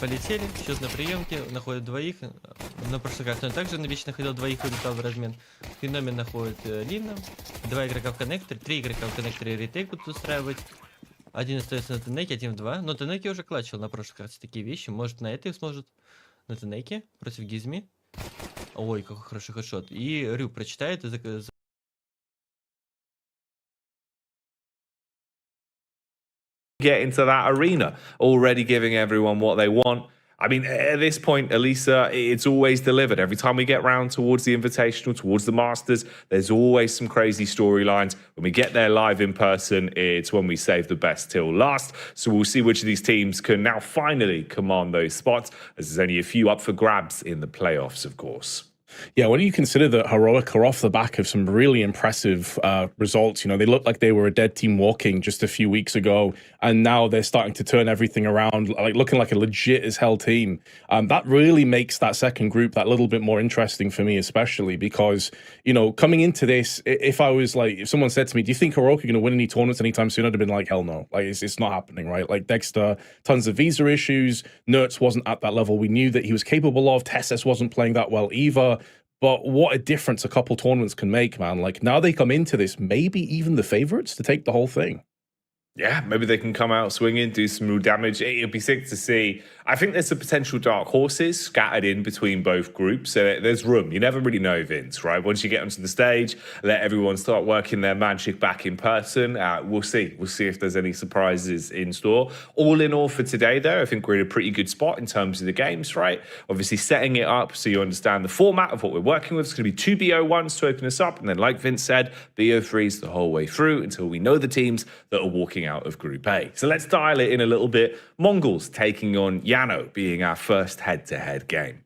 полетели, счет на приемке, находят двоих. На прошлый раз он также навечно находил двоих и улетал в размен. Феномен находит Лина. 2 игрока в коннекторе, 3 игрока в коннекторе ретейк будут устраивать. Один остается на тенеке, один в 2. Но тенеке уже клатчил на прошлый раз такие вещи. Может на этой сможет. На тенеке против Гизми. Ой, какой хороший хэдшот. И Рю прочитает и get into that arena, already giving everyone what they want. I mean, at this point, Elisa, it's always delivered. Every time we get round towards the Invitational, towards the Masters, there's always some crazy storylines. When we get there live in person, it's when we save the best till last. So we'll see which of these teams can now finally command those spots, as there's only a few up for grabs in the playoffs, of course. Yeah, when you consider that Heroic are off the back of some really impressive results, you know, they looked like they were a dead team walking just a few weeks ago, and now they're starting to turn everything around, like looking like a legit as hell team. That really makes that second group that little bit more interesting for me, especially because, you know, coming into this, if someone said to me, do you think Heroic are going to win any tournaments anytime soon? I'd have been like, hell no. Like, it's not happening, right? Like, Dexter, tons of visa issues. Nertz wasn't at that level we knew that he was capable of. Tessus wasn't playing that well either. But what a difference a couple tournaments can make, man. Like, now they come into this, maybe even the favorites to take the whole thing. Yeah, maybe they can come out swinging, do some real damage. It'll be sick to see. I think there's some potential dark horses scattered in between both groups. So there's room. You never really know, Vince, right? Once you get onto the stage, let everyone start working their magic back in person. We'll see. We'll see if there's any surprises in store. All in all for today, though, I think we're in a pretty good spot in terms of the games, right? Obviously, setting it up so you understand the format of what we're working with. It's going to be 2 BO1s to open us up. And then, like Vince said, BO3s the whole way through until we know the teams that are walking out of Group A. So let's dial it in a little bit. MongolZ taking on Yano being our first head-to-head game.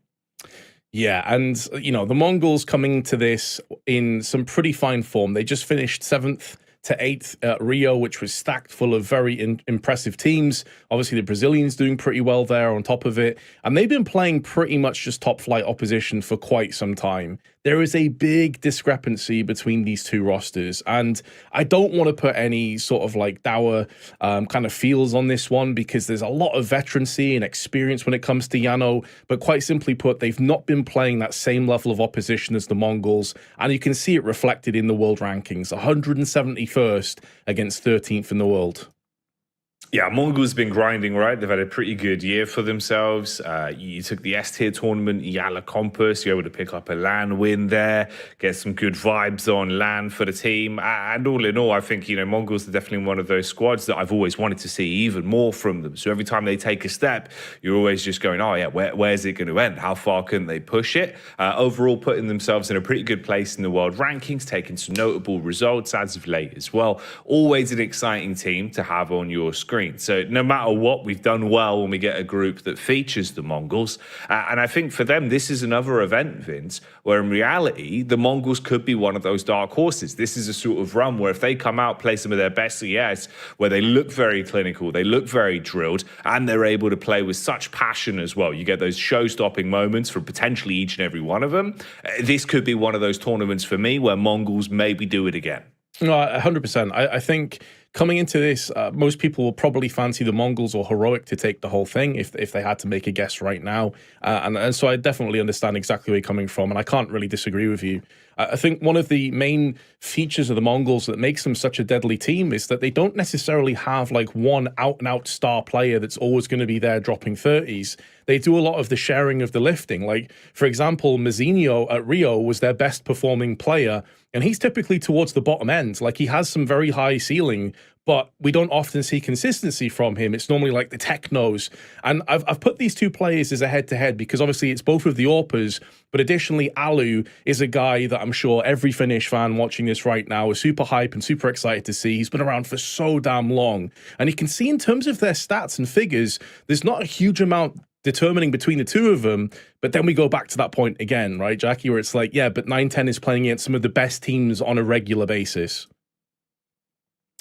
Yeah, and, you know, the Mongols coming to this in some pretty fine form. They just finished 7th to 8th at Rio, which was stacked full of very impressive teams. Obviously, the Brazilians doing pretty well there on top of it. And they've been playing pretty much just top-flight opposition for quite some time. There is a big discrepancy between these two rosters, and I don't want to put any sort of like dour kind of feels on this one because there's a lot of veterancy and experience when it comes to Yano, but quite simply put, they've not been playing that same level of opposition as the Mongols, and you can see it reflected in the world rankings, 171st against 13th in the world. Yeah, MongolZ been grinding, right? They've had a pretty good year for themselves. You took the S-tier tournament, Yala Compass. You're able to pick up a LAN win there, get some good vibes on LAN for the team. And all in all, I think, you know, MongolZ are definitely one of those squads that I've always wanted to see even more from them. So every time they take a step, you're always just going, oh, yeah, where's it going to end? How far can they push it? Overall, putting themselves in a pretty good place in the world rankings, taking some notable results as of late as well. Always an exciting team to have on your screen. So no matter what, we've done well when we get a group that features the Mongols. And I think for them, this is another event, Vince, where in reality, the Mongols could be one of those dark horses. This is a sort of run where if they come out, play some of their best CS, where they look very clinical, they look very drilled, and they're able to play with such passion as well. You get those show-stopping moments from potentially each and every one of them. This could be one of those tournaments for me where Mongols maybe do it again. No, 100%. I think coming into this, most people will probably fancy the Mongols or Heroic to take the whole thing if they had to make a guess right now. And so I definitely understand exactly where you're coming from, and I can't really disagree with you. I think one of the main features of the Mongols that makes them such a deadly team is that they don't necessarily have like one out-and-out star player that's always going to be there dropping 30s. They do a lot of the sharing of the lifting. Like, for example, Mazzinho at Rio was their best performing player, and he's typically towards the bottom end. Like, he has some very high ceiling, but we don't often see consistency from him. It's normally like the technos. And I've put these two players as a head-to-head because obviously it's both of the AWPers, but additionally, Alu is a guy that I'm sure every Finnish fan watching this right now is super hype and super excited to see. He's been around for so damn long. And you can see in terms of their stats and figures, there's not a huge amount determining between the two of them, but then we go back to that point again, right, Jackie, where it's like, yeah, but 9-10 is playing against some of the best teams on a regular basis.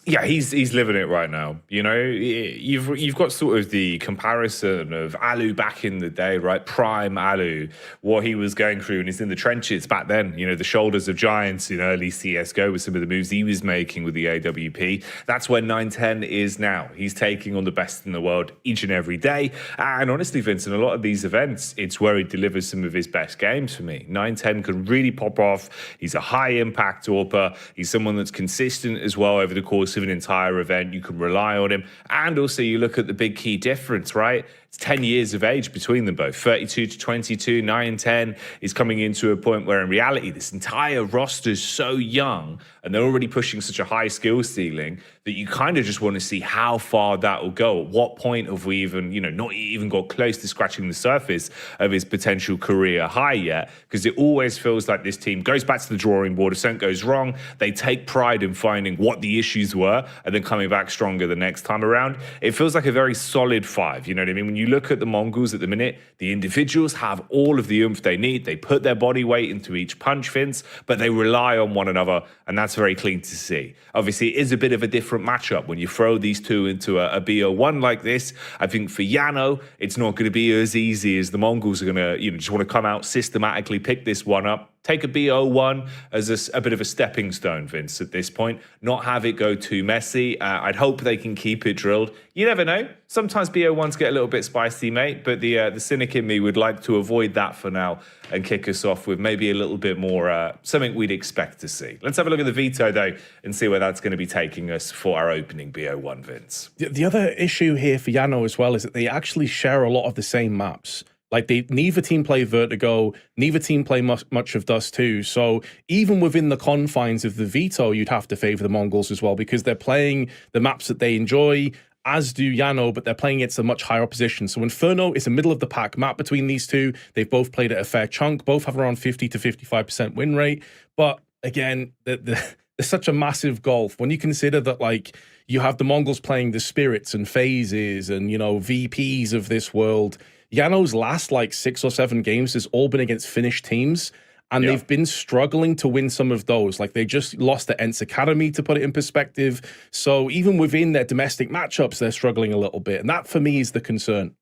Yeah, he's living it right now. You know, you've got sort of the comparison of Alu back in the day, right? Prime Alu, what he was going through, and he's in the trenches back then. You know, the shoulders of giants in early CS:GO with some of the moves he was making with the AWP. That's where 910 is now. He's taking on the best in the world each and every day. And honestly, Vince, in a lot of these events, it's where he delivers some of his best games for me. 910 can really pop off. He's a high impact AWPer. He's someone that's consistent as well over the course of an entire event. You can rely on him. And also you look at the big key difference, right? It's 10 years of age between them both, 32 to 22, 9-10 is coming into a point where in reality, this entire roster is so young and they're already pushing such a high skill ceiling that you kind of just want to see how far that will go. At what point have we even, you know, not even got close to scratching the surface of his potential career high yet? Because it always feels like this team goes back to the drawing board. If something goes wrong, they take pride in finding what the issues were and then coming back stronger the next time around. It feels like a very solid 5, you know what I mean? When you look at the Mongols at the minute, the individuals have all of the oomph they need. They put their body weight into each punch, Vince, but they rely on one another, and that's very clean to see. Obviously, it is a bit of a different matchup when you throw these two into a bo1 like this. I think for Yano, it's not going to be as easy as the Mongols are going to, you know, just want to come out systematically, pick this one up. Take a bo1 as a bit of a stepping stone, Vince, at this point. Not have it go too messy. I'd hope they can keep it drilled. You never know. Sometimes bo1s get a little bit spicy, mate, but the cynic in me would like to avoid that for now and kick us off with maybe a little bit more something we'd expect to see. Let's have a look at the veto, though, and see where that's going to be taking us for our opening bo1, Vince. The other issue here for Yano as well is that they actually share a lot of the same maps. Like, neither team play Vertigo, neither team play much of Dust 2. So even within the confines of the veto, you'd have to favor the Mongols as well, because they're playing the maps that they enjoy, as do Yano, but they're playing against a much higher opposition. So Inferno is a middle of the pack map between these two. They've both played at a fair chunk, both have around 50 to 55% win rate. But again, there's such a massive gulf when you consider that, like, you have the Mongols playing the Spirits and Phases and, you know, VPs of this world. Yano's last like 6 or 7 games has all been against Finnish teams, and they've been struggling to win some of those. Like, they just lost to Ents Academy, to put it in perspective. So even within their domestic matchups, they're struggling a little bit, and that for me is the concern.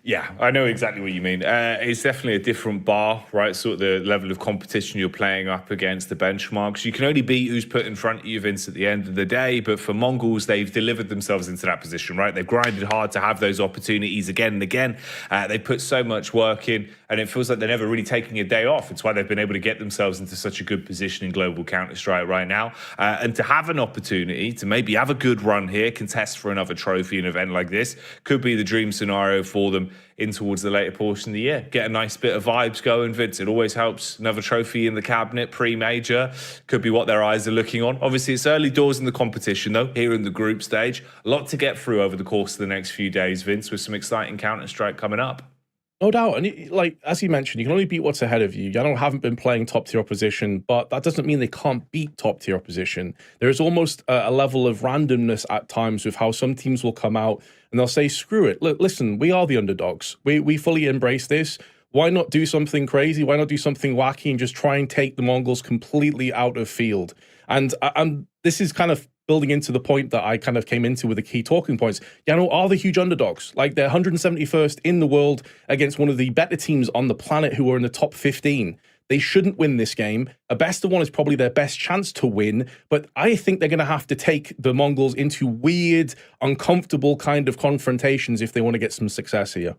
Yeah, I know exactly what you mean. It's definitely a different bar, right? Sort of the level of competition you're playing up against, the benchmarks. You can only beat who's put in front of you, Vince, at the end of the day. But for Mongols, they've delivered themselves into that position, right? They've grinded hard to have those opportunities again and again. They put so much work in, and it feels like they're never really taking a day off. It's why they've been able to get themselves into such a good position in global Counter-Strike right now. And to have an opportunity to maybe have a good run here, contest for another trophy in an event like this, could be the dream scenario for them in towards the later portion of the year. Get a nice bit of vibes going, Vince. It always helps. Another trophy in the cabinet, pre-major, could be what their eyes are looking on. Obviously, it's early doors in the competition, though, here in the group stage. A lot to get through over the course of the next few days, Vince, with some exciting Counter-Strike coming up. No doubt. And like, as you mentioned, you can only beat what's ahead of you. Yano haven't been playing top-tier opposition, but that doesn't mean they can't beat top-tier opposition. There is almost a level of randomness at times with how some teams will come out and they'll say, screw it. Listen, we are the underdogs. We fully embrace this. Why not do something crazy? Why not do something wacky and just try and take the Mongols completely out of field? And this is kind of building into the point that I kind of came into with the key talking points. Yano are the huge underdogs. Like, they're 171st in the world against one of the better teams on the planet who are in the top 15. They shouldn't win this game. A best of one is probably their best chance to win, but I think they're going to have to take the Mongols into weird, uncomfortable kind of confrontations if they want to get some success here.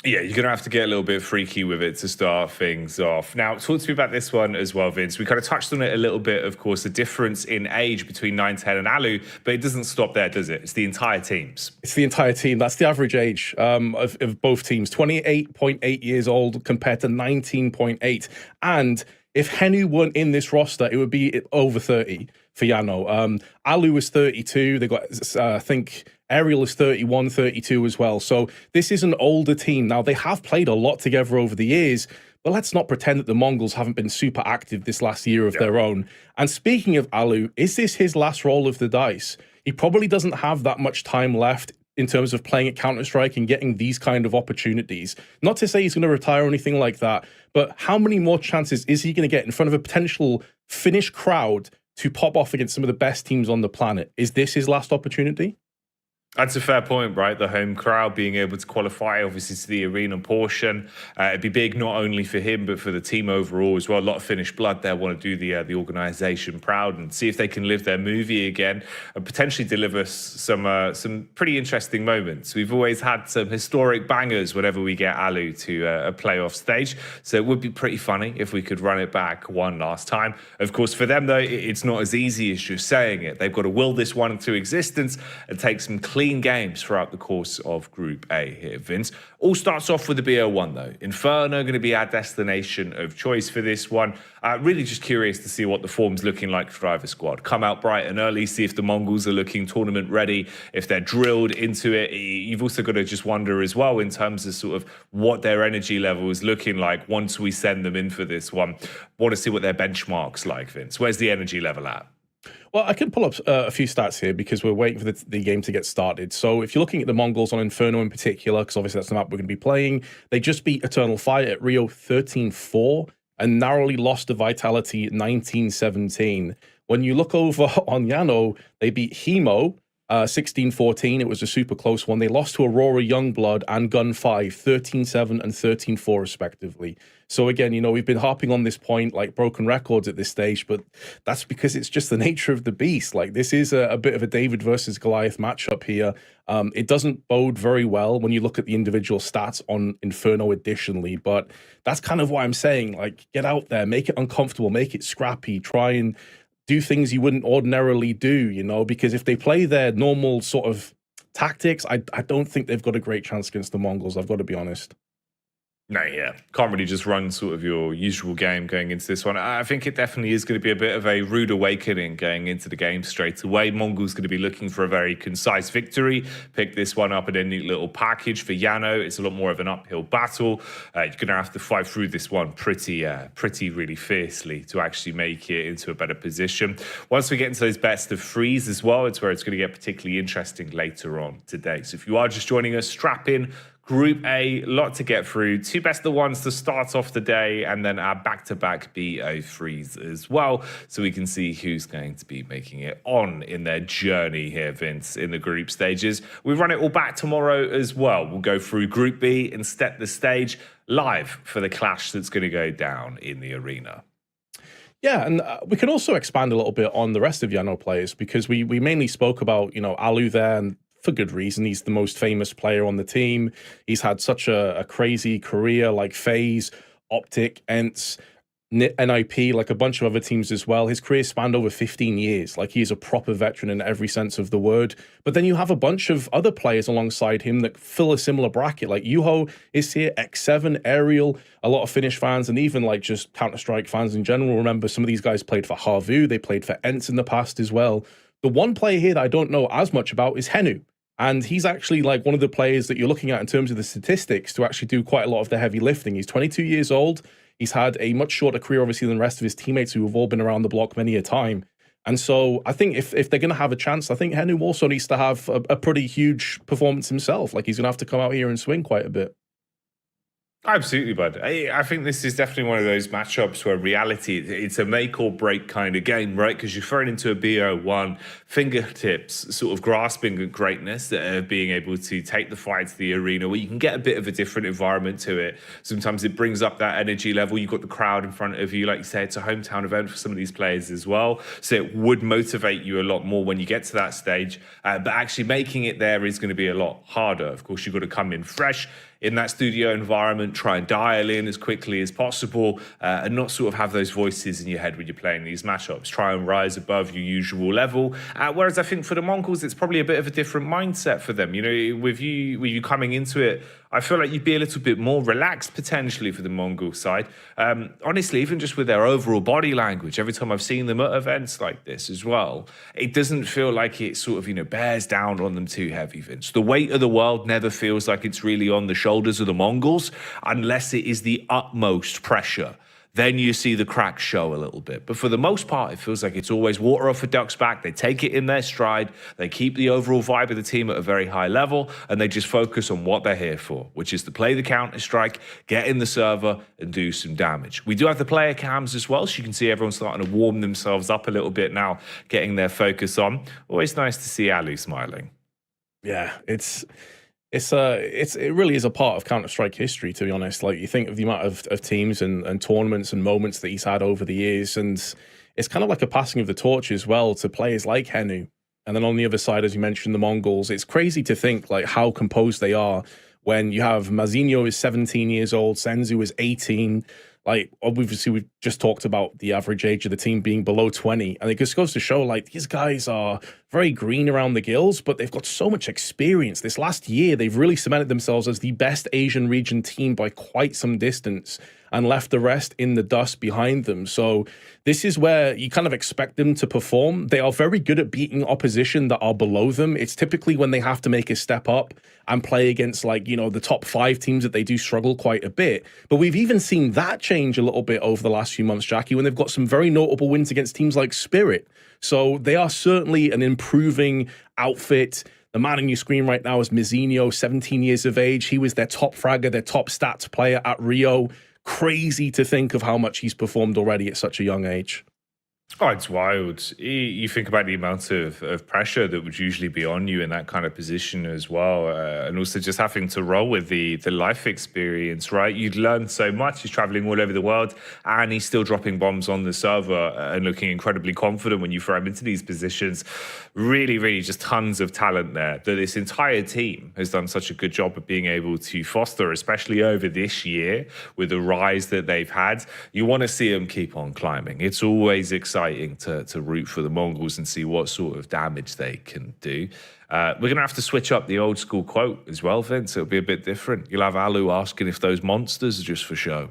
Yeah, you're going to have to get a little bit freaky with it to start things off. Now, talk to me about this one as well, Vince. We kind of touched on it a little bit, of course, the difference in age between 910 and Alu, but it doesn't stop there, does it? It's the entire teams. It's the entire team. That's the average age of both teams, 28.8 years old compared to 19.8. And if Henu weren't in this roster, it would be over 30 for Yano. Alu is 32. They got, I think, Ariel is 31, 32 as well. So this is an older team. Now, they have played a lot together over the years, but let's not pretend that the Mongols haven't been super active this last year of their own. And speaking of Alu, is this his last roll of the dice? He probably doesn't have that much time left in terms of playing at Counter-Strike and getting these kind of opportunities. Not to say he's going to retire or anything like that, but how many more chances is he going to get in front of a potential Finnish crowd to pop off against some of the best teams on the planet. Is this his last opportunity? That's a fair point, right? The home crowd being able to qualify, obviously, to the arena portion. It'd be big not only for him, but for the team overall as well. A lot of Finnish blood there want to do the organization proud and see if they can live their movie again and potentially deliver some pretty interesting moments. We've always had some historic bangers whenever we get Alu to a playoff stage. So it would be pretty funny if we could run it back one last time. Of course, for them, though, it's not as easy as just saying it. They've got to will this one into existence and take some clean games throughout the course of Group A here, Vince. All starts off with the BO1, though. Inferno going to be our destination of choice for this one. Really just curious to see what the form's looking like for either squad. Come out bright and early, see if the Mongols are looking tournament ready, if they're drilled into it. You've also got to just wonder as well in terms of sort of what their energy level is looking like once we send them in for this one. Want to see what their benchmark's like, Vince. Where's the energy level at? Well, I can pull up a few stats here because we're waiting for the game to get started. So if you're looking at the Mongols on Inferno in particular, because obviously that's the map we're going to be playing, they just beat Eternal Fire at Rio 13-4 and narrowly lost to Vitality 19-17. When you look over on Yano, they beat Hemo 16-14. It was a super close one. They lost to Aurora Youngblood and Gun 5 13-7 and 13-4 respectively. So again, you know, we've been harping on this point like broken records at this stage, but that's because it's just the nature of the beast. Like this is a bit of a David versus Goliath matchup here. It doesn't bode very well when you look at the individual stats on Inferno additionally, but that's kind of why I'm saying, like, get out there, make it uncomfortable, make it scrappy, try and do things you wouldn't ordinarily do, you know, because if they play their normal sort of tactics, I don't think they've got a great chance against the Mongols, I've got to be honest. No, yeah. Can't really just run sort of your usual game going into this one. I think it definitely is going to be a bit of a rude awakening going into the game straight away. Mongols going to be looking for a very concise victory. Pick this one up in a neat little package. For Yano, it's a lot more of an uphill battle. You're going to have to fight through this one pretty really fiercely to actually make it into a better position. Once we get into those best of threes as well, it's where it's going to get particularly interesting later on today. So if you are just joining us, strap in. Group A, lot to get through. Two best of ones to start off the day, and then our back-to-back BO3s as well, so we can see who's going to be making it on in their journey here, Vince, in the group stages. We run it all back tomorrow as well. We'll go through Group B and set the stage live for the clash that's going to go down in the arena. Yeah, and we can also expand a little bit on the rest of Yano players because we mainly spoke about, you know, Alu there, and for good reason. He's the most famous player on the team. He's had such a crazy career, like FaZe, Optic, ENTS, NIP, like a bunch of other teams as well. His career spanned over 15 years. Like, he is a proper veteran in every sense of the word. But then you have a bunch of other players alongside him that fill a similar bracket. Like Yuho is here, X7, Ariel, a lot of Finnish fans, and even like just Counter-Strike fans in general. Remember, some of these guys played for Harvu. They played for ENTS in the past as well. The one player here that I don't know as much about is Henu. And he's actually like one of the players that you're looking at in terms of the statistics to actually do quite a lot of the heavy lifting. He's 22 years old. He's had a much shorter career, obviously, than the rest of his teammates who have all been around the block many a time. And so I think if they're going to have a chance, I think Henu also needs to have a pretty huge performance himself. Like, he's going to have to come out here and swing quite a bit. Absolutely, bud. I think this is definitely one of those matchups where reality, it's a make or break kind of game, right? Because you're thrown into a BO1, fingertips sort of grasping at greatness, being able to take the fight to the arena where you can get a bit of a different environment to it. Sometimes it brings up that energy level. You've got the crowd in front of you. Like you say, it's a hometown event for some of these players as well. So it would motivate you a lot more when you get to that stage. But actually making it there is going to be a lot harder. Of course, you've got to come in fresh in that studio environment, try and dial in as quickly as possible and not sort of have those voices in your head when you're playing these matchups. Try and rise above your usual level. Whereas I think for the Mongols, it's probably a bit of a different mindset for them. You know, with you coming into it, I feel like you'd be a little bit more relaxed potentially for the Mongol side. Honestly, even just with their overall body language, every time I've seen them at events like this as well, it doesn't feel like it sort of, you know, bears down on them too heavy, Vince. The weight of the world never feels like it's really on the shoulders of the Mongols unless it is the utmost pressure then you see the cracks show a little bit. But for the most part, it feels like it's always water off a duck's back. They take it in their stride. They keep the overall vibe of the team at a very high level, and they just focus on what they're here for, which is to play the Counter-Strike, get in the server, and do some damage. We do have the player cams as well, so you can see everyone starting to warm themselves up a little bit now, getting their focus on. Always nice to see Alu smiling. Yeah, it really is a part of Counter-Strike history, to be honest. Like, you think of the amount of teams and tournaments and moments that he's had over the years, and it's kind of like a passing of the torch as well to players like Henu. And then on the other side, as you mentioned, the Mongols. It's crazy to think like how composed they are when you have Mazinho is 17 years old, Senzu is 18. Like, obviously, we've just talked about the average age of the team being below 20. And it just goes to show, like, these guys are very green around the gills, but they've got so much experience. This last year, they've really cemented themselves as the best Asian region team by quite some distance and left the rest in the dust behind them. So this is where you kind of expect them to perform. They are very good at beating opposition that are below them. It's typically when they have to make a step up and play against, like, you know, the top 5 teams that they do struggle quite a bit. But we've even seen that change a little bit over the last few months, Jackie, when they've got some very notable wins against teams like Spirit. So they are certainly an improving outfit. The man on your screen right now is Mazinho, 17 years of age. He was their top fragger, their top stats player at Rio. Crazy to think of how much he's performed already at such a young age. Oh, it's wild. You think about the amount of pressure that would usually be on you in that kind of position as well. And also just having to roll with the life experience, right? You'd learn so much. He's traveling all over the world and he's still dropping bombs on the server and looking incredibly confident when you throw him into these positions. Really, really just tons of talent there that this entire team has done such a good job of being able to foster, especially over this year with the rise that they've had. You want to see them keep on climbing. It's always exciting to root for the Mongols and see what sort of damage they can do. We're going to have to switch up the old school quote as well, Vince. It'll be a bit different. You'll have Alu asking if those monsters are just for show.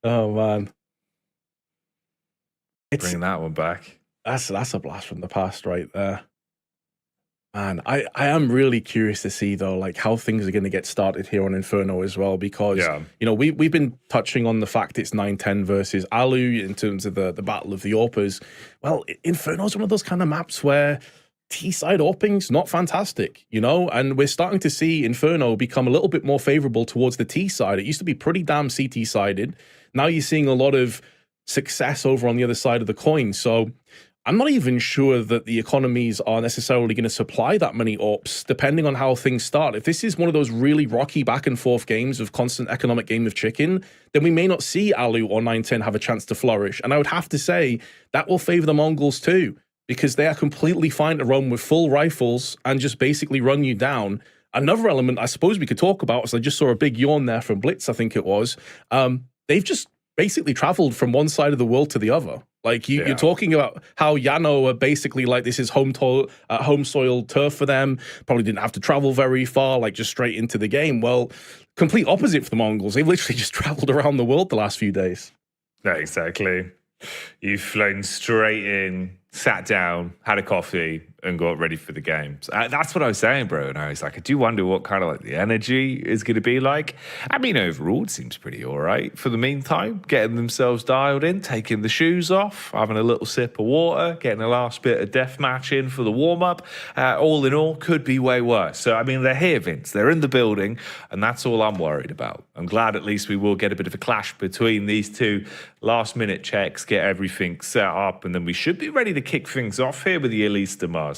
Oh, man. Bring that one back. That's a blast from the past right there. Man, I am really curious to see, though, like how things are going to get started here on Inferno as well, because, you know, we've been touching on the fact it's 9-10 versus Alu in terms of the Battle of the Orpas. Well, Inferno's one of those kind of maps where T-side AWPing's not fantastic, you know, and we're starting to see Inferno become a little bit more favorable towards the T-side. It used to be pretty damn CT-sided. Now you're seeing a lot of success over on the other side of the coin. So I'm not even sure that the economies are necessarily going to supply that many AWPs, depending on how things start. If this is one of those really rocky back and forth games of constant economic game of chicken, then we may not see Alu or 9-10 have a chance to flourish. And I would have to say that will favor the Mongols too, because they are completely fine to run with full rifles and just basically run you down. Another element I suppose we could talk about, is I just saw a big yawn there from Blitz, I think it was. They've just basically traveled from one side of the world to the other. Like, you're talking about how Yano are basically like, this is home soil turf for them. Probably didn't have to travel very far, like just straight into the game. Well, complete opposite for the Mongols. They've literally just traveled around the world the last few days. Yeah, exactly. You've flown straight in, sat down, had a coffee, and got ready for the games. That's what I was saying, bro. And I was like, I do wonder what kind of like the energy is going to be like. I mean, overall, it seems pretty all right for the meantime. Getting themselves dialed in, taking the shoes off, having a little sip of water, getting the last bit of deathmatch in for the warm-up. All in all, could be way worse. So, I mean, they're here, Vince. They're in the building, and that's all I'm worried about. I'm glad at least we will get a bit of a clash between these two. Last-minute checks, get everything set up, and then we should be ready to kick things off here with the Elisa Masters.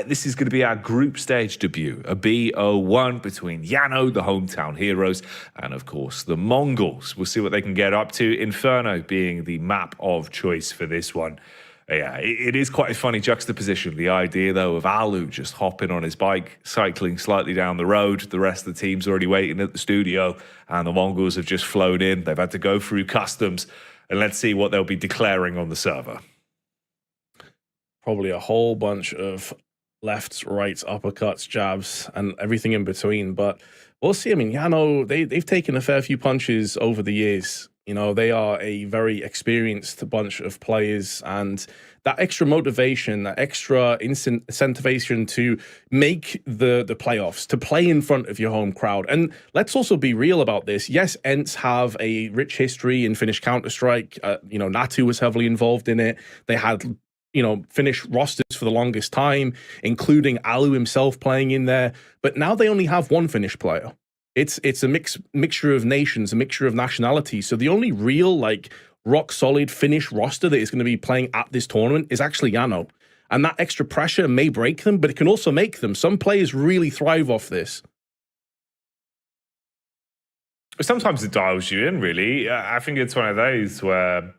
This is going to be our group stage debut, a bo1 between Yano, the hometown heroes, and of course the Mongols. We'll see what they can get up to. Inferno being the map of choice for this one. Yeah, it is quite a funny juxtaposition. The idea, though, of Alu just hopping on his bike, cycling slightly down the road. The rest of the team's already waiting at the studio, and the Mongols have just flown in. They've had to go through customs, and let's see what they'll be declaring on the server. Probably a whole bunch of lefts, rights, uppercuts, jabs, and everything in between. But we'll see. I mean, Yano, they've taken a fair few punches over the years. You know, they are a very experienced bunch of players, and that extra motivation, that extra incentivization to make the playoffs, to play in front of your home crowd. And let's also be real about this. Yes, ENTS have a rich history in Finnish Counter-Strike. You know, Natu was heavily involved in it. They had, you know, Finnish rosters for the longest time, including Alu himself playing in there. But now they only have one Finnish player. It's a mixture of nations, a mixture of nationalities. So the only real, like, rock solid Finnish roster that is going to be playing at this tournament is actually Jano. And that extra pressure may break them, but it can also make them. Some players really thrive off this. Sometimes it dials you in, really. I think it's one of those where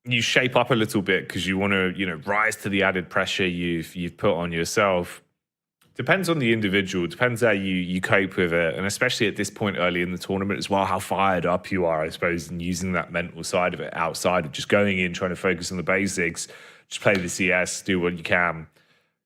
you shape up a little bit because you want to, you know, rise to the added pressure you've put on yourself. Depends on the individual, depends how you cope with it, and especially at this point early in the tournament as well, how fired up you are, I suppose, and using that mental side of it outside of just going in, trying to focus on the basics, just play the CS, do what you can.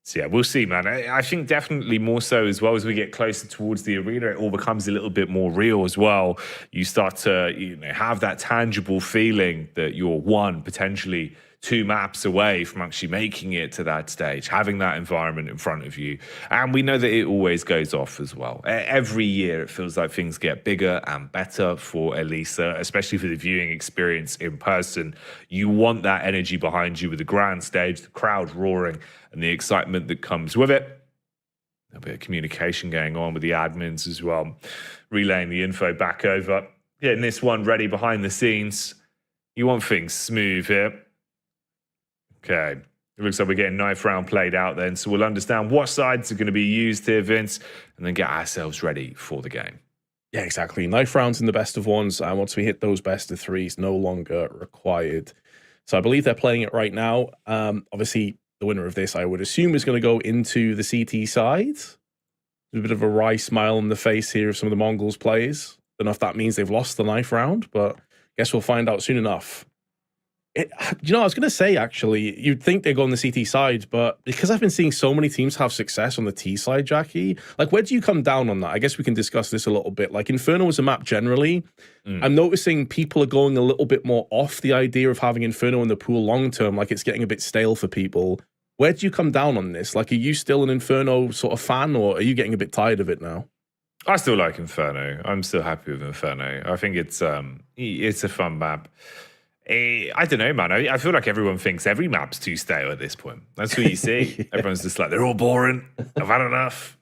So yeah, we'll see, man. I think definitely more so as well as we get closer towards the arena, it all becomes a little bit more real as well. You start to, you know, have that tangible feeling that you're one, potentially 2 maps away from actually making it to that stage, having that environment in front of you. And we know that it always goes off as well. Every year, it feels like things get bigger and better for Elisa, especially for the viewing experience in person. You want that energy behind you with the grand stage, the crowd roaring, and the excitement that comes with it. A bit of communication going on with the admins as well, relaying the info back over. Getting this one ready behind the scenes. You want things smooth here. Okay, it looks like we're getting knife round played out then, so we'll understand what sides are going to be used here, Vince, and then get ourselves ready for the game. Yeah, exactly. Knife rounds in the best of ones, and once we hit those best of threes, no longer required. So I believe they're playing it right now. Obviously, the winner of this, I would assume, is going to go into the CT side. There's a bit of a wry smile on the face here of some of the Mongols players. Don't know if that means they've lost the knife round, but I guess we'll find out soon enough. You know, I was going to say, actually, you'd think they go on the CT side, but because I've been seeing so many teams have success on the T side, Jackie, like, where do you come down on that? I guess we can discuss this a little bit. Like, Inferno is a map generally. I'm noticing people are going a little bit more off the idea of having Inferno in the pool long term, like it's getting a bit stale for people. Where do you come down on this? Like, are you still an Inferno sort of fan, or are you getting a bit tired of it now? I still like Inferno. I'm still happy with Inferno. I think it's a fun map. I don't know, man. I feel like everyone thinks every map's too stale at this point. That's what you see. Everyone's just like, they're all boring. I've had enough.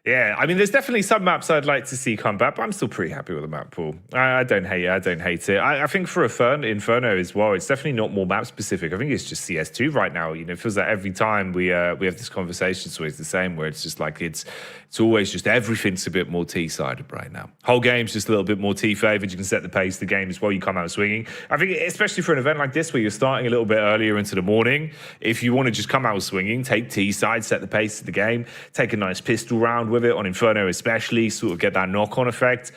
Yeah, I mean, there's definitely some maps I'd like to see come back, but I'm still pretty happy with the map pool. I don't hate it. I don't hate it. I think for Inferno as well, it's definitely not more map specific. I think it's just CS2 right now. You know, it feels like every time we have this conversation, it's always the same, where it's just like it's always just everything's a bit more T-sided right now. Whole game's just a little bit more T-favored. You can set the pace of the game as well. You come out swinging. I think especially for an event like this where you're starting a little bit earlier into the morning, if you want to just come out swinging, take T-side, set the pace of the game, take a nice pistol round with it on Inferno especially, sort of get that knock-on effect,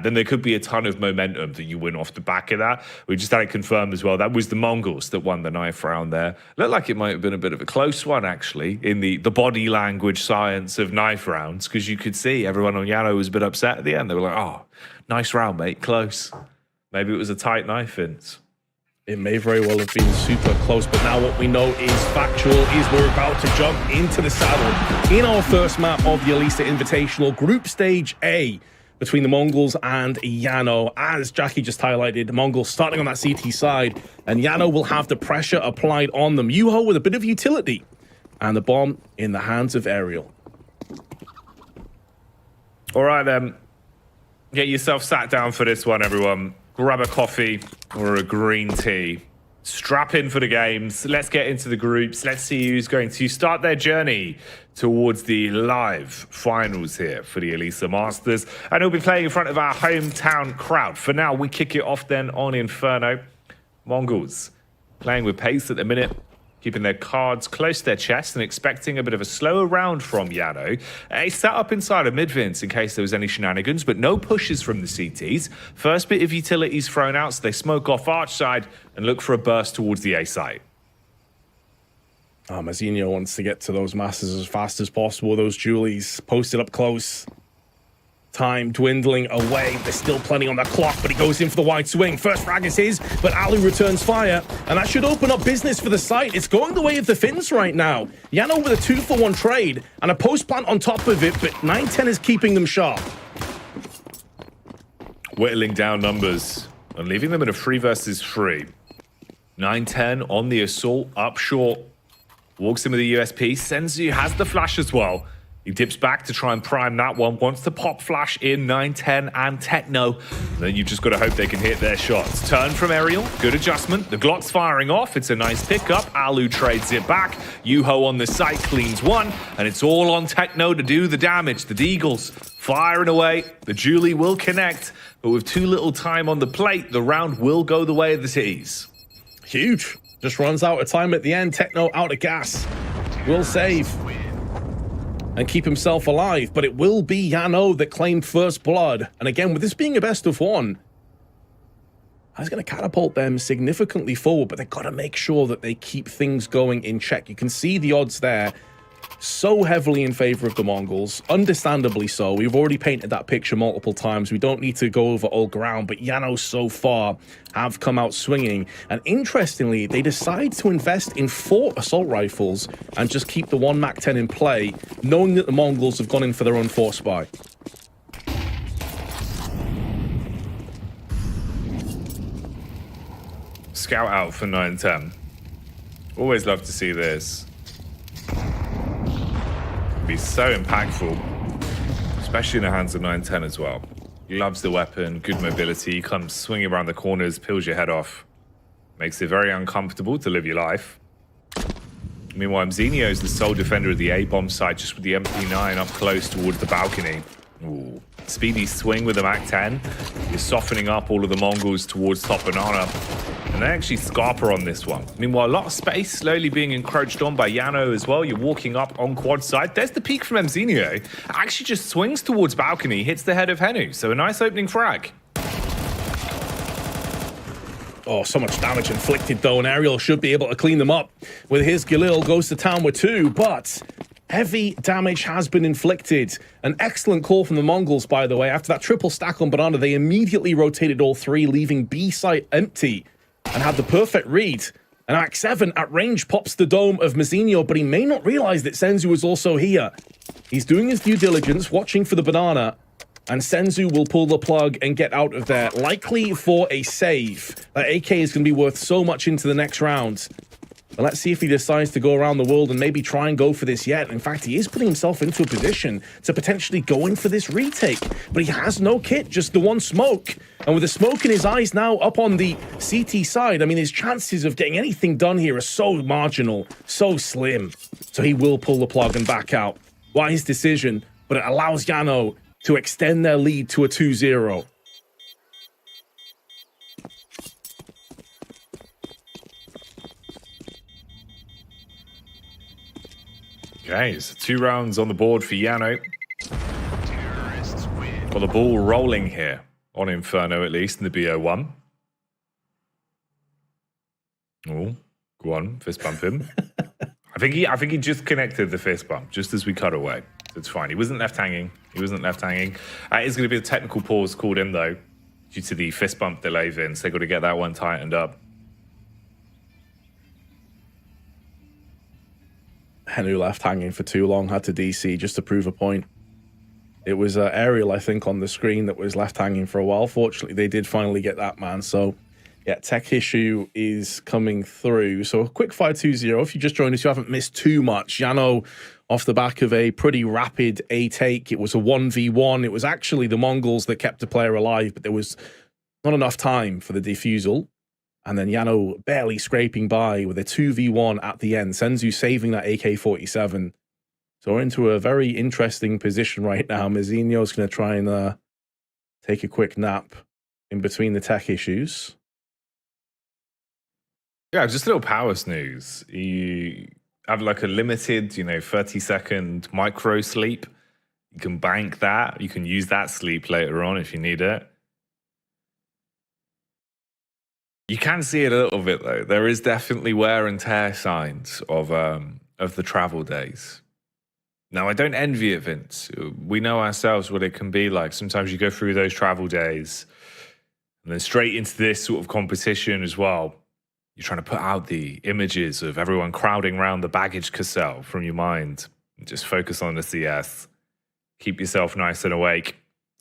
then there could be a ton of momentum that you win off the back of that. We just had it confirmed as well. That was the Mongols that won the knife round there. Looked like it might have been a bit of a close one, actually, in the body language science of knife rounds, because you could see everyone on Yano was a bit upset at the end. They were like, oh, nice round, mate, close. Maybe it was a tight knife, Vince. It may very well have been super close, but now what we know is factual is we're about to jump into the saddle in our first map of the Elisa Invitational Group Stage A between the Mongols and Yano. As Jackie just highlighted, the Mongols starting on that CT side, and Yano will have the pressure applied on them. Yuho with a bit of utility, and the bomb in the hands of Ariel. All right, then. Get yourself sat down for this one, everyone. Grab a coffee or a green tea. Strap in for the games. Let's get into the groups. Let's see who's going to start their journey towards the live finals here for the Elisa Masters. And he'll be playing in front of our hometown crowd. For now, we kick it off then on Inferno. Mongols playing with pace at the minute, keeping their cards close to their chest and expecting a bit of a slower round from Yano. He sat up inside of mid-Vince in case there was any shenanigans, but no pushes from the CTs. First bit of utilities thrown out, so they smoke off arch side and look for a burst towards the A site. Mazinho wants to get to those masses as fast as possible. Those Julies posted up close. Time dwindling away. There's still plenty on the clock, but he goes in for the wide swing. First frag is his, but Alu returns fire, and that should open up business for the site. It's going the way of the Finns right now. Yano with a 2-for-1 trade and a post plant on top of it, but 9-10 is keeping them sharp. Whittling down numbers and leaving them in a 3 versus 3. 9-10 on the assault, up short. Walks in with the USP. ssenzuu has the flash as well. He dips back to try and prime that one. Wants to pop flash in 9-10 and Techno. Then you've just got to hope they can hit their shots. Turn from aerial. Good adjustment. The Glock's firing off. It's a nice pickup. Alu trades it back. Yuho on the site cleans one. And it's all on Techno to do the damage. The Deagles firing away. The Julie will connect. But with too little time on the plate, the round will go the way of the T's. Huge. Just runs out of time at the end. Techno out of gas. Will save and keep himself alive, but it will be Yano that claimed first blood. And again, with this being a best of 1, that's going to catapult them significantly forward, but they've got to make sure that they keep things going in check. You can see the odds there so heavily in favor of the Mongols, understandably so. We've already painted that picture multiple times. We don't need to go over old ground, but Yano so far have come out swinging. And interestingly, they decide to invest in 4 assault rifles and just keep the 1 MAC-10 in play, knowing that the Mongols have gone in for their own force buy. Scout out for 9-10. Always love to see this. Be so impactful, especially in the hands of 9-10 as well. He loves the weapon, good mobility, comes swinging around the corners, peels your head off. Makes it very uncomfortable to live your life. Meanwhile, Mzinho is the sole defender of the A-bomb site, just with the MP9 up close towards the balcony. Ooh. Speedy swing with the MAC-10. You're softening up all of the Mongols towards top banana. And they actually scarper on this one. Meanwhile, a lot of space slowly being encroached on by Yano as well. You're walking up on quad side. There's the peak from Mzinho. Actually just swings towards balcony, hits the head of Henu. So a nice opening frag. Oh, so much damage inflicted though, and Ariel should be able to clean them up with his Galil. Goes to town with 2, but heavy damage has been inflicted. An excellent call from the Mongols, by the way. After that triple stack on banana, they immediately rotated all 3, leaving B site empty, and had the perfect read. And MAC-7 at range pops the dome of Mzinho, but he may not realize that ssenzuu is also here. He's doing his due diligence, watching for the banana, and ssenzuu will pull the plug and get out of there, likely for a save. That AK is going to be worth so much into the next round. But let's see if he decides to go around the world and maybe try and go for this yet. In fact, he is putting himself into a position to potentially go in for this retake. But he has no kit, just the 1 smoke. And with the smoke in his eyes now up on the CT side, I mean, his chances of getting anything done here are so marginal, so slim. So he will pull the plug and back out. Wise decision, but it allows Yano to extend their lead to a 2-0. Okay, so 2 rounds on the board for Yano. Got the ball rolling here on Inferno, at least in the BO1. Oh, go on, fist bump him. I think he just connected the fist bump just as we cut away. So it's fine. He wasn't left hanging. He wasn't left hanging. It is going to be a technical pause called in though, due to the fist bump delay, Vince. They got to get that one tightened up. Henu left hanging for too long, had to DC just to prove a point. It was Ariel, I think, on the screen that was left hanging for a while. Fortunately, they did finally get that man. So, yeah, tech issue is coming through. So, a quick 5-2-0. If you just joined us, you haven't missed too much. Yano off the back of a pretty rapid A take. It was a 1v1. It was actually the Mongols that kept the player alive, but there was not enough time for the defusal. And then Yano barely scraping by with a 2v1 at the end. ssenzuu saving that AK-47. So we're into a very interesting position right now. Mzinho's going to try and take a quick nap in between the tech issues. Yeah, just a little power snooze. You have like a limited, 30-second micro sleep. You can bank that. You can use that sleep later on if you need it. You can see it a little bit though. There is definitely wear and tear signs of the travel days. Now, I don't envy it, Vince. We know ourselves what it can be like. Sometimes you go through those travel days and then straight into this sort of competition as well. You're trying to put out the images of everyone crowding around the baggage carousel from your mind. Just focus on the CS. Keep yourself nice and awake.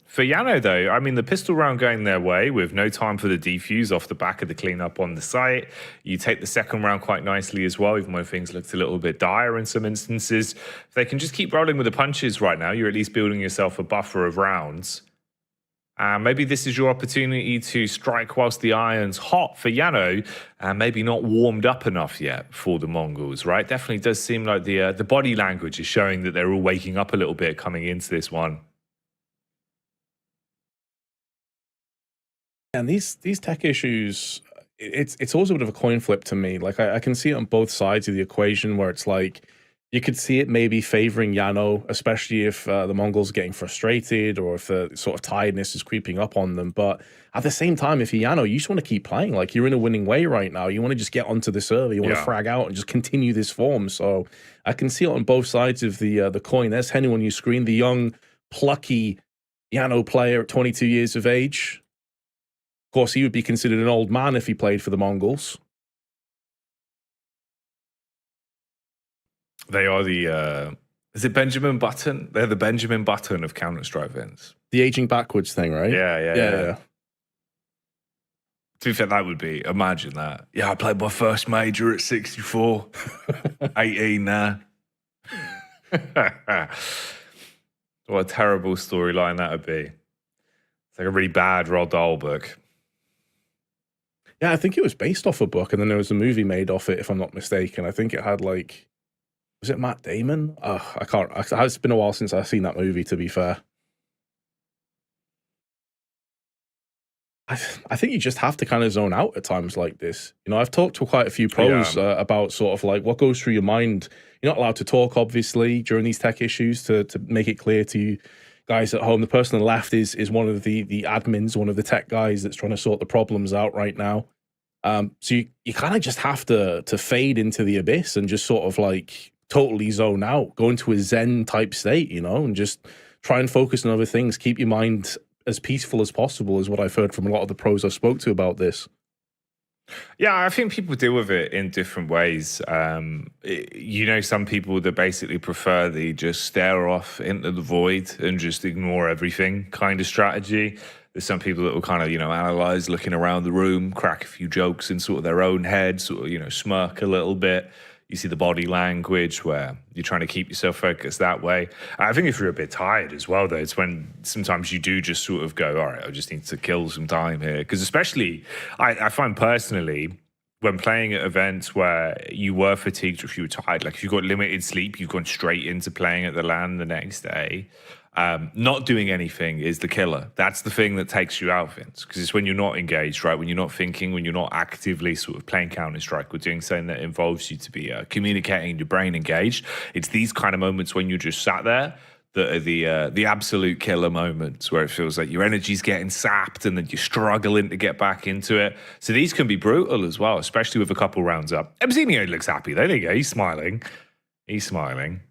For Yano, though, I mean, the pistol round going their way with no time for the defuse off the back of the cleanup on the site. You take the second round quite nicely as well, even though things looked a little bit dire in some instances. If they can just keep rolling with the punches right now, you're at least building yourself a buffer of rounds. Maybe this is your opportunity to strike whilst the iron's hot for Yano, and maybe not warmed up enough yet for the Mongols, right? Definitely does seem like the body language is showing that they're all waking up a little bit coming into this one. And these tech issues, it's always a bit of a coin flip to me. Like I can see it on both sides of the equation, where it's like you could see it maybe favoring Yano, especially if the Mongols are getting frustrated or if the sort of tiredness is creeping up on them. But at the same time, if you're Yano, you just want to keep playing. Like you're in a winning way right now. You want to just get onto the server. You want to frag out and just continue this form. So I can see it on both sides of the coin. There's Henny on your screen, the young, plucky Yano player at 22 years of age. Of course, he would be considered an old man if he played for the Mongols. They are the, is it Benjamin Button? They're the Benjamin Button of Counter-Strike, Vince. The aging backwards thing, right? Yeah. To be fair, that would be, imagine that. Yeah, I played my first major at 64. 18 now. What a terrible storyline that would be. It's like a really bad Roald Dahl book. Yeah, I think it was based off a book, and then there was a movie made off it, if I'm not mistaken. I think it had like, was it Matt Damon? I can't. It's been a while since I've seen that movie, to be fair. I think you just have to kind of zone out at times like this. You know, I've talked to quite a few pros about sort of like what goes through your mind. You're not allowed to talk, obviously, during these tech issues to make it clear to you guys at home. The person on the left is one of the admins, one of the tech guys that's trying to sort the problems out right now. So you kind of just have to fade into the abyss and just sort of like totally zone out, go into a Zen type state, you know, and just try and focus on other things. Keep your mind as peaceful as possible is what I've heard from a lot of the pros I spoke to about this. Yeah, I think people deal with it in different ways. You know, some people that basically prefer the just stare off into the void and just ignore everything kind of strategy. There's some people that will kind of, you know, analyze, looking around the room, crack a few jokes in sort of their own head, sort of, you know, smirk a little bit. You see the body language where you're trying to keep yourself focused that way. I think if you're a bit tired as well, though, it's when sometimes you do just sort of go, all right, I just need to kill some time here. Because especially, I find personally, when playing at events where you were fatigued or if you were tired, like if you've got limited sleep, you've gone straight into playing at the LAN the next day. Not doing anything is the killer. That's the thing that takes you out, Vince, because it's when you're not engaged, right? When you're not thinking, when you're not actively sort of playing Counter-Strike or doing something that involves you to be communicating, your brain engaged. It's these kind of moments when you just sat there that are the absolute killer moments where it feels like your energy's getting sapped and then you're struggling to get back into it. So these can be brutal as well, especially with a couple rounds up. Ebzinio looks happy. There you go. He's smiling. He's smiling.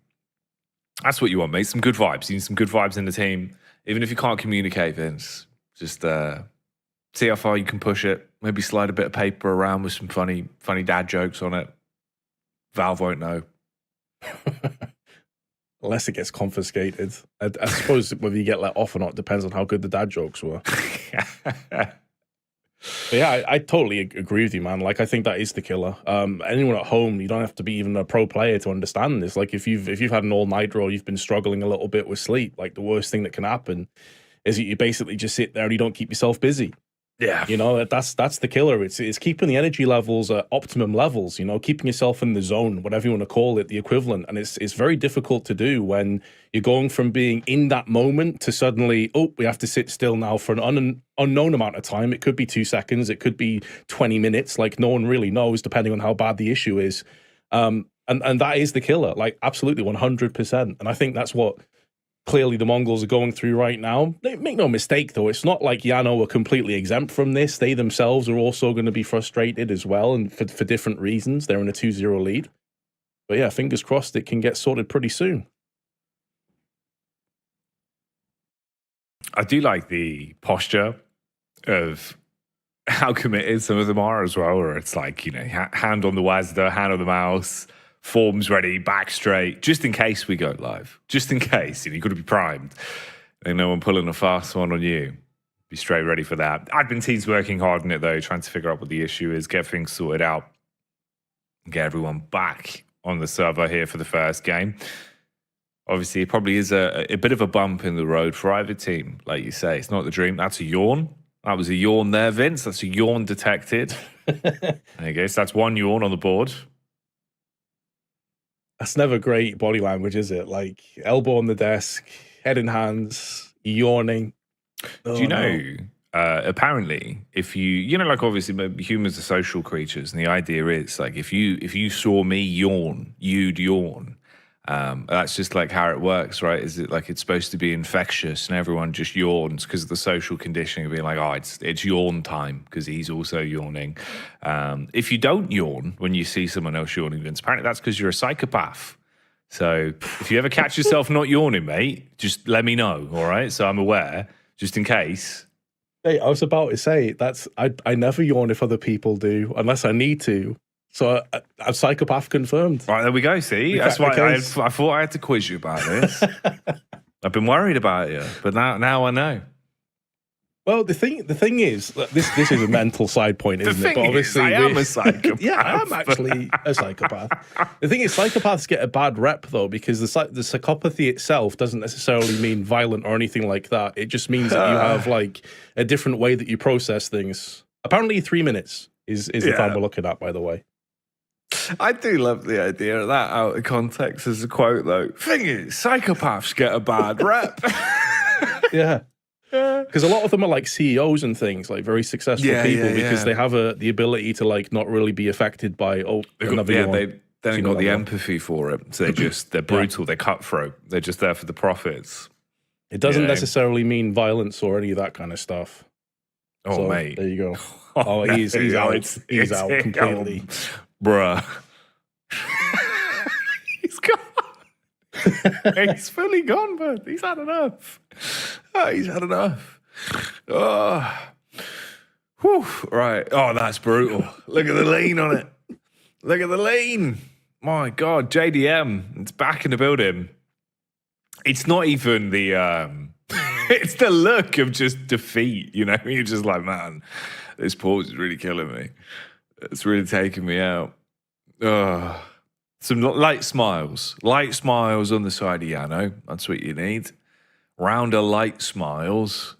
That's what you want, mate. Some good vibes. You need some good vibes in the team. Even if you can't communicate, Vince, just see how far you can push it. Maybe slide a bit of paper around with some funny dad jokes on it. Valve won't know. Unless it gets confiscated. I suppose whether you get let off or not depends on how good the dad jokes were. But yeah, I totally agree with you, man. Like, I think that is the killer. Anyone at home, you don't have to be even a pro player to understand this. Like, if you've had an all-nighter or you've been struggling a little bit with sleep, like the worst thing that can happen is that you basically just sit there and you don't keep yourself busy. Yeah, you know, that's the killer. It's keeping the energy levels at optimum levels. You know, keeping yourself in the zone, whatever you want to call it, the equivalent. And it's very difficult to do when you're going from being in that moment to suddenly, oh, we have to sit still now for an unknown amount of time. It could be 2 seconds, it could be 20 minutes. Like no one really knows, depending on how bad the issue is. And that is the killer. Like absolutely 100%. And I think that's what clearly the Mongols are going through right now. Make no mistake, though, it's not like Yano are completely exempt from this. They themselves are also going to be frustrated as well, and for different reasons. They're in a 2-0 lead. But yeah, fingers crossed it can get sorted pretty soon. I do like the posture of how committed some of them are as well, where it's like, you know, hand on the WASD, hand on the mouse, forms ready, back straight, just in case we go live. Just in case, you know, you've got to be primed. And no one pulling a fast one on you. Be straight ready for that. Admin working hard on it, though, trying to figure out what the issue is, get things sorted out, get everyone back on the server here for the first game. Obviously, it probably is a bit of a bump in the road for either team. Like you say, it's not the dream. That's a yawn. That was a yawn there, Vince. That's a yawn detected. There you go. So that's one yawn on the board. That's never great body language, is it? Like elbow on the desk, head in hands, yawning. Do you know, apparently, if you know, like obviously humans are social creatures, and the idea is like if you saw me yawn, you'd yawn. That's just like how it works, right? Is it like it's supposed to be infectious and everyone just yawns because of the social conditioning of being like, oh, it's yawn time because he's also yawning. If you don't yawn when you see someone else yawning, Vince, apparently that's because you're a psychopath. So if you ever catch yourself not yawning, mate, just let me know, all right? So I'm aware, just in case. Hey, I was about to say, I never yawn if other people do, unless I need to. So a psychopath confirmed. Right, there we go. See, that's why I thought I had to quiz you about this. I've been worried about you, but now I know. Well, the thing is, this is a mental side point, isn't it? But obviously, I am a psychopath. Yeah, I am actually a psychopath. The thing is, psychopaths get a bad rep though, because the psychopathy itself doesn't necessarily mean violent or anything like that. It just means that you have like a different way that you process things. Apparently, 3 minutes is the time we're looking at, by the way. I do love the idea of that out of context as a quote, though. Thing is, psychopaths get a bad rep. Yeah. Because a lot of them are like CEOs and things, like very successful people, because they have the ability to like not really be affected by they don't got the empathy for it. So they're brutal, they're cutthroat, they're just there for the profits. It doesn't necessarily mean violence or any of that kind of stuff. Oh, so, mate. There you go. Oh, he's out. He's out completely. Bruh. He's gone. He's fully gone, but he's had enough. Oh, he's had enough. Oh. Whew. Right. Oh, that's brutal. Look at the lean on it. Look at the lean. My God, JDM. It's back in the building. It's not even the it's the look of just defeat, you know? You're just like, man, this pause is really killing me. It's really taking me out. Some light smiles. Light smiles on the side of Yano. That's what you need. Round of light smiles.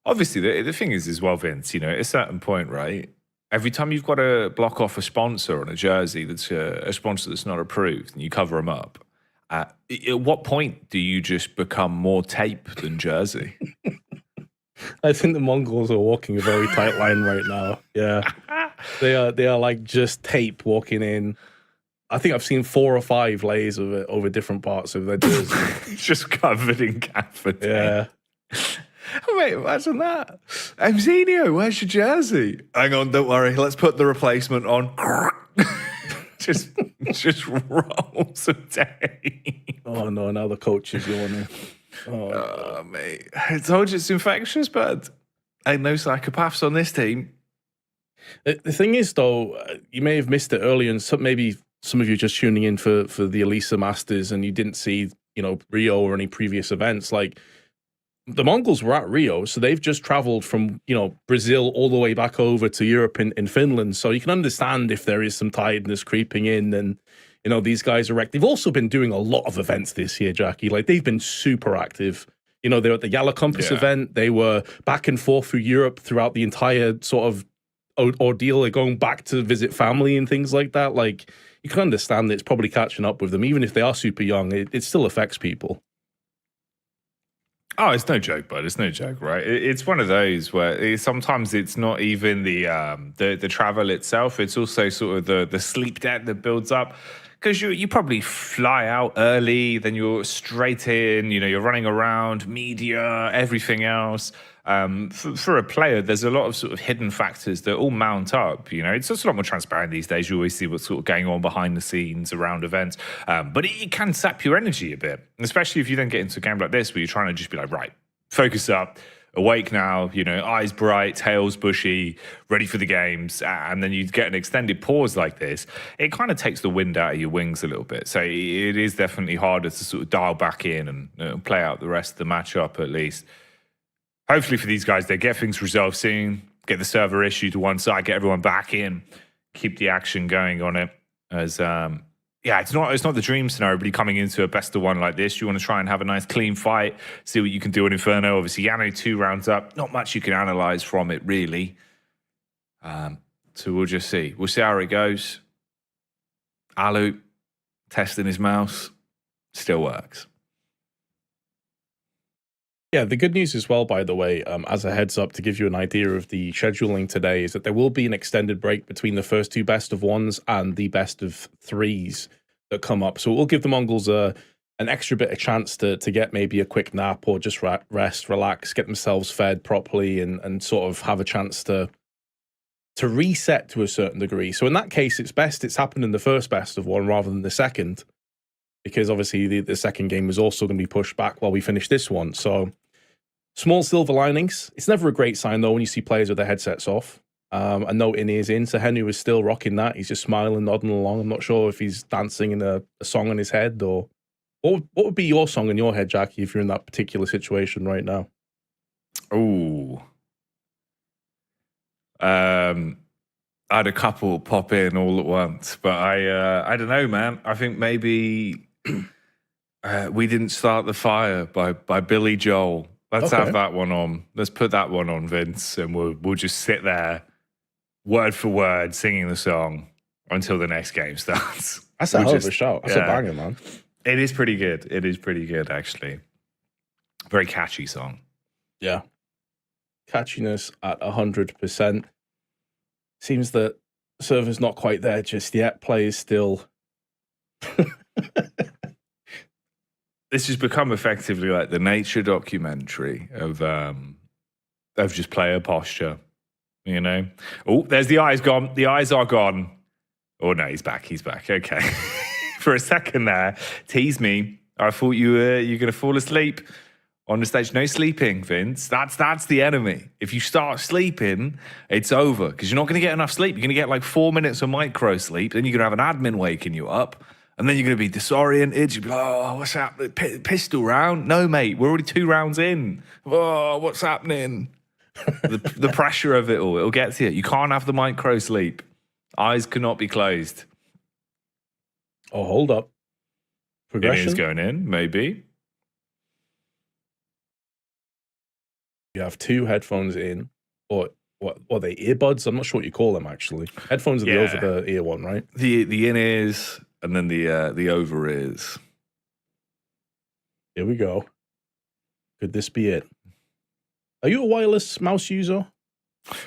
Obviously, the thing is as well, Vince, you know, at a certain point, right? Every time you've got to block off a sponsor on a jersey that's a sponsor that's not approved and you cover them up, at what point do you just become more tape than jersey? I think the Mongols are walking a very tight line right now. Yeah. They are like just tape walking in. I think I've seen 4 or 5 layers of it over different parts of their jersey. Just covered in gaffer tape. Yeah. Wait, imagine that. Emzinho, where's your jersey? Hang on, don't worry. Let's put the replacement on. just roll some tape. Oh no, now the coach is yawning. Oh, mate. I told you it's infectious, but ain't no psychopaths on this team. The thing is, though, you may have missed it earlier, and maybe some of you just tuning in for the Elisa Masters, and you didn't see, you know, Rio or any previous events. Like, the Mongols were at Rio, so they've just traveled from, you know, Brazil all the way back over to Europe in Finland. So you can understand if there is some tiredness creeping in, and, you know, these guys are wrecked. They've also been doing a lot of events this year, Jackie. Like, they've been super active. You know, they were at the Yala Compass event. They were back and forth through Europe throughout the entire sort of ordeal. They're going back to visit family and things like that. Like, you can understand that it's probably catching up with them. Even if they are super young, it still affects people. Oh, it's no joke, bud. It's no joke, right? It's one of those where sometimes it's not even the travel itself. It's also sort of the sleep debt that builds up. Because you probably fly out early, then you're straight in, you know, you're running around, media, everything else. For a player, there's a lot of sort of hidden factors that all mount up, you know. It's just a lot more transparent these days. You always see what's sort of going on behind the scenes around events. But it can sap your energy a bit, especially if you then get into a game like this where you're trying to just be like, right, focus up, awake now, you know, eyes bright, tails bushy, ready for the games, and then you get an extended pause like this, it kind of takes the wind out of your wings a little bit. So it is definitely harder to sort of dial back in and play out the rest of the matchup at least. Hopefully for these guys, they get things resolved soon, get the server issue to one side, get everyone back in, keep the action going on it. As yeah, it's not the dream scenario, but coming into a best of one like this, you want to try and have a nice clean fight, see what you can do in Inferno. Obviously, Yano 2 rounds up, not much you can analyze from it really. So we'll just see. We'll see how it goes. Alu testing his mouse, still works. Yeah, the good news as well, by the way, as a heads up to give you an idea of the scheduling today, is that there will be an extended break between the first 2 best of 1s and the best of 3s that come up. So we'll give the Mongols an extra bit of chance to get maybe a quick nap or just rest, relax, get themselves fed properly and sort of have a chance to reset to a certain degree. So in that case, it's best it's happened in the first best of 1 rather than the second, because obviously the second game is also going to be pushed back while we finish this one. So small silver linings. It's never a great sign, though, when you see players with their headsets off. And no in-ears in. So Henry was still rocking that. He's just smiling, nodding along. I'm not sure if he's dancing in a song in his head or... What would be your song in your head, Jackie, if you're in that particular situation right now? Ooh. I had a couple pop in all at once, but I don't know, man. I think maybe We Didn't Start the Fire by Billy Joel. Let's have that one on. Let's put that one on, Vince, and we'll just sit there, word for word, singing the song until the next game starts. That's a hell of a shout. That's a banger, man. It is pretty good. It is pretty good, actually. Very catchy song. Yeah. Catchiness at 100%. Seems that server's not quite there just yet. Players still... This has become effectively like the nature documentary of just player posture, you know? Oh, there's the eyes gone. The eyes are gone. Oh, no, he's back. He's back. Okay. For a second there, tease me. I thought you were going to fall asleep on the stage. No sleeping, Vince. That's the enemy. If you start sleeping, it's over because you're not going to get enough sleep. You're going to get like 4 minutes of micro sleep. Then you're going to have an admin waking you up. And then you're going to be disoriented. You'll be like, oh, what's happening? Pistol round? No, mate, we're already 2 rounds in. Oh, what's happening? the pressure of it all, it'll get to you. You can't have the micro sleep. Eyes cannot be closed. Oh, hold up. Progression? It is going in, maybe. You have 2 headphones in, or what are they, earbuds? I'm not sure what you call them, actually. Headphones are the over-the-ear one, right? The in-ears... And then the over ears. Here we go. Could this be it? Are you a wireless mouse user?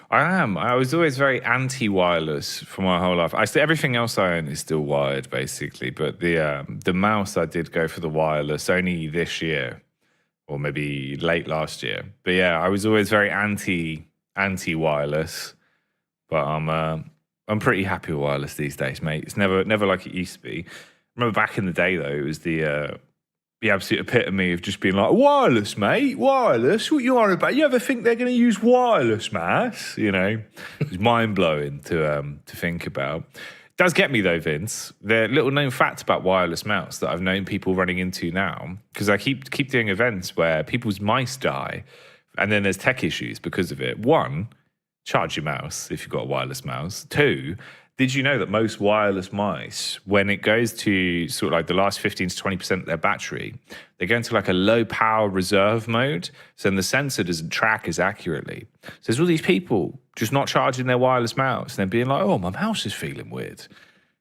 I am. I was always very anti-wireless for my whole life. Everything else I own is still wired, basically. But the mouse, I did go for the wireless only this year, or maybe late last year. But yeah, I was always very anti-wireless. But I'm pretty happy with wireless these days, mate. It's never like it used to be. Remember back in the day, though, it was the absolute epitome of just being like, wireless, mate, wireless. What you on about? You ever think they're going to use wireless, mass? You know, it's mind blowing to think about. It does get me though, Vince. The little known fact about wireless mouse that I've known people running into now, because I keep doing events where people's mice die, and then there's tech issues because of it. 1. Charge your mouse if you've got a wireless mouse. 2, did you know that most wireless mice, when it goes to sort of like the last 15 to 20% of their battery, they go into like a low power reserve mode. So then the sensor doesn't track as accurately. So there's all these people just not charging their wireless mouse and then being like, oh, my mouse is feeling weird.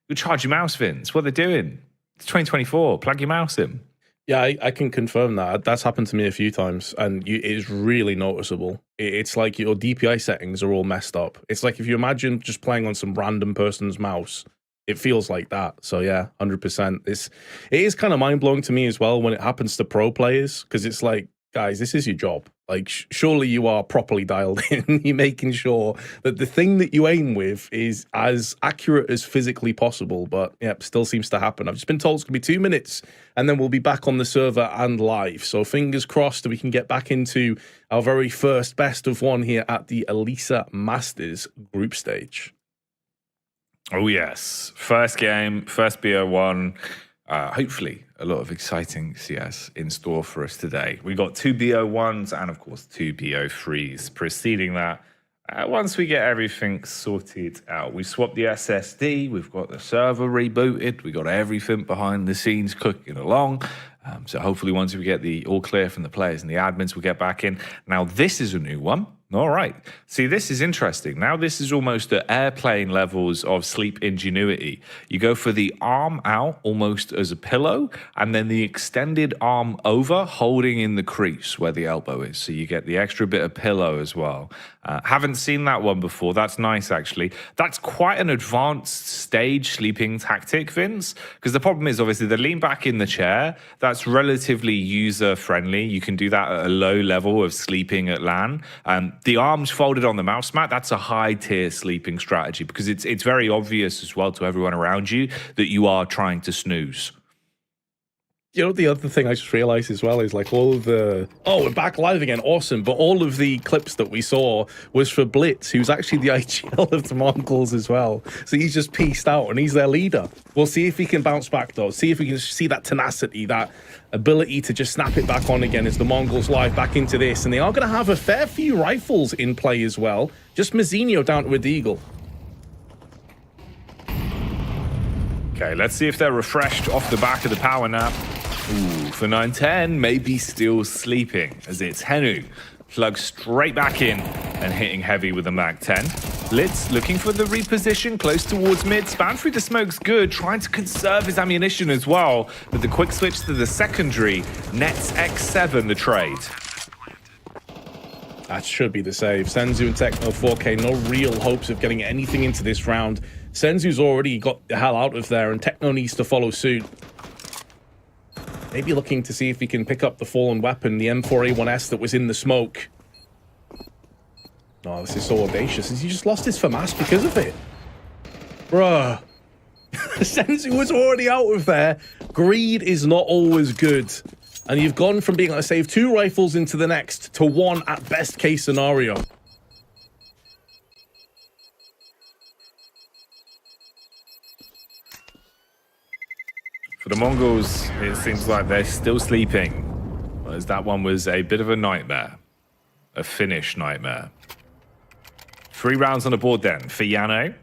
You charge your mouse, Vince. What are they doing? It's 2024. Plug your mouse in. Yeah, I can confirm that. That's happened to me a few times, and it is really noticeable. It's like your DPI settings are all messed up. It's like if you imagine just playing on some random person's mouse, it feels like that. So yeah, 100%. It is kind of mind-blowing to me as well when it happens to pro players, because it's like guys, this is your job. Like, surely you are properly dialed in. You're making sure that the thing that you aim with is as accurate as physically possible. But, yep, still seems to happen. I've just been told it's going to be 2 minutes, and then we'll be back on the server and live. So fingers crossed that we can get back into our very first best of one here at the Elisa Masters group stage. Oh, yes. First game, first BO1. Hopefully, a lot of exciting CS in store for us today. We got 2 BO1s and, of course, 2 BO3s. Preceding that, once we get everything sorted out, we swapped the SSD, we've got the server rebooted, we got everything behind the scenes cooking along. So hopefully once we get the all clear from the players and the admins, we'll get back in. Now, this is a new one. All right. See, this is interesting. Now this is almost at airplane levels of sleep ingenuity. You go for the arm out almost as a pillow, and then the extended arm over, holding in the crease where the elbow is. So you get the extra bit of pillow as well. Haven't seen that one before. That's nice, actually. That's quite an advanced stage sleeping tactic, Vince, because the problem is obviously the lean back in the chair. That's relatively user-friendly. You can do that at a low level of sleeping at LAN. The arms folded on the mouse mat, that's a high-tier sleeping strategy because it's very obvious as well to everyone around you that you are trying to snooze. You know, the other thing I just realized as well is like all of the... Oh, we're back live again. Awesome. But all of the clips that we saw was for Blitz, who's actually the IGL of the MongolZ as well. So he's just pieced out and he's their leader. We'll see if he can bounce back, though. See if we can see that tenacity, that ability to just snap it back on again as the MongolZ live back into this. And they are going to have a fair few rifles in play as well. Just Mazzinho down to a Deagle. Okay, let's see if they're refreshed off the back of the power nap. Ooh, for 910, maybe still sleeping as it's Henu. Plugs straight back in and hitting heavy with a Mag 10. Blitz looking for the reposition close towards mid. Span through the smoke's good, trying to conserve his ammunition as well. But the quick switch to the secondary nets X7 the trade. That should be the save. Senzu and Techno 4K, no real hopes of getting anything into this round. Senzu's already got the hell out of there, and Techno needs to follow suit. Maybe looking to see if he can pick up the fallen weapon, the M4A1S that was in the smoke. Oh, this is so audacious. He just lost his FAMAS because of it. Bruh. Senzu was already out of there. Greed is not always good. And you've gone from being able to save 2 rifles into the next to 1 at best case scenario. For the Mongols, it seems like they're still sleeping, as that one was a bit of a nightmare, a Finnish nightmare. 3 rounds on the board then for Yano.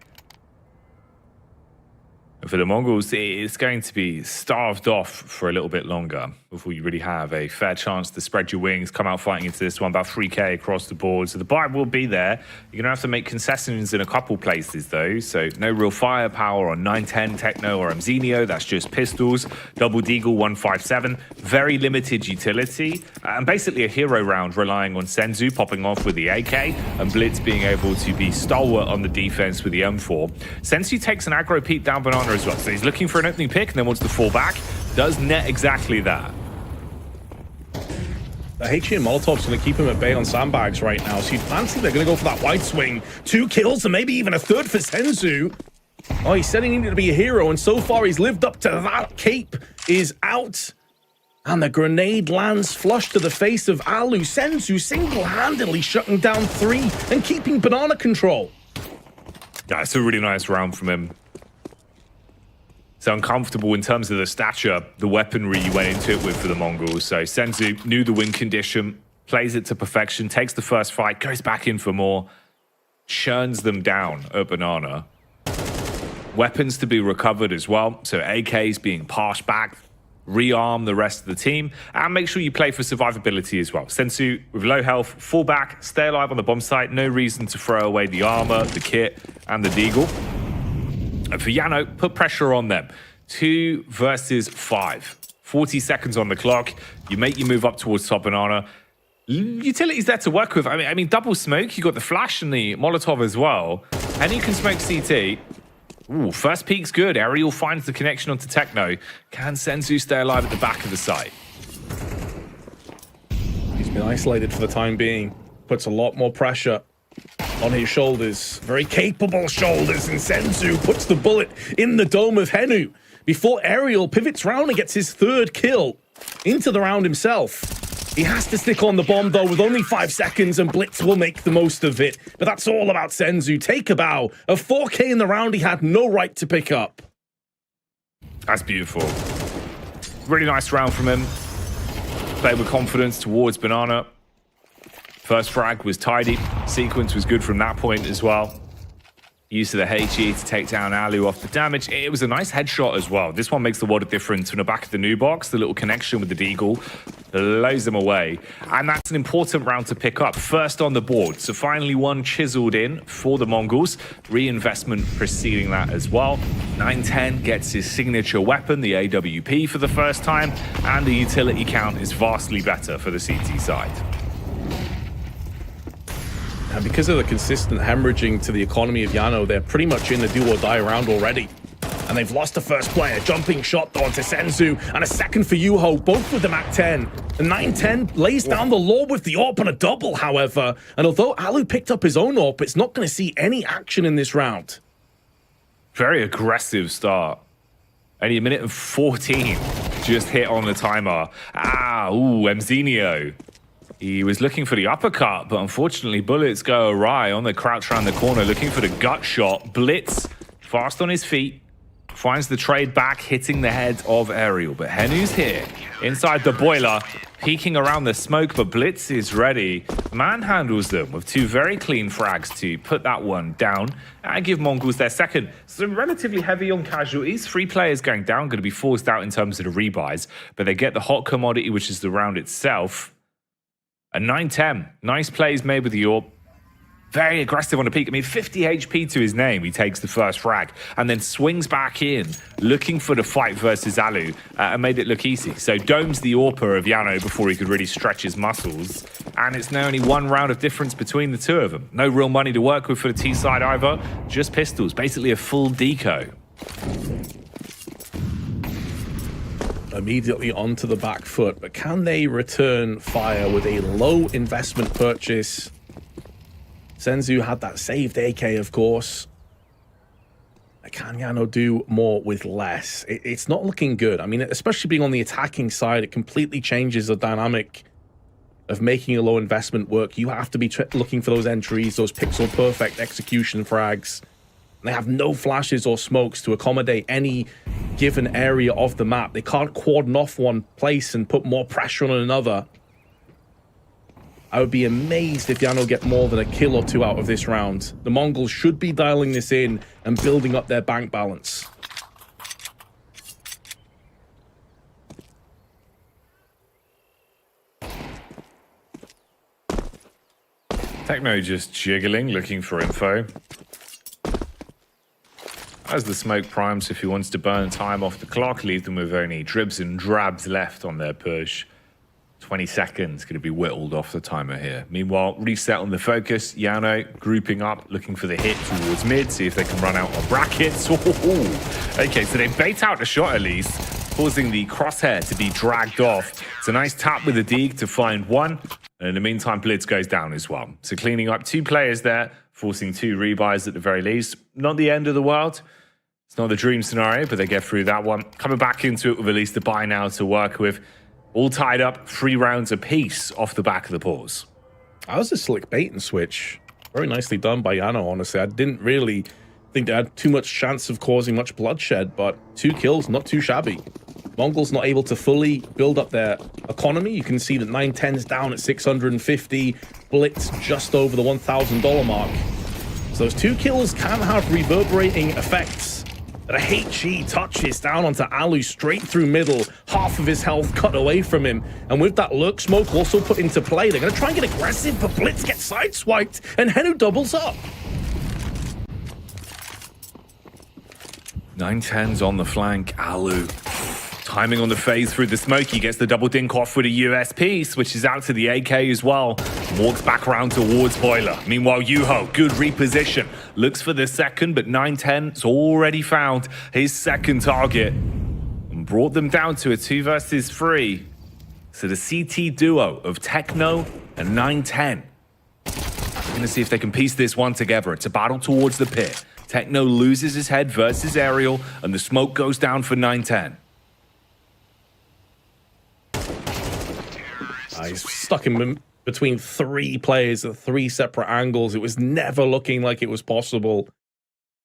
And for the Mongols, it's going to be starved off for a little bit longer before you really have a fair chance to spread your wings, come out fighting into this one, about 3K across the board. So the buy will be there. You're going to have to make concessions in a couple places, though. So no real firepower on 910, Techno, or Amzinio. That's just pistols. Double Deagle 157. Very limited utility. And basically a hero round relying on Senzu popping off with the AK and Blitz being able to be stalwart on the defense with the M4. Senzu takes an aggro peek down Banana as well. So he's looking for an opening pick and then wants to fall back. Does net exactly that. The HE and Molotov's going to keep him at bay on sandbags right now. So you'd fancy they're going to go for that wide swing. 2 kills and maybe even a 3rd for Senzu. Oh, he said he needed to be a hero, and so far he's lived up to that. Cape is out. And the grenade lands flush to the face of Alu. Senzu single-handedly shutting down 3 and keeping Banana control. Yeah, it's a really nice round from him. It's uncomfortable in terms of the stature, the weaponry you went into it with for the Mongols. So Senzu knew the win condition, plays it to perfection, takes the first fight, goes back in for more, churns them down at Banana. Weapons to be recovered as well. So AKs being passed back, rearm the rest of the team, and make sure you play for survivability as well. Senzu with low health, fall back, stay alive on the bomb site, no reason to throw away the armor, the kit, and the deagle. And for Yano, put pressure on them. 2 versus 5. 40 seconds on the clock. You make your move up towards top Banana. Utilities there to work with. I mean, double smoke. You got the flash and the Molotov as well. And you can smoke CT. Ooh, first peek's good. Ariel finds the connection onto Techno. Can Senzu stay alive at the back of the site? He's isolated for the time being. Puts a lot more pressure on his shoulders. Very capable shoulders, and ssensuu puts the bullet in the dome of Henu before Aerial pivots round and gets his third kill into the round himself. He has to stick on the bomb, though, with only 5 seconds, and Blitz will make the most of it. But that's all about ssensuu. Take a bow. A 4K in the round he had no right to pick up. That's beautiful. Really nice round from him. Played with confidence towards Banana. First frag was tidy. Sequence was good from that point as well. Use of the HE to take down Alu off the damage. It was a nice headshot as well. This one makes the world of difference. From the back of the new box, the little connection with the Deagle blows them away. And that's an important round to pick up. First on the board. So finally one chiseled in for the Mongols. Reinvestment preceding that as well. 910 gets his signature weapon, the AWP, for the first time. And the utility count is vastly better for the CT side. And because of the consistent hemorrhaging to the economy of Yano, they're pretty much in the do or die round already. And they've lost the first player. Jumping shot though onto ssensuu, and a second for Yuho, both with them at 10. The 910 lays down the law with the AWP on a double, however. And although Alu picked up his own AWP, it's not going to see any action in this round. Very aggressive start. Only a minute and 14 just hit on the timer. Mzinho. He was looking for the uppercut, but unfortunately bullets go awry on the crouch around the corner, looking for the gut shot. Blitz, fast on his feet, finds the trade back, hitting the head of Aerial. But Henu's here, inside the boiler, peeking around the smoke, but Blitz is ready. Manhandles them with 2 very clean frags to put that one down and give Mongols their second. So relatively heavy on casualties. 3 players going down, going to be forced out in terms of the rebuys, but they get the hot commodity, which is the round itself. A 910, nice plays made with the AWP. Very aggressive on the peak. I mean, 50 HP to his name. He takes the first frag and then swings back in, looking for the fight versus Alu, and made it look easy. So domes the AWPer of Yano before he could really stretch his muscles. And it's now only 1 round of difference between the 2 of them. No real money to work with for the T side either. Just pistols, basically a full deco. Immediately onto the back foot, but can they return fire with a low investment purchase? ssensuu had that saved AK, of course. Can Yano do more with less? It's not looking good. I mean, especially being on the attacking side, it completely changes the dynamic of making a low investment work. You have to be looking for those entries, those pixel perfect execution frags. They have no flashes or smokes to accommodate any given area of the map. They can't cordon off one place and put more pressure on another. I would be amazed if Yano get more than a kill or 2 out of this round. The Mongols should be dialing this in and building up their bank balance. Techno just jiggling, looking for info. As the smoke primes, if he wants to burn time off the clock, leave them with only dribs and drabs left on their push. 20 seconds going to be whittled off the timer here. Meanwhile, reset on the focus. Yano grouping up, looking for the hit towards mid, see if they can run out on brackets. Okay, so they bait out the shot at least, causing the crosshair to be dragged off. It's a nice tap with the Deeg to find one. And in the meantime, Blitz goes down as well. So cleaning up 2 players there, forcing 2 rebuys at the very least. Not the end of the world. It's not the dream scenario, but they get through that one. Coming back into it with at least the buy now to work with. All tied up, 3 rounds apiece off the back of the pause. That was a slick bait and switch. Very nicely done by Yano, honestly. I didn't really think they had too much chance of causing much bloodshed, but 2 kills, not too shabby. Mongols not able to fully build up their economy. You can see that 910's down at 650. Blitz just over the $1,000 mark. So those 2 kills can have reverberating effects. But a HE touches down onto Alu straight through middle. Half of his health cut away from him. And with that lurk smoke also put into play, they're going to try and get aggressive, but Blitz gets sideswiped, and Henu doubles up. 910's on the flank. Alu timing on the phase through the smoke. He gets the double dink off with a USP, switches out to the AK as well, walks back around towards Boiler. Meanwhile, Yuho, good reposition, looks for the second, but 910's already found his second target and brought them down to a 2 versus 3. So the CT duo of Techno and 910. We're going to see if they can piece this one together. It's a battle towards the pit. Techno loses his head versus Aerial, and the smoke goes down for 910. He's stuck in between 3 players at 3 separate angles. It was never looking like it was possible.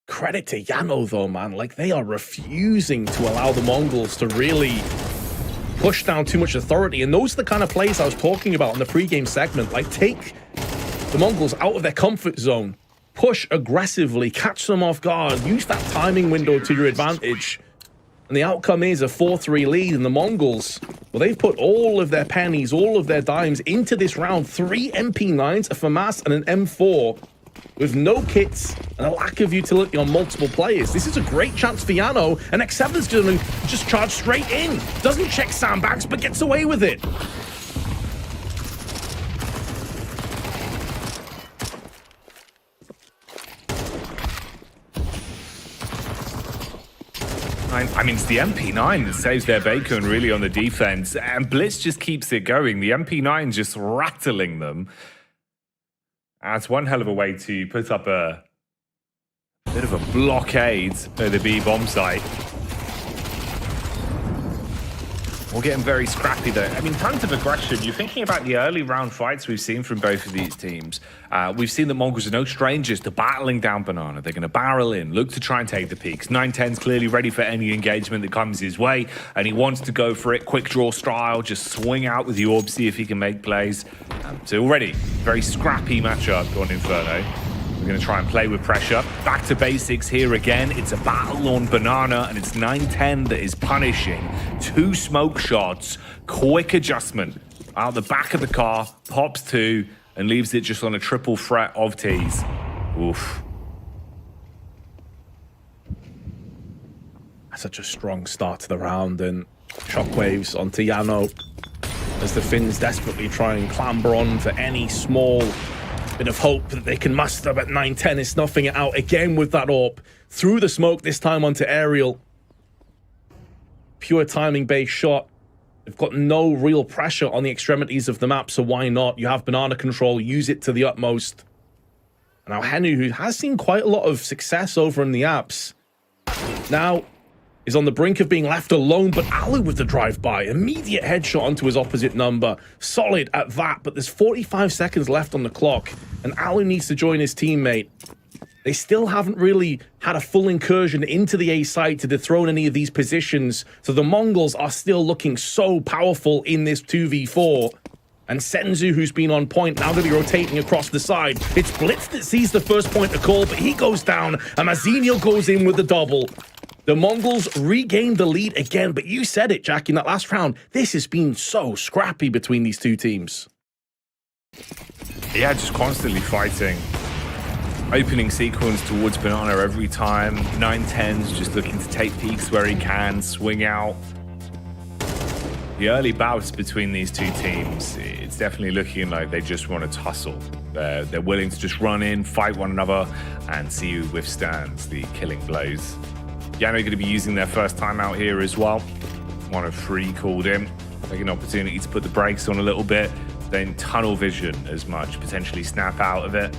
Credit to Yano, though, man. Like, they are refusing to allow the Mongols to really push down too much authority. And those are the kind of plays I was talking about in the pregame segment. Like, take the Mongols out of their comfort zone, push aggressively, catch them off guard, use that timing window to your advantage. And the outcome is a 4-3 lead, and the Mongols, well, they've put all of their pennies, all of their dimes into this round. 3 MP9s, a FAMAS, and an M4 with no kits and a lack of utility on multiple players. This is a great chance for Yano, and X7's going to just charge straight in. Doesn't check sandbags, but gets away with it. I mean, it's the MP9 that saves their bacon really on the defense, and Blitz just keeps it going. The MP9 just rattling them. That's one hell of a way to put up a bit of a blockade at the B bomb site. We're getting very scrappy though. I mean, tons of aggression. You're thinking about the early round fights we've seen from both of these teams. We've seen the Mongols are no strangers to battling down Banana. They're going to barrel in, look to try and take the peaks. 910's clearly ready for any engagement that comes his way, and he wants to go for it. Quick draw style, just swing out with the orb, see if he can make plays. So already, very scrappy matchup on Inferno. We're going to try and play with pressure. Back to basics here again. It's a battle on Banana, and it's 910 that is punishing. 2 smoke shots, quick adjustment. Out the back of the car, pops 2, and leaves it just on a triple threat of T's. Oof. Such a strong start to the round, and shockwaves onto Yano as the Finns desperately try and clamber on for any small bit of hope that they can muster, but 910 is snuffing it out again with that AWP. Through the smoke, this time onto Aerial. Pure timing-based shot. They've got no real pressure on the extremities of the map, so why not? You have Banana control, use it to the utmost. Now Henu, who has seen quite a lot of success over in the apps, now is on the brink of being left alone, but Alu with the drive-by. Immediate headshot onto his opposite number. Solid at that, but there's 45 seconds left on the clock, and Alu needs to join his teammate. They still haven't really had a full incursion into the A site to dethrone any of these positions, so the Mongols are still looking so powerful in this 2v4. And Senzu, who's been on point, now going to be rotating across the side. It's Blitz that sees the first point to call, but he goes down, and Mazinho goes in with the double. The Mongols regained the lead again, but you said it, Jack, in that last round. This has been so scrappy between these two teams. Yeah, just constantly fighting. Opening sequence towards Banana every time. 910's just looking to take peaks where he can, swing out. The early bouts between these two teams, it's definitely looking like they just want to tussle. They're willing to just run in, fight one another, and see who withstands the killing blows. Yano going to be using their first time out here as well. 1 of 3 called in. Taking an opportunity to put the brakes on a little bit. Then tunnel vision as much, potentially snap out of it.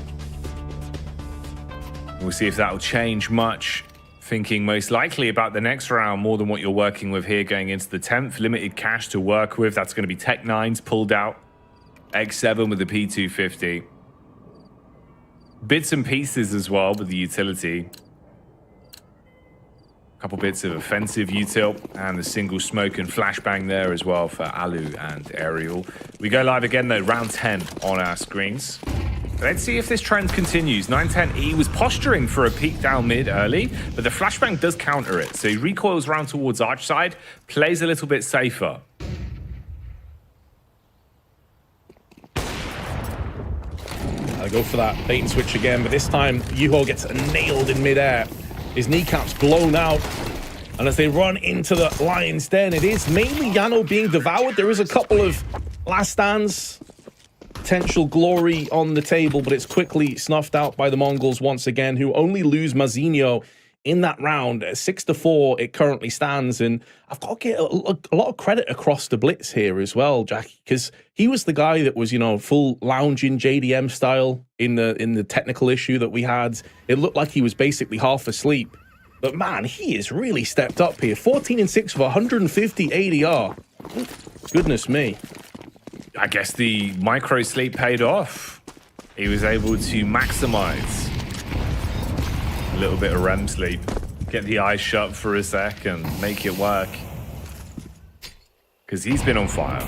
We'll see if that'll change much. Thinking most likely about the next round more than what you're working with here going into the 10th. Limited cash to work with. That's going to be Tech 9s pulled out. X7 with the P250. Bits and pieces as well with the utility. Couple bits of offensive util and the single smoke and flashbang there as well for Alu and Aerial. We go live again though, round 10 on our screens. Let's see if this trend continues. 910E was posturing for a peek down mid early, but the flashbang does counter it. So he recoils around towards arch side, plays a little bit safer. I go for that bait and switch again, but this time Yuho gets nailed in midair. His kneecaps blown out, and as they run into the lion's den, it is mainly Yano being devoured. There is a couple of last stands, potential glory on the table, but it's quickly snuffed out by the Mongols once again, who only lose Mazinho in that round. 6-4, it currently stands, and I've got to get a lot of credit across the blitz here as well, Jackie, because he was the guy that was, you know, full lounging JDM style in the technical issue that we had. It looked like he was basically half asleep, but man, he has really stepped up here. 14 and 6 with 150 ADR. Goodness me. I guess the micro sleep paid off. He was able to maximize a little bit of REM sleep, get the eyes shut for a sec and make it work. Because he's been on fire.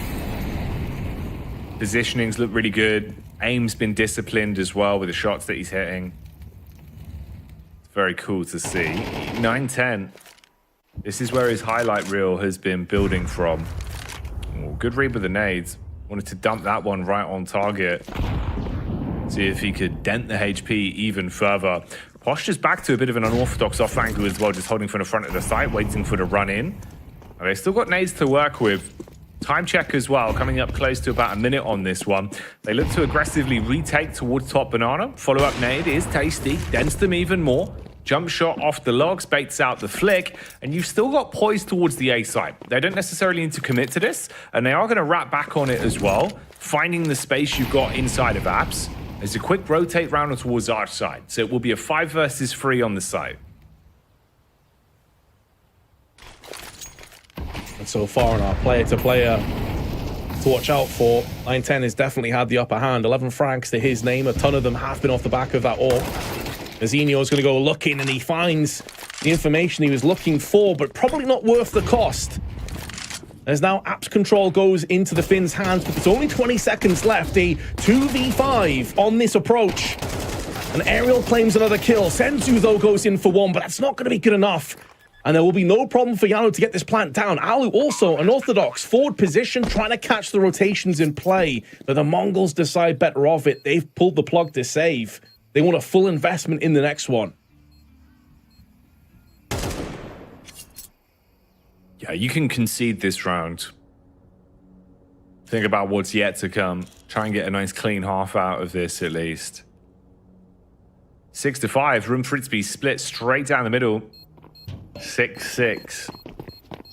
Positionings look really good. Aim's been disciplined as well with the shots that he's hitting. It's very cool to see. 9-10. This is where his highlight reel has been building from. Oh, good read with the nades. Wanted to dump that one right on target. See if he could dent the HP even further. Posture's back to a bit of an unorthodox off angle as well, just holding from the front of the site, waiting for the run in. And they've still got nades to work with. Time check as well, coming up close to about a minute on this one. They look to aggressively retake towards top banana. Follow-up nade is tasty, dents them even more. Jump shot off the logs, baits out the flick, and you've still got poise towards the A side. They don't necessarily need to commit to this, and they are going to wrap back on it as well, finding the space you've got inside of apps. There's a quick rotate round towards our side, so it will be a 5 versus 3 on the side. And so far on our player-to-player to watch out for, 9-10 has definitely had the upper hand. 11 frags to his name. A ton of them have been off the back of that AWP. Azinio's going to go looking, and he finds the information he was looking for, but probably not worth the cost. As now apps control goes into the Finn's hands, but there's only 20 seconds left. A 2v5 on this approach. And Ariel claims another kill. Senzu, though, goes in for one, but that's not going to be good enough. And there will be no problem for Yano to get this plant down. Alu also unorthodox forward position, trying to catch the rotations in play. But the Mongols decide better of it. They've pulled the plug to save. They want a full investment in the next one. Yeah, you can concede this round. Think about what's yet to come. Try and get a nice clean half out of this at least. 6-5, room for it to be split straight down the middle. 6-6.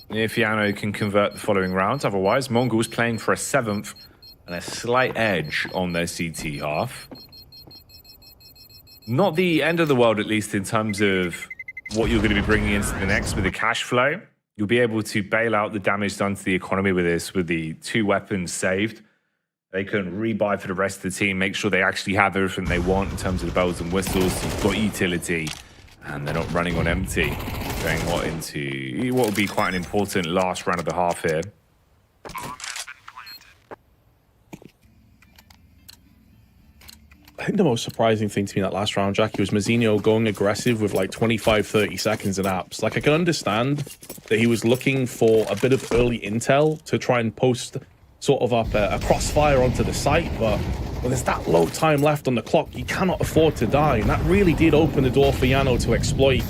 If Yano can convert the following rounds, otherwise Mongols playing for a 7th and a slight edge on their CT half. Not the end of the world, at least in terms of what you're going to be bringing into the next with the cash flow. You'll be able to bail out the damage done to the economy with this, with the 2 weapons saved. They can rebuy for the rest of the team, make sure they actually have everything they want in terms of the bells and whistles. You've got utility, and they're not running on empty. Going into what will be quite an important last round of the half here. I think the most surprising thing to me in that last round, Jackie, was Mazinho going aggressive with like 25-30 seconds in apps. Like, I can understand that he was looking for a bit of early intel to try and post sort of up a crossfire onto the site, but when there's that low time left on the clock, you cannot afford to die, and that really did open the door for Yano to exploit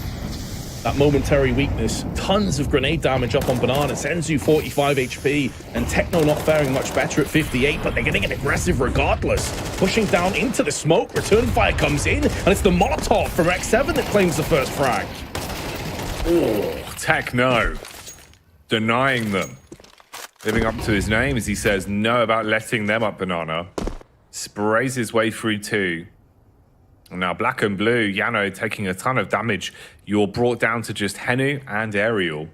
that momentary weakness. Tons of grenade damage up on Banana. Senzu 45 HP, and Techno not faring much better at 58, but they're getting aggressive regardless. Pushing down into the smoke, return fire comes in, and it's the Molotov from X7 that claims the first frag. Oh, Techno denying them. Living up to his name as he says no about letting them up Banana. Sprays his way through 2. And now black and blue, Yano taking a ton of damage. You're brought down to just Henu and Ariel.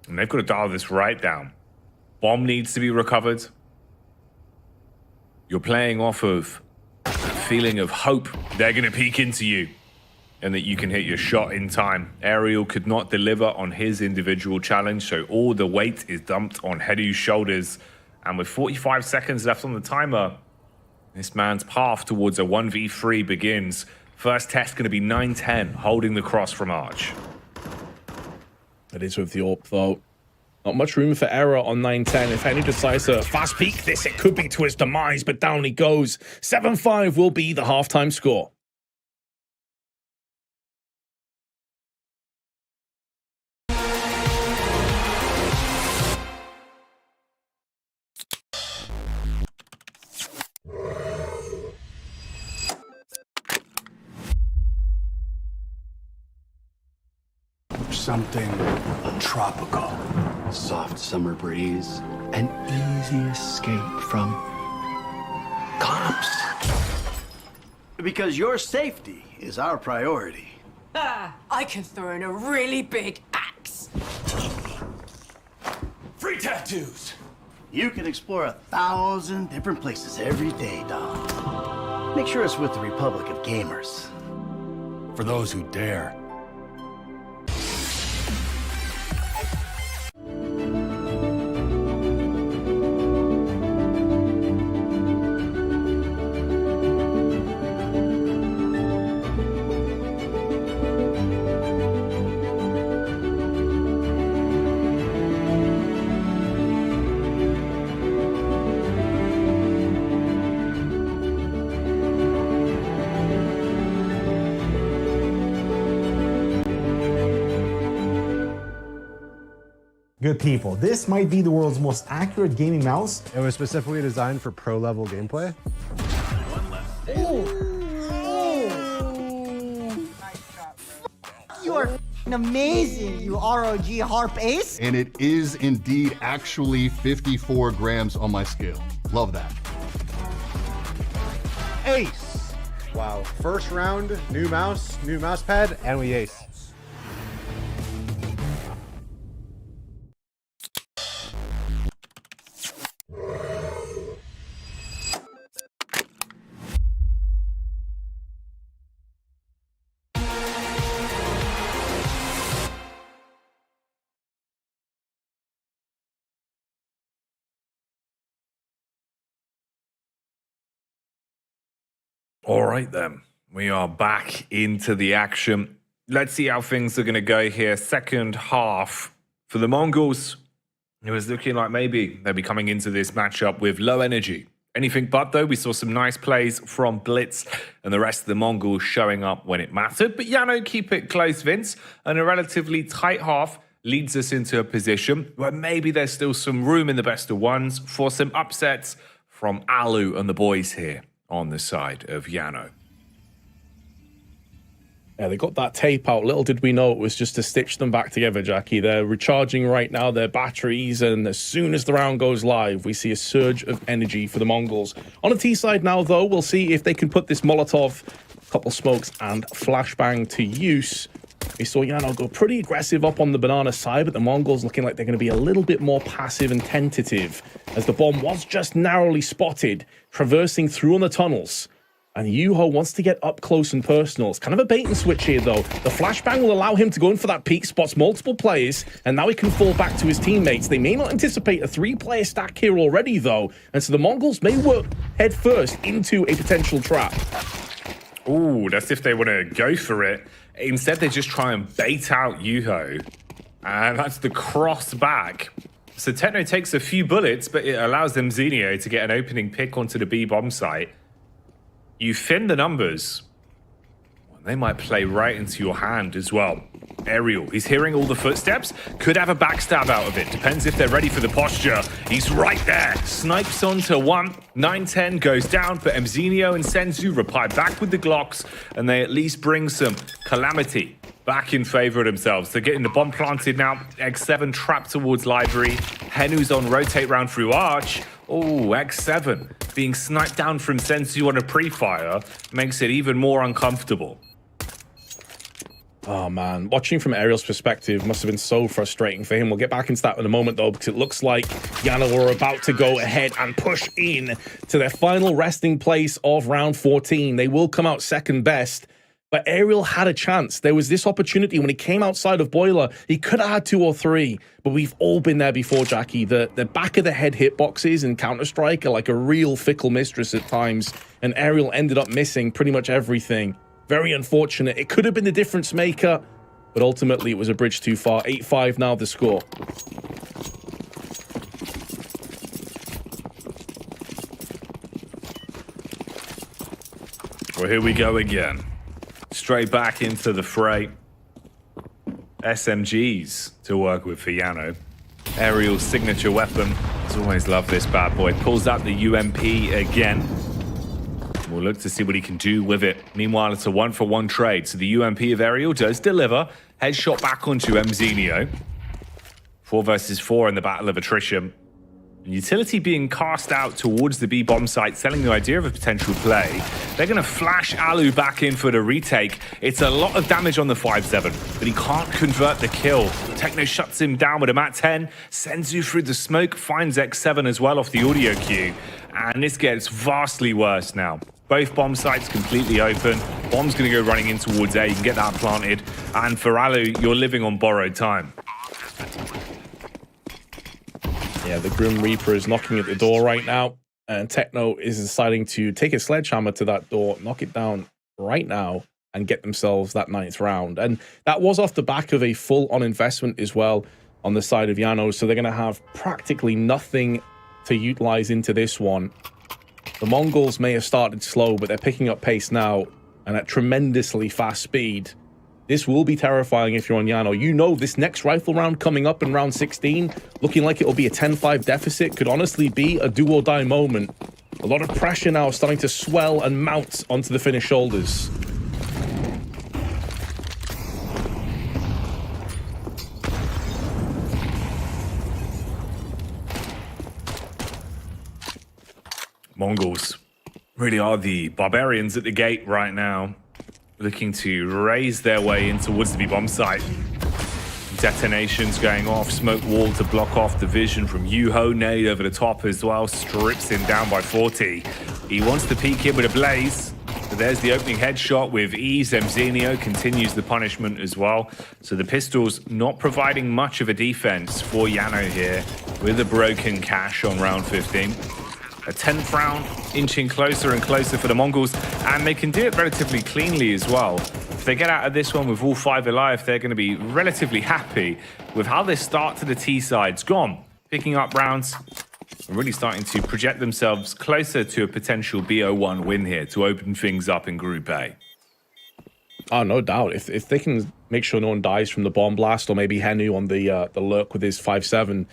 And they've got to dial this right down. Bomb needs to be recovered. You're playing off of a feeling of hope they're going to peek into you and that you can hit your shot in time. Ariel could not deliver on his individual challenge, so all the weight is dumped on Henu's shoulders. And with 45 seconds left on the timer, this man's path towards a 1v3 begins. First test going to be 9-10, holding the cross from Arch. It is with the AWP, though. Not much room for error on 9-10. If Henu decides to fast peek this, it could be to his demise, but down he goes. 7-5 will be the halftime score. something tropical. Soft summer breeze, an easy escape from cops. Because your safety is our priority. I can throw in a really big axe. Free tattoos! You can explore 1,000 different places every day, dog. Make sure it's with the Republic of Gamers. For those who dare. Good people, this might be the world's most accurate gaming mouse. It was specifically designed for pro-level gameplay. You are amazing, you ROG Harp Ace. And it is indeed actually 54 grams on my scale. Love that. Ace! Wow. First round, new mouse pad, and we ace. All right, then. We are back into the action. Let's see how things are going to go here. Second half for the Mongols. It was looking like maybe they'll be coming into this matchup with low energy. Anything but, though. We saw some nice plays from Blitz and the rest of the Mongols showing up when it mattered. But Yano keep it close, Vince. And a relatively tight half leads us into a position where maybe there's still some room in the best of ones for some upsets from Alu and the boys here on the side of Yano. Yeah, they got that tape out. Little did we know it was just to stitch them back together, Jackie. They're recharging right now their batteries, and as soon as the round goes live, we see a surge of energy for the Mongols. On the T side now, though, we'll see if they can put this Molotov, couple smokes, and flashbang to use. We saw Yano go pretty aggressive up on the banana side, but the Mongols looking like they're going to be a little bit more passive and tentative, as the bomb was just narrowly spotted, traversing through on the tunnels. And Yuho wants to get up close and personal. It's kind of a bait and switch here, though. The flashbang will allow him to go in for that peek, spots multiple players, and now he can fall back to his teammates. They may not anticipate a 3-player stack here already, though, and so the Mongols may work head first into a potential trap. Ooh, that's if they want to go for it. Instead, they just try and bait out Yuho. And that's the cross back. So Techno takes a few bullets, but it allows them Zenio to get an opening pick onto the B bomb site. You thin the numbers. They might play right into your hand as well. Aerial, he's hearing all the footsteps. Could have a backstab out of it. Depends if they're ready for the posture. He's right there. Snipes onto one. 9-10 goes down, but Mzenio and Senzu reply back with the Glocks, and they at least bring some calamity back in favor of themselves. They're getting the bomb planted now. X7 trapped towards library. Henu's on rotate round through arch. Oh, X7 being sniped down from Senzu on a pre-fire makes it even more uncomfortable. Oh, man. Watching from Ariel's perspective must have been so frustrating for him. We'll get back into that in a moment, though, because it looks like Yano are about to go ahead and push in to their final resting place of round 14. They will come out second best, but Ariel had a chance. There was this opportunity when he came outside of Boiler. He could have had 2 or 3, but we've all been there before, Jackie. The back of the head hitboxes in Counter-Strike are like a real fickle mistress at times, and Ariel ended up missing pretty much everything. Very unfortunate. It could have been the difference maker, but ultimately it was a bridge too far. 8-5 now the score. Well, here we go again. Straight back into the fray. SMGs to work with for Yano. Aerial's signature weapon. He's always loved this bad boy. Pulls out the UMP again. will look to see what he can do with it. Meanwhile, it's a 1-for-1 trade, so the UMP of Aerial does deliver. Headshot back onto Mzenio. 4 versus 4 in the battle of attrition. Utility being cast out towards the B bomb site, selling the idea of a potential play. They're going to flash Alu back in for the retake. It's a lot of damage on the 5-7, but he can't convert the kill. Techno shuts him down with a Mat 10. Senzu through the smoke, finds X7 as well off the audio cue. And this gets vastly worse now. Both bomb sites completely open. Bomb's going to go running in towards A. You can get that planted. And for Alu, you're living on borrowed time. Yeah, the Grim Reaper is knocking at the door right now, and Techno is deciding to take a sledgehammer to that door, knock it down right now, and get themselves that 9th round. And that was off the back of a full-on investment as well on the side of Yano, so they're going to have practically nothing to utilize into this one. The Mongols may have started slow, but they're picking up pace now, and at tremendously fast speed. This will be terrifying if you're on Yano. You know this next rifle round coming up in round 16, looking like it'll be a 10-5 deficit, could honestly be a do-or-die moment. A lot of pressure now starting to swell and mount onto the Finnish shoulders. Mongols really are the barbarians at the gate right now, looking to raise their way in towards the bomb site. Detonations going off, smoke wall to block off the vision from Yuho. Nade over the top as well, strips him down by 40. He wants to peek in with a blaze, but there's the opening headshot with ease. Mzenio continues the punishment as well. So the pistols not providing much of a defense for Yano here with a broken cache on round 15. A 10th round inching closer and closer for the Mongols, and they can do it relatively cleanly as well. If they get out of this one with all 5 alive, they're going to be relatively happy with how their start to the T side's gone. Picking up rounds and really starting to project themselves closer to a potential bo1 win here to open things up in Group A. Oh, no doubt. If they can make sure no one dies from the bomb blast, or maybe Henu on the lurk with his 5-7,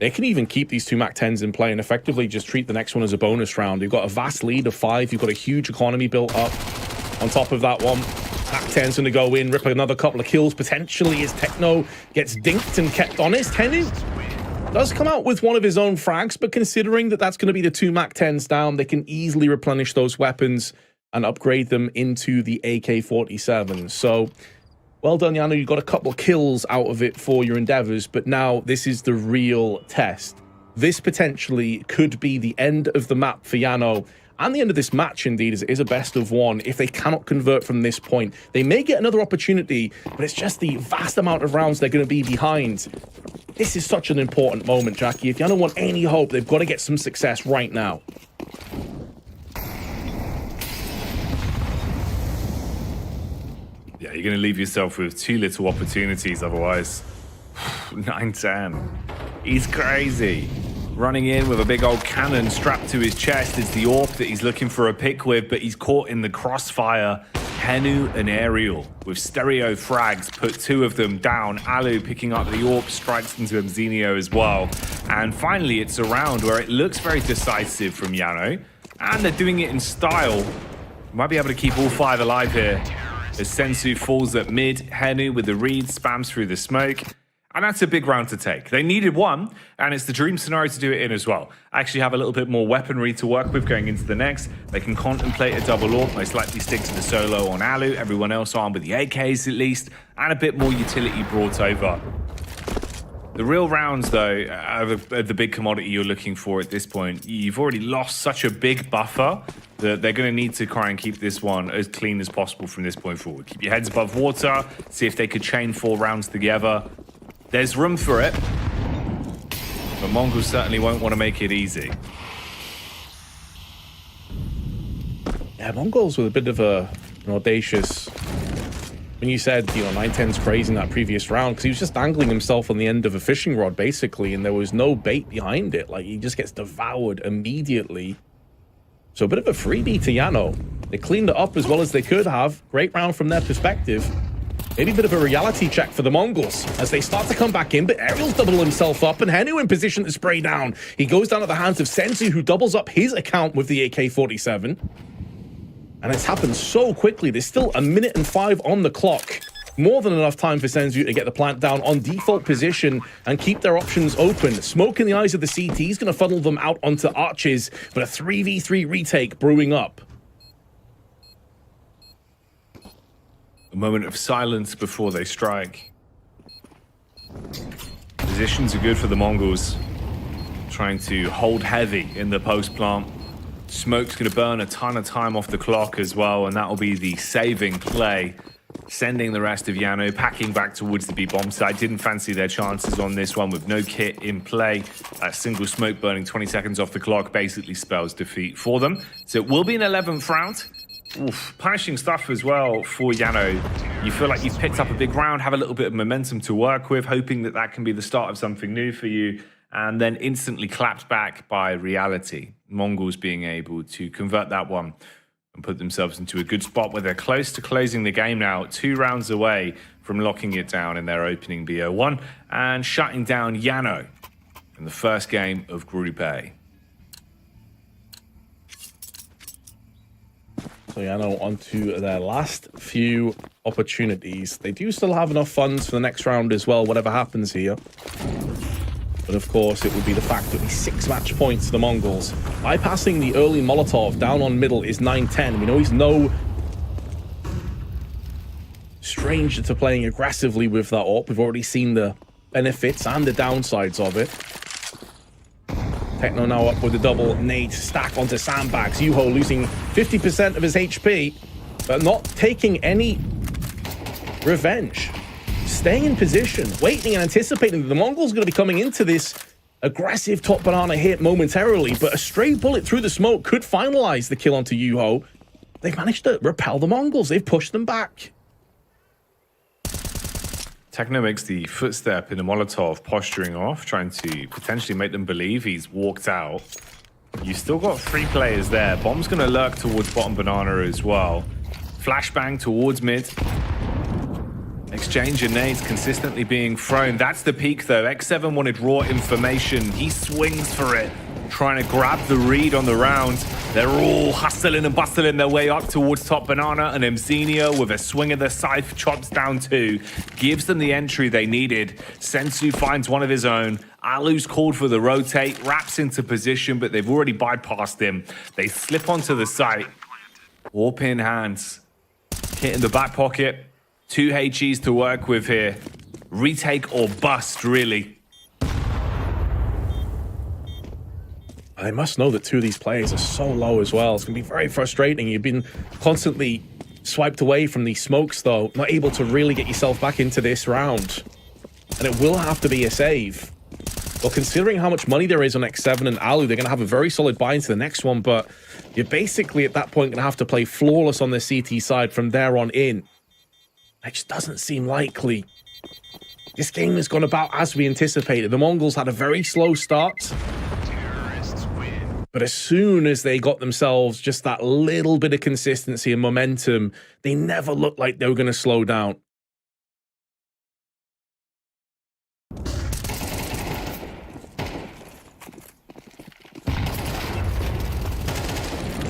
they can even keep these 2 Mac 10s in play and effectively just treat the next one as a bonus round. You've got a vast lead of 5. You've got a huge economy built up on top of that one. Mac 10's going to go in, rip another couple of kills potentially as Techno gets dinked and kept honest. Henu does come out with one of his own frags, but considering that that's going to be the 2 Mac 10s down, they can easily replenish those weapons and upgrade them into the AK-47. So well done, Yano. You got a couple kills out of it for your endeavors, but now this is the real test. This potentially could be the end of the map for Yano, and the end of this match, indeed, is a best of 1 if they cannot convert from this point. They may get another opportunity, but it's just the vast amount of rounds they're going to be behind. This is such an important moment, Jackie. If Yano want any hope, they've got to get some success right now. Yeah, you're going to leave yourself with too little opportunities otherwise. 9-10. He's crazy. Running in with a big old cannon strapped to his chest is the AWP that he's looking for a pick with, but he's caught in the crossfire. Henu and Aerial with stereo frags put 2 of them down. Alu picking up the AWP, strikes into Mzenio as well. And finally, it's a round where it looks very decisive from Yano, and they're doing it in style. Might be able to keep all 5 alive here. As Senzu falls at mid, Henu with the read spams through the smoke. And that's a big round to take. They needed 1, and it's the dream scenario to do it in as well. Actually have a little bit more weaponry to work with going into the next. They can contemplate a double AWP, most likely stick to the solo on Alu, everyone else armed with the AKs at least, and a bit more utility brought over. The real rounds, though, are the big commodity you're looking for at this point. You've already lost such a big buffer that they're going to need to try and keep this one as clean as possible from this point forward. Keep your heads above water, see if they could chain 4 rounds together. There's room for it, but Mongols certainly won't want to make it easy. Yeah, Mongols with a bit of an audacious... When you said, 9-10's crazy in that previous round, because he was just dangling himself on the end of a fishing rod, basically, and there was no bait behind it. Like, he just gets devoured immediately. So a bit of a freebie to Yano. They cleaned it up as well as they could have. Great round from their perspective. Maybe a bit of a reality check for the Mongols as they start to come back in, but Aerial's doubled himself up and Henu in position to spray down. He goes down at the hands of Senzu, who doubles up his account with the AK-47. And it's happened so quickly. There's still 1:05 on the clock. More than enough time for Senzu to get the plant down on default position and keep their options open. Smoke in the eyes of the CT is going to funnel them out onto arches, but a 3v3 retake brewing up. A moment of silence before they strike. Positions are good for the Mongols. Trying to hold heavy in the post plant. Smoke's going to burn a ton of time off the clock as well, and that will be the saving play. Sending the rest of Yano packing back towards the B bomb site. Didn't fancy their chances on this one with no kit in play. That single smoke burning 20 seconds off the clock basically spells defeat for them. So it will be an 11th round. Oof, punishing stuff as well for Yano. You feel like you've picked up a big round, have a little bit of momentum to work with, hoping that that can be the start of something new for you, and then instantly clapped back by reality. Mongols being able to convert that one and put themselves into a good spot where they're close to closing the game now, 2 rounds away from locking it down in their opening BO1 and shutting down Yano in the first game of Group A. So Yano onto their last few opportunities. They do still have enough funds for the next round as well, whatever happens here. But of course, it would be the fact that it would be 6 match points to the Mongols. Bypassing the early Molotov down on middle is 9-10. We know he's no stranger to playing aggressively with that AWP. We've already seen the benefits and the downsides of it. Techno now up with the double nade stack onto sandbags. Yuho losing 50% of his HP, but not taking any revenge. Staying in position, waiting and anticipating that the Mongols are going to be coming into this aggressive top banana hit momentarily, but a stray bullet through the smoke could finalize the kill onto Yuho. They've managed to repel the Mongols. They've pushed them back. Techno makes the footstep in the Molotov, posturing off, trying to potentially make them believe he's walked out. You've still got 3 players there. Bomb's going to lurk towards bottom banana as well. Flashbang towards mid. Exchange of nades consistently being thrown. That's the peak though. X7 wanted raw information. He swings for it, trying to grab the read on the round. They're all hustling and bustling their way up towards top banana, and Mzinio with a swing of the scythe chops down 2. Gives them the entry they needed. Sensu finds one of his own. Alu's called for the rotate, wraps into position, but they've already bypassed him. They slip onto the site. Warp in hands. Hit in the back pocket. 2 HEs to work with here. Retake or bust, really. They must know that 2 of these players are so low as well. It's going to be very frustrating. You've been constantly swiped away from these smokes, though. Not able to really get yourself back into this round. And it will have to be a save. Well, considering how much money there is on X7 and Alu, they're going to have a very solid buy into the next one. But you're basically, at that point, going to have to play flawless on the CT side from there on in. It just doesn't seem likely. This game has gone about as we anticipated. The Mongols had a very slow start. But as soon as they got themselves just that little bit of consistency and momentum, they never looked like they were going to slow down.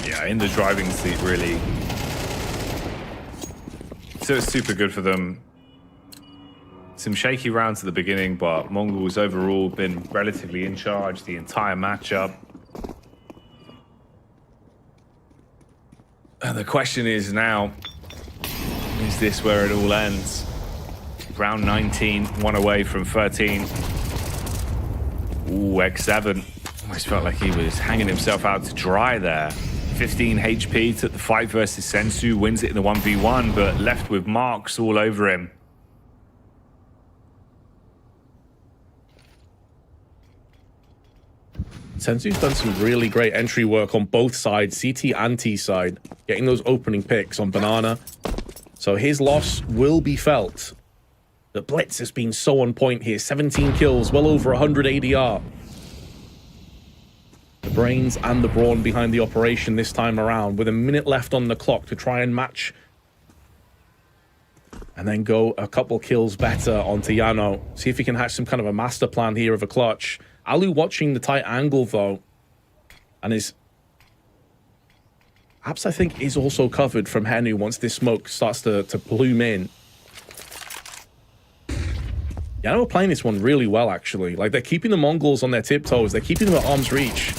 Yeah, in the driving seat, really. So it's super good for them. Some shaky rounds at the beginning, but Mongols overall been relatively in charge the entire matchup. And the question is now, is this where it all ends? Round 19, 1 away from 13. Ooh, X7 almost felt like he was hanging himself out to dry there. 15 HP, took the fight versus Sensu, wins it in the 1v1, but left with marks all over him. Sensu's done some really great entry work on both sides, CT and T side, getting those opening picks on banana. So his loss will be felt. The blitz has been so on point here, 17 kills, well over 100 ADR. The brains and the brawn behind the operation this time around, with a minute left on the clock to try and match and then go a couple kills better onto Yano. See if he can hatch some kind of a master plan here of a clutch. Alu watching the tight angle though, and is Apps, I think, is also covered from Henu once this smoke starts to bloom in. Yeah, I know we're playing this one really well, actually. Like, they're keeping the Mongols on their tiptoes. They're keeping them at arm's reach.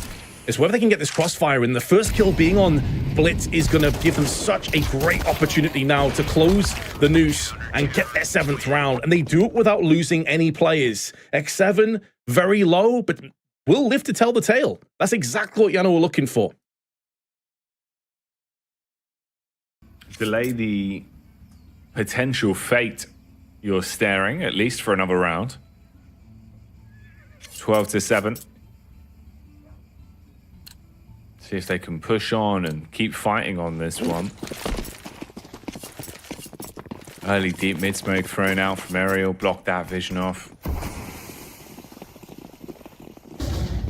It's whether they can get this crossfire in. The first kill being on Blitz is going to give them such a great opportunity now to close the noose and get their 7th round. And they do it without losing any players. X7, very low, but will live to tell the tale. That's exactly what Yano were looking for. Delay the potential fate you're staring, at least for another round. 12-7. See if they can push on and keep fighting on this one. Early deep mid smoke thrown out from Aerial, block that vision off.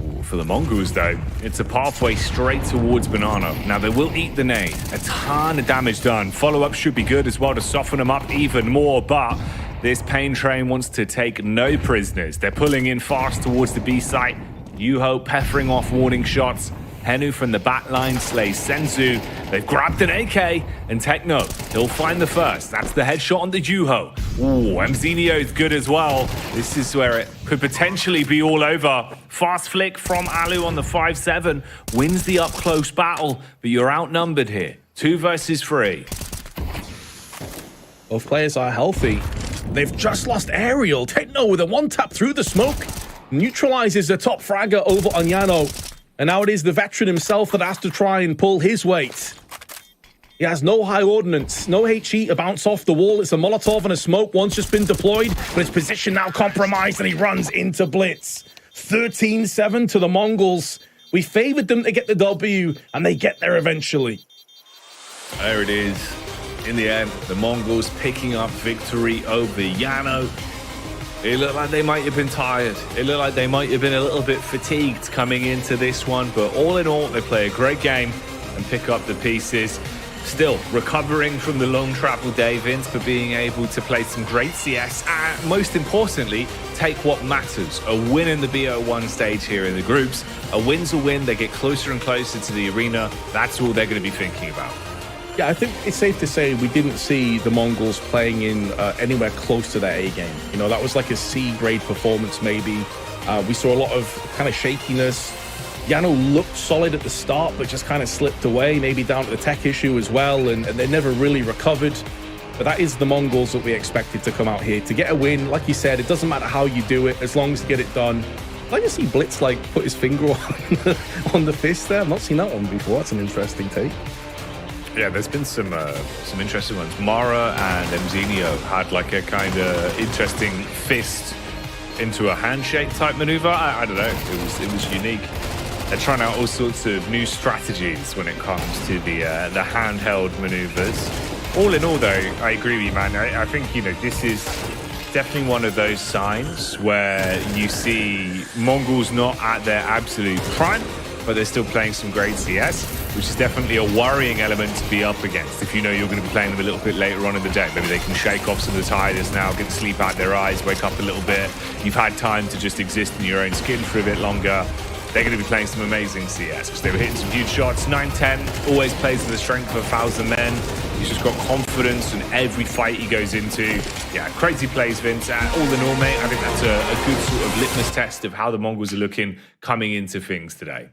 Ooh, for the Mongols though, it's a pathway straight towards Banana. Now they will eat the nade. A ton of damage done. Follow-up should be good as well to soften them up even more, but this pain train wants to take no prisoners. They're pulling in fast towards the B site. Yuho peppering off warning shots. Henu from the back line slays Senzu. They've grabbed an AK, and Techno, he'll find the first. That's the headshot on the Yuho. Ooh, Mzinio's good as well. This is where it could potentially be all over. Fast flick from Alu on the 5-7. Wins the up-close battle, but you're outnumbered here. 2 versus 3. Both players are healthy. They've just lost Aerial. Techno with a 1-tap through the smoke. Neutralizes the top fragger over on Yano. And now it is the veteran himself that has to try and pull his weight. He has no high ordnance, no HE to bounce off the wall. It's a Molotov and a smoke. One's just been deployed, but his position now compromised, and he runs into Blitz. 13-7 to the Mongols. We favored them to get the W, and they get there eventually. There it is. In the end, the Mongols picking up victory over Yano. It looked like they might have been tired. It looked like they might have been a little bit fatigued coming into this one. But all in all, they play a great game and pick up the pieces. Still recovering from the long travel day, Vince, but being able to play some great CS. And most importantly, take what matters. A win in the BO1 stage here in the groups. A win's a win. They get closer and closer to the arena. That's all they're going to be thinking about. Yeah, I think it's safe to say we didn't see the Mongols playing in anywhere close to their A game. You know, that was like a C-grade performance maybe. We saw a lot of kind of shakiness. Yano looked solid at the start, but just kind of slipped away, maybe down to the tech issue as well, and they never really recovered. But that is the Mongols that we expected to come out here to get a win. Like you said, it doesn't matter how you do it, as long as you get it done. I just see Blitz like put his finger on the fist there. I've not seen that one before. That's an interesting take. Yeah, there's been some interesting ones. Mara and Mzinio had like a kind of interesting fist into a handshake type maneuver. I don't know. It was unique. They're trying out all sorts of new strategies when it comes to the handheld maneuvers. All in all, though, I agree with you, man. I think this is definitely one of those signs where you see Mongols not at their absolute prime, but they're still playing some great CS, which is definitely a worrying element to be up against. If you know you're going to be playing them a little bit later on in the day, maybe they can shake off some of the tiredness now, get sleep out their eyes, wake up a little bit. You've had time to just exist in your own skin for a bit longer. They're going to be playing some amazing CS because they were hitting some huge shots. 9-10 always plays to the strength of 1,000 men. He's just got confidence in every fight he goes into. Yeah, crazy plays, Vince. All in all, mate, I think that's a good sort of litmus test of how the Mongols are looking coming into things today.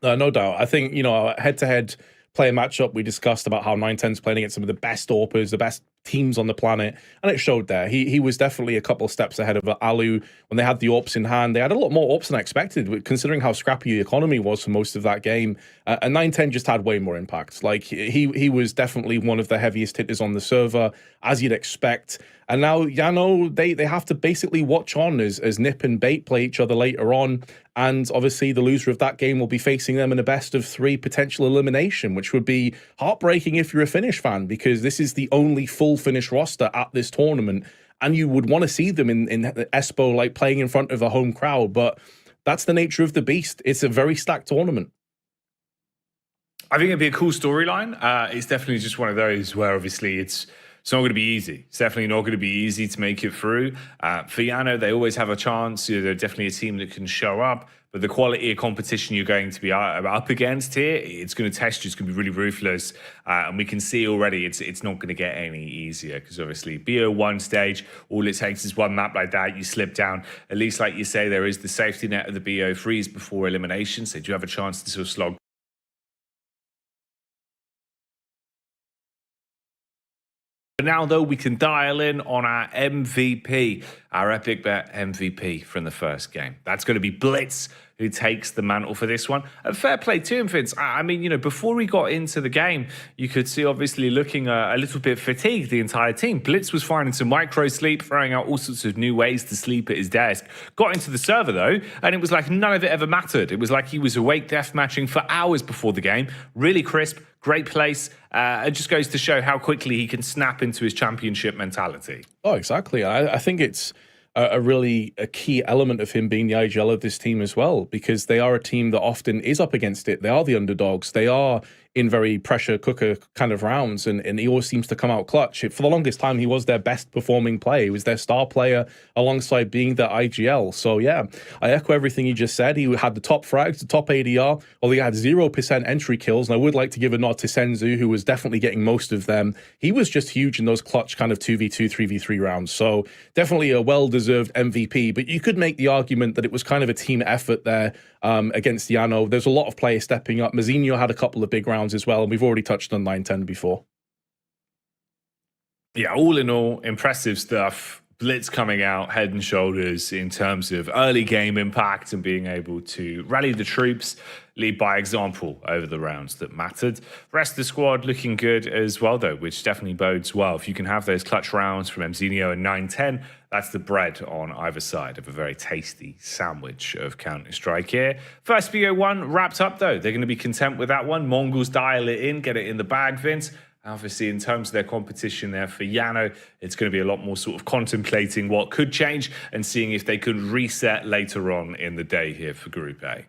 No doubt. I think, head-to-head player matchup, we discussed about how 910's playing against some of the best AWPers, the best teams on the planet, and it showed there. He was definitely a couple of steps ahead of Alu when they had the AWPs in hand. They had a lot more AWPs than I expected, considering how scrappy the economy was for most of that game. And 910 just had way more impact. Like, he was definitely one of the heaviest hitters on the server, as you'd expect. And now, Yano, they have to basically watch on as Nip and Bait play each other later on. And obviously, the loser of that game will be facing them in a best-of-3 potential elimination, which would be heartbreaking if you're a Finnish fan, because this is the only full Finnish roster at this tournament. And you would want to see them in Espoo, like playing in front of a home crowd. But that's the nature of the beast. It's a very stacked tournament. I think it'd be a cool storyline. It's definitely just one of those where obviously it's It's not going to be easy. It's definitely not going to be easy to make it through. For Yano, they always have a chance. They're definitely a team that can show up. But the quality of competition you're going to be up against here, it's going to test you. It's going to be really ruthless. And we can see already it's not going to get any easier because obviously bo1 stage, all it takes is one map like that. You slip down. At least, like you say, there is the safety net of the bo3s before elimination. So you do have a chance to sort of slog. But now, though, we can dial in on our MVP, our epic bet MVP from the first game. That's going to be Blitz, who takes the mantle for this one. And fair play to him, Vince. I mean, you know, before we got into the game, you could see obviously looking a little bit fatigued, the entire team. Blitz was finding some micro sleep, throwing out all sorts of new ways to sleep at his desk. Got into the server, though, and it was like none of it ever mattered. It was like he was awake death matching for hours before the game. Really crisp, great place. It just goes to show how quickly he can snap into his championship mentality. Oh, exactly. I think it's a key element of him being the IGL of this team as well, because they are a team that often is up against it. They are the underdogs. They are in very pressure cooker kind of rounds, and he always seems to come out clutch. For the longest time, he was their best performing player. He was their star player alongside being their IGL. So yeah, I echo everything you just said. He had the top frags, the top ADR, although he had 0% entry kills. And I would like to give a nod to Senzu, who was definitely getting most of them. He was just huge in those clutch kind of 2v2, 3v3 rounds. So definitely a well-deserved MVP. But you could make the argument that it was kind of a team effort there against Yano. There's a lot of players stepping up. Mazinho had a couple of big rounds as well, and we've already touched on 9-10 before. Yeah, all in all, impressive stuff. Blitz coming out head and shoulders in terms of early game impact and being able to rally the troops, lead by example over the rounds that mattered. Rest of the squad looking good as well, though, which definitely bodes well. If you can have those clutch rounds from Mzinho and 9-10, that's the bread on either side of a very tasty sandwich of Counter-Strike here. First bo1 wrapped up, though. They're going to be content with that one. MongolZ dial it in, get it in the bag, Vince. Obviously, in terms of their competition there for Yano, it's going to be a lot more sort of contemplating what could change and seeing if they could reset later on in the day here for Group A.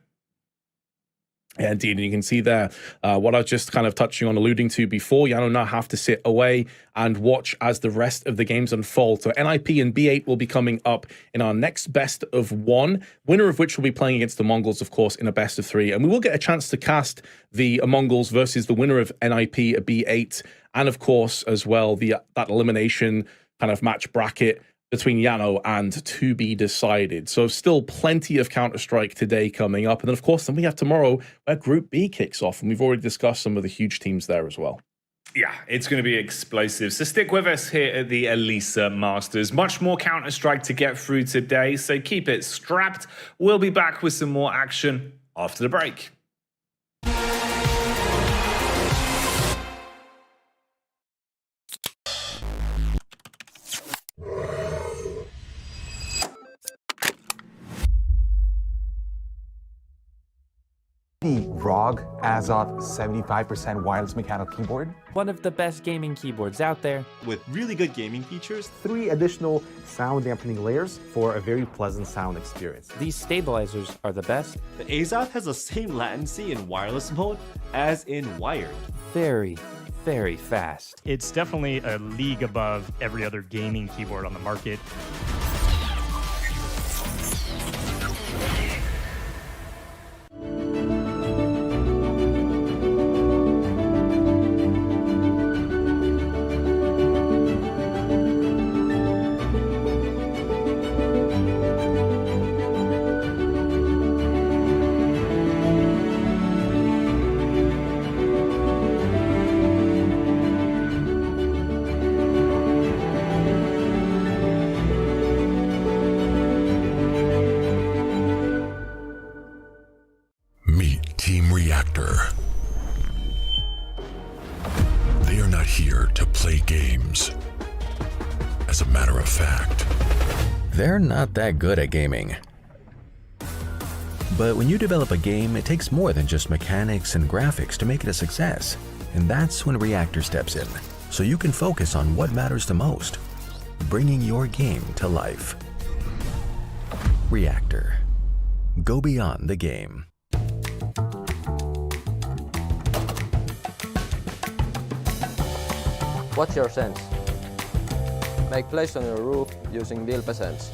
Yeah, indeed, and you can see there what I was just kind of touching on, alluding to before. Yano now have to sit away and watch as the rest of the games unfold. So NIP and B8 will be coming up in our next best of one, winner of which will be playing against the Mongols, of course, in a best of three. And we will get a chance to cast the Mongols versus the winner of NIP, B8, and of course, as well, that elimination kind of match bracket between Yano and to be decided. So still plenty of Counter-Strike today coming up. And then, of course, then we have tomorrow where Group B kicks off. And we've already discussed some of the huge teams there as well. Yeah, it's going to be explosive. So stick with us here at the Elisa Masters. Much more Counter-Strike to get through today. So keep it strapped. We'll be back with some more action after the break. The ROG Azov 75% wireless mechanical keyboard. One of the best gaming keyboards out there. With really good gaming features. 3 additional sound dampening layers for a very pleasant sound experience. These stabilizers are the best. The Azov has the same latency in wireless mode as in wired. Very, very fast. It's definitely a league above every other gaming keyboard on the market. They're not that good at gaming. But when you develop a game, it takes more than just mechanics and graphics to make it a success. And that's when Reactor steps in, so you can focus on what matters the most, bringing your game to life. Reactor. Go beyond the game. What's your sense? Make place on your roof using wheel peasants.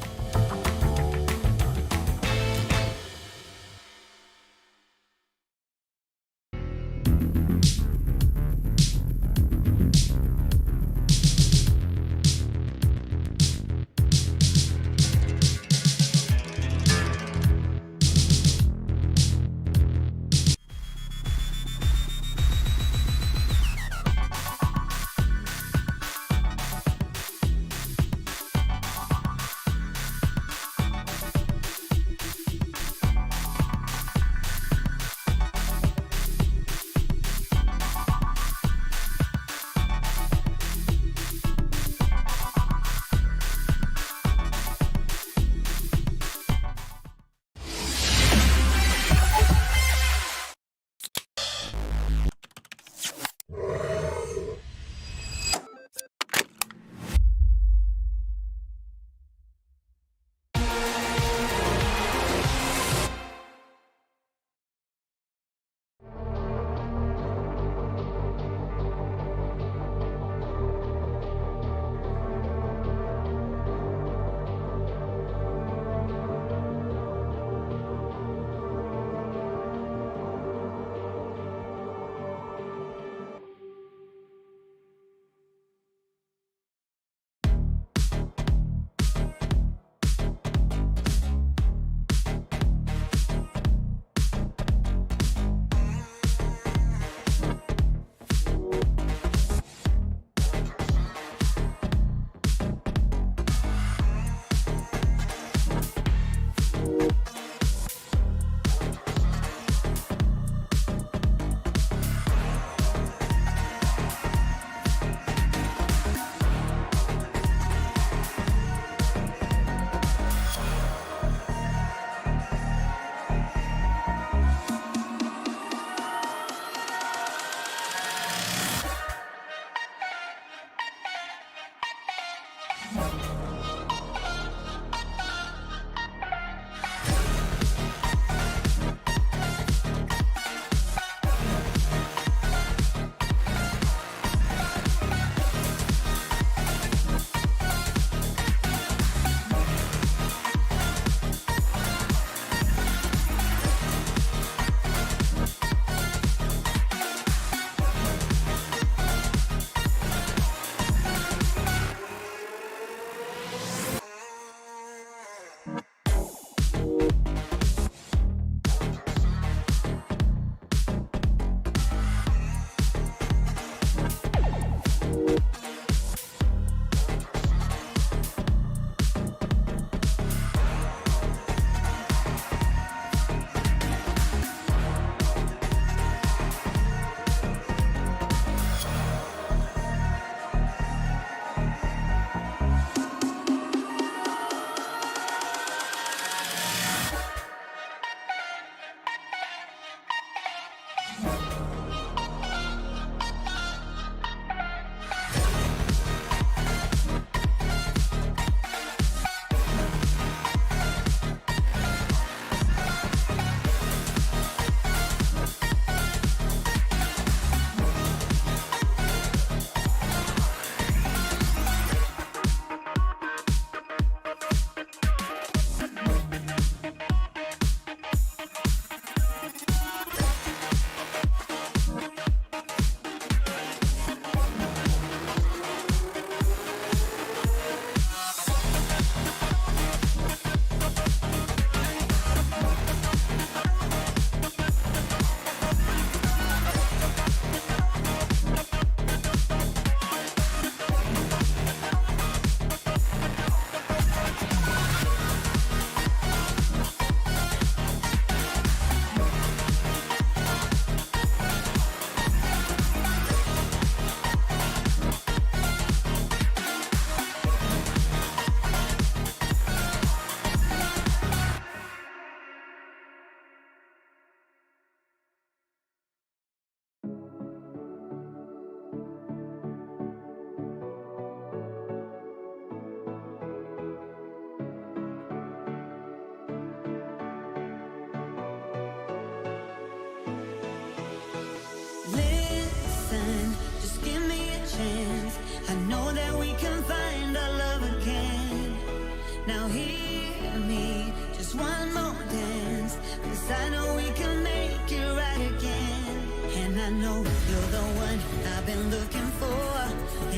Now hear me, just one more dance, 'cause I know we can make it right again. And I know you're the one I've been looking for,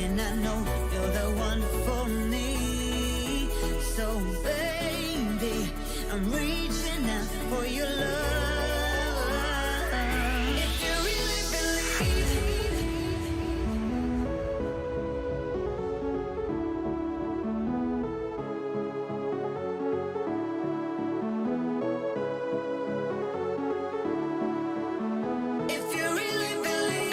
and I know you're the one for me. So baby, I'm reaching out for your love. If you really believe.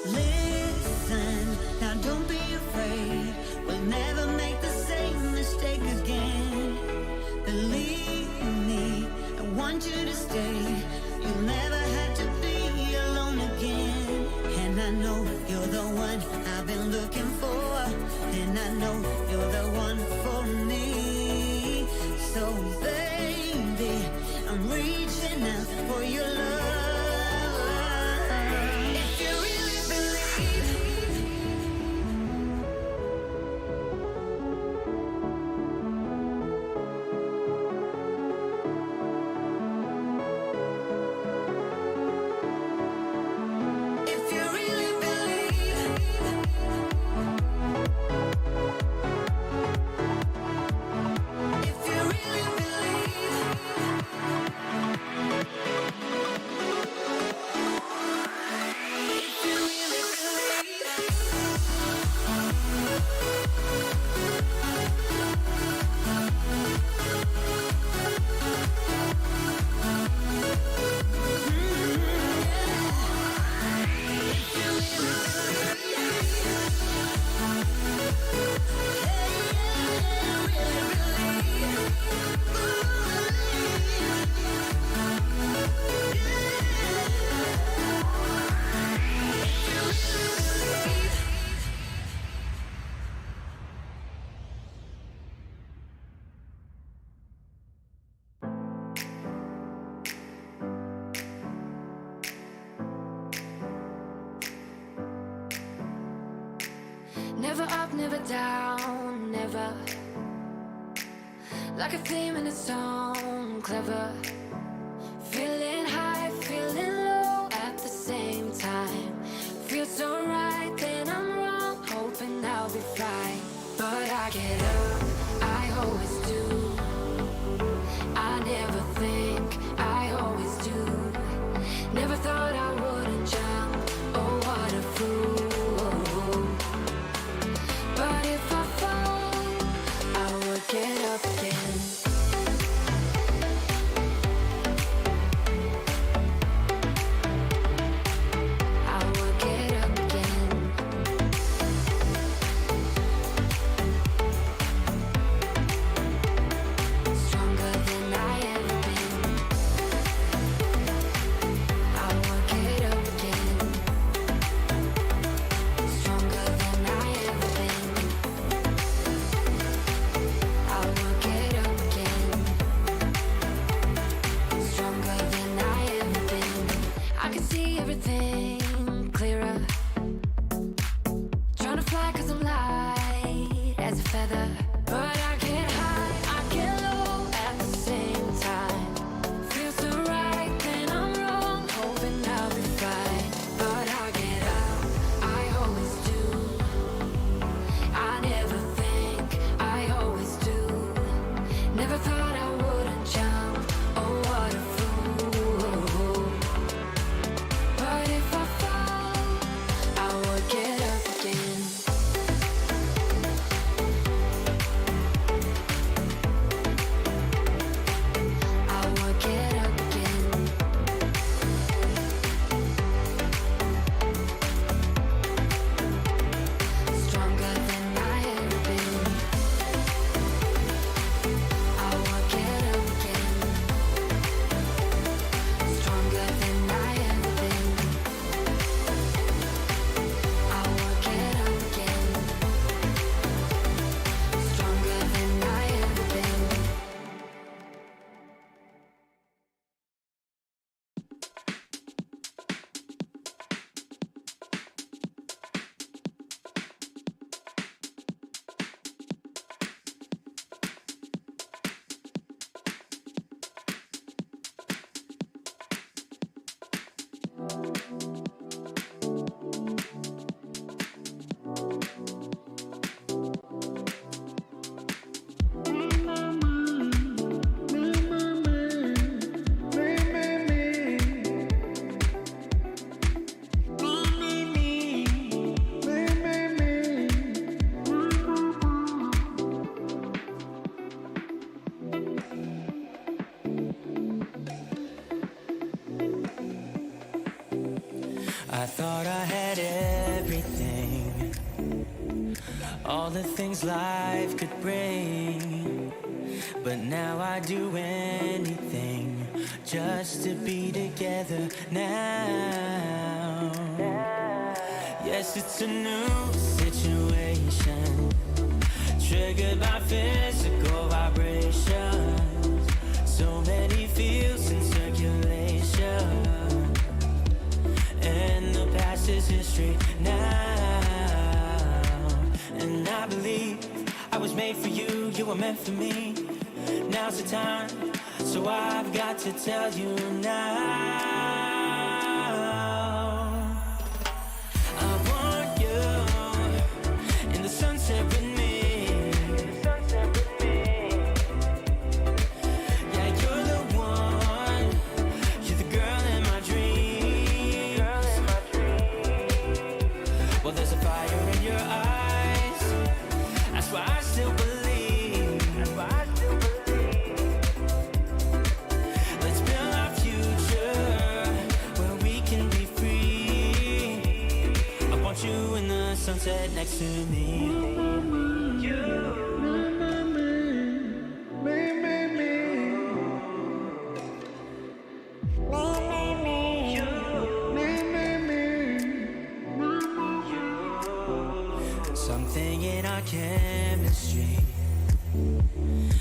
Listen, now don't be afraid. We'll never make the same mistake again. Believe me, I want you to stay. You'll never have to be alone again. And I know you're the one I've been looking for, and I know you're the one for me. So baby, I'm reaching out for your love. Never up, never down, never. Like a theme in a song, clever. Feeling high, feeling low at the same time. Feels so right, then I'm wrong, hoping I'll be fine. But I get up, I always do. I never think, I always do. Never thought I wouldn't jump, oh what a fool. But if I fall, I would get up again. I would get up again. Stronger than I ever been. I would get up again. Stronger than I ever been. I will get up again. Stronger than I ever been. I can see everything clearer. Trying to fly 'cause I'm light as a feather. But I get high, I get low at the same time. Feels so right, then I'm wrong, hoping I'll be fine. But I get up, I always do. I never think, I always do. the things life could bring. But now I do anything just to be together now. Yes, it's a new situation, triggered by physical vibrations. So many feels in circulation, and the past is history now. And I believe I was made for you, you were meant for me. Now's the time, so I've got to tell you now. I want you in the sunset with me. Yeah, you're the one, you're the girl in my dreams. Well, there's a fire in your eyes, that's why I still believe. Let's build our future where we can be free. I want you in the sunset next to me. Something in our chemistry,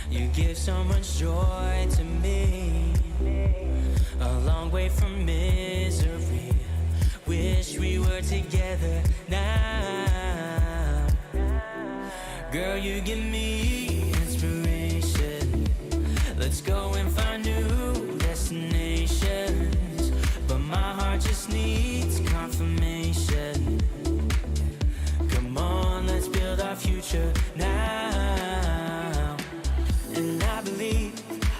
you give so much joy to me. A long way from misery, wish we were together now. Girl, you give me inspiration, let's go and find new destinations. But my heart just needs confirmation. Come on, let's build our future now. And I believe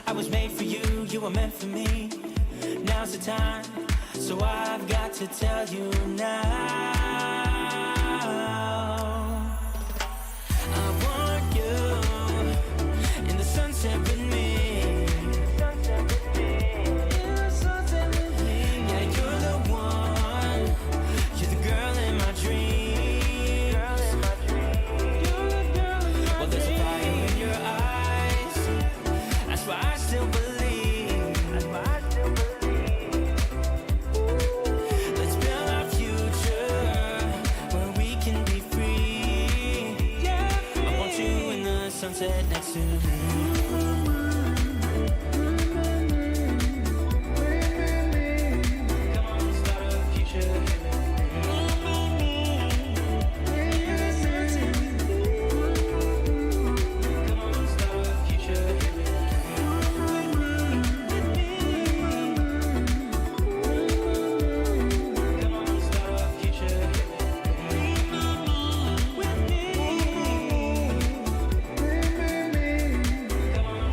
I was made for you, you were meant for me. Now's the time, so I've got to tell you now. I want you in the sunset with me. Yeah, you're the one, you're the girl in my dreams. Well, there's a fire in your eyes, that's why I still believe. Let's build our future where we can be free. I want you in the sunset next to me. Come on, start a future. Come on, start a future. Come on, start a future. With me. Come on,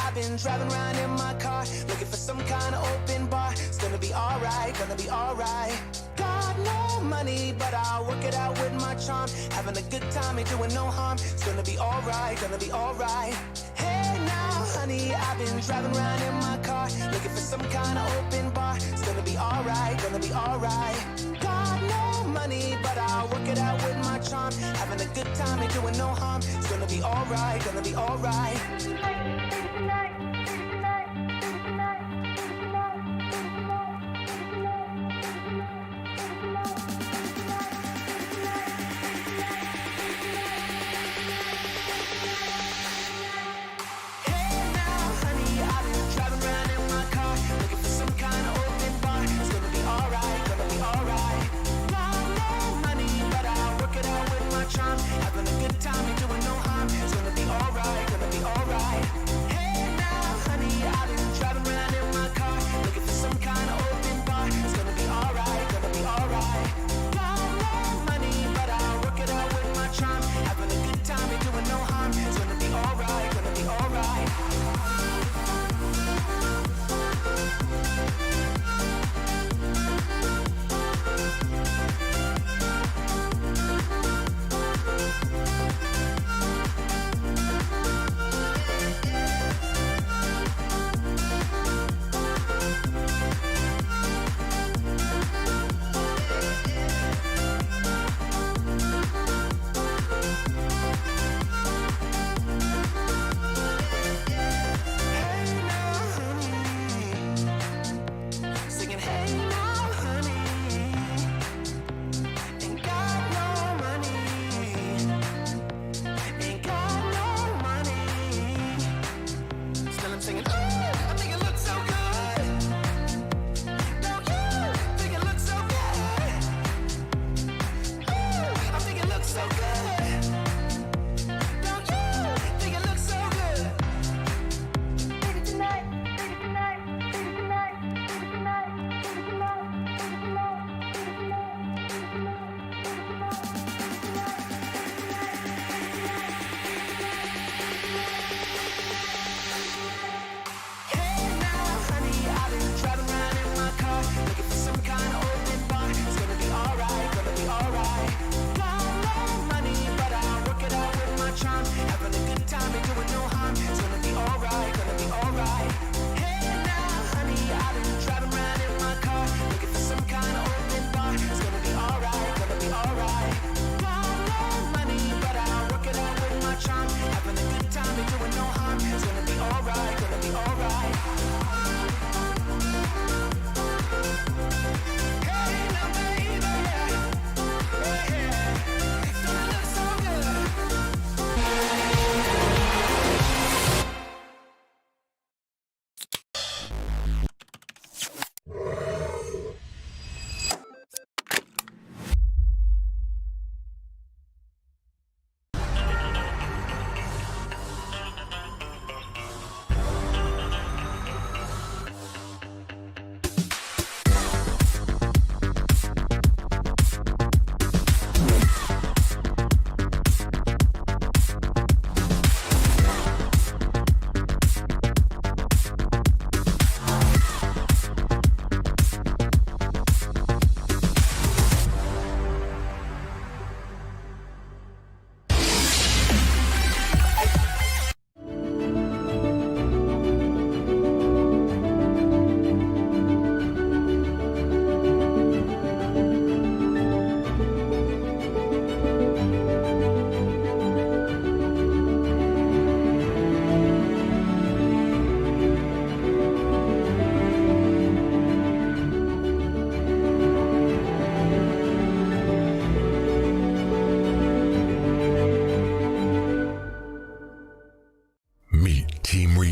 I've been driving around in my car, looking for some kind of open bar. It's gonna be alright, gonna be alright. Got no money, but I'll work it out with my charm. Having a good time, ain't doing no harm. It's gonna be alright, gonna be alright. Hey now, honey, I've been driving around in my car, looking for some kind of open bar. It's gonna be alright, gonna be alright. Got no money, but I'll work it out with my charm. Having a good time, ain't doing no harm. It's gonna be alright, gonna be alright. Having a good time, ain't doing no harm. It's gonna be alright, gonna be alright.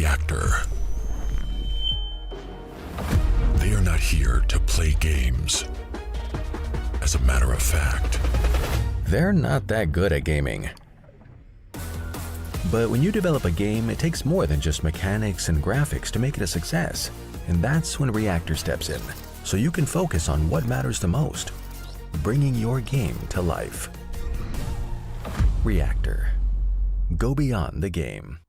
Reactor. They are not here to play games. As a matter of fact, they're not that good at gaming. But when you develop a game, it takes more than just mechanics and graphics to make it a success. And that's when Reactor steps in, so you can focus on what matters the most, bringing your game to life. Reactor. Go beyond the game.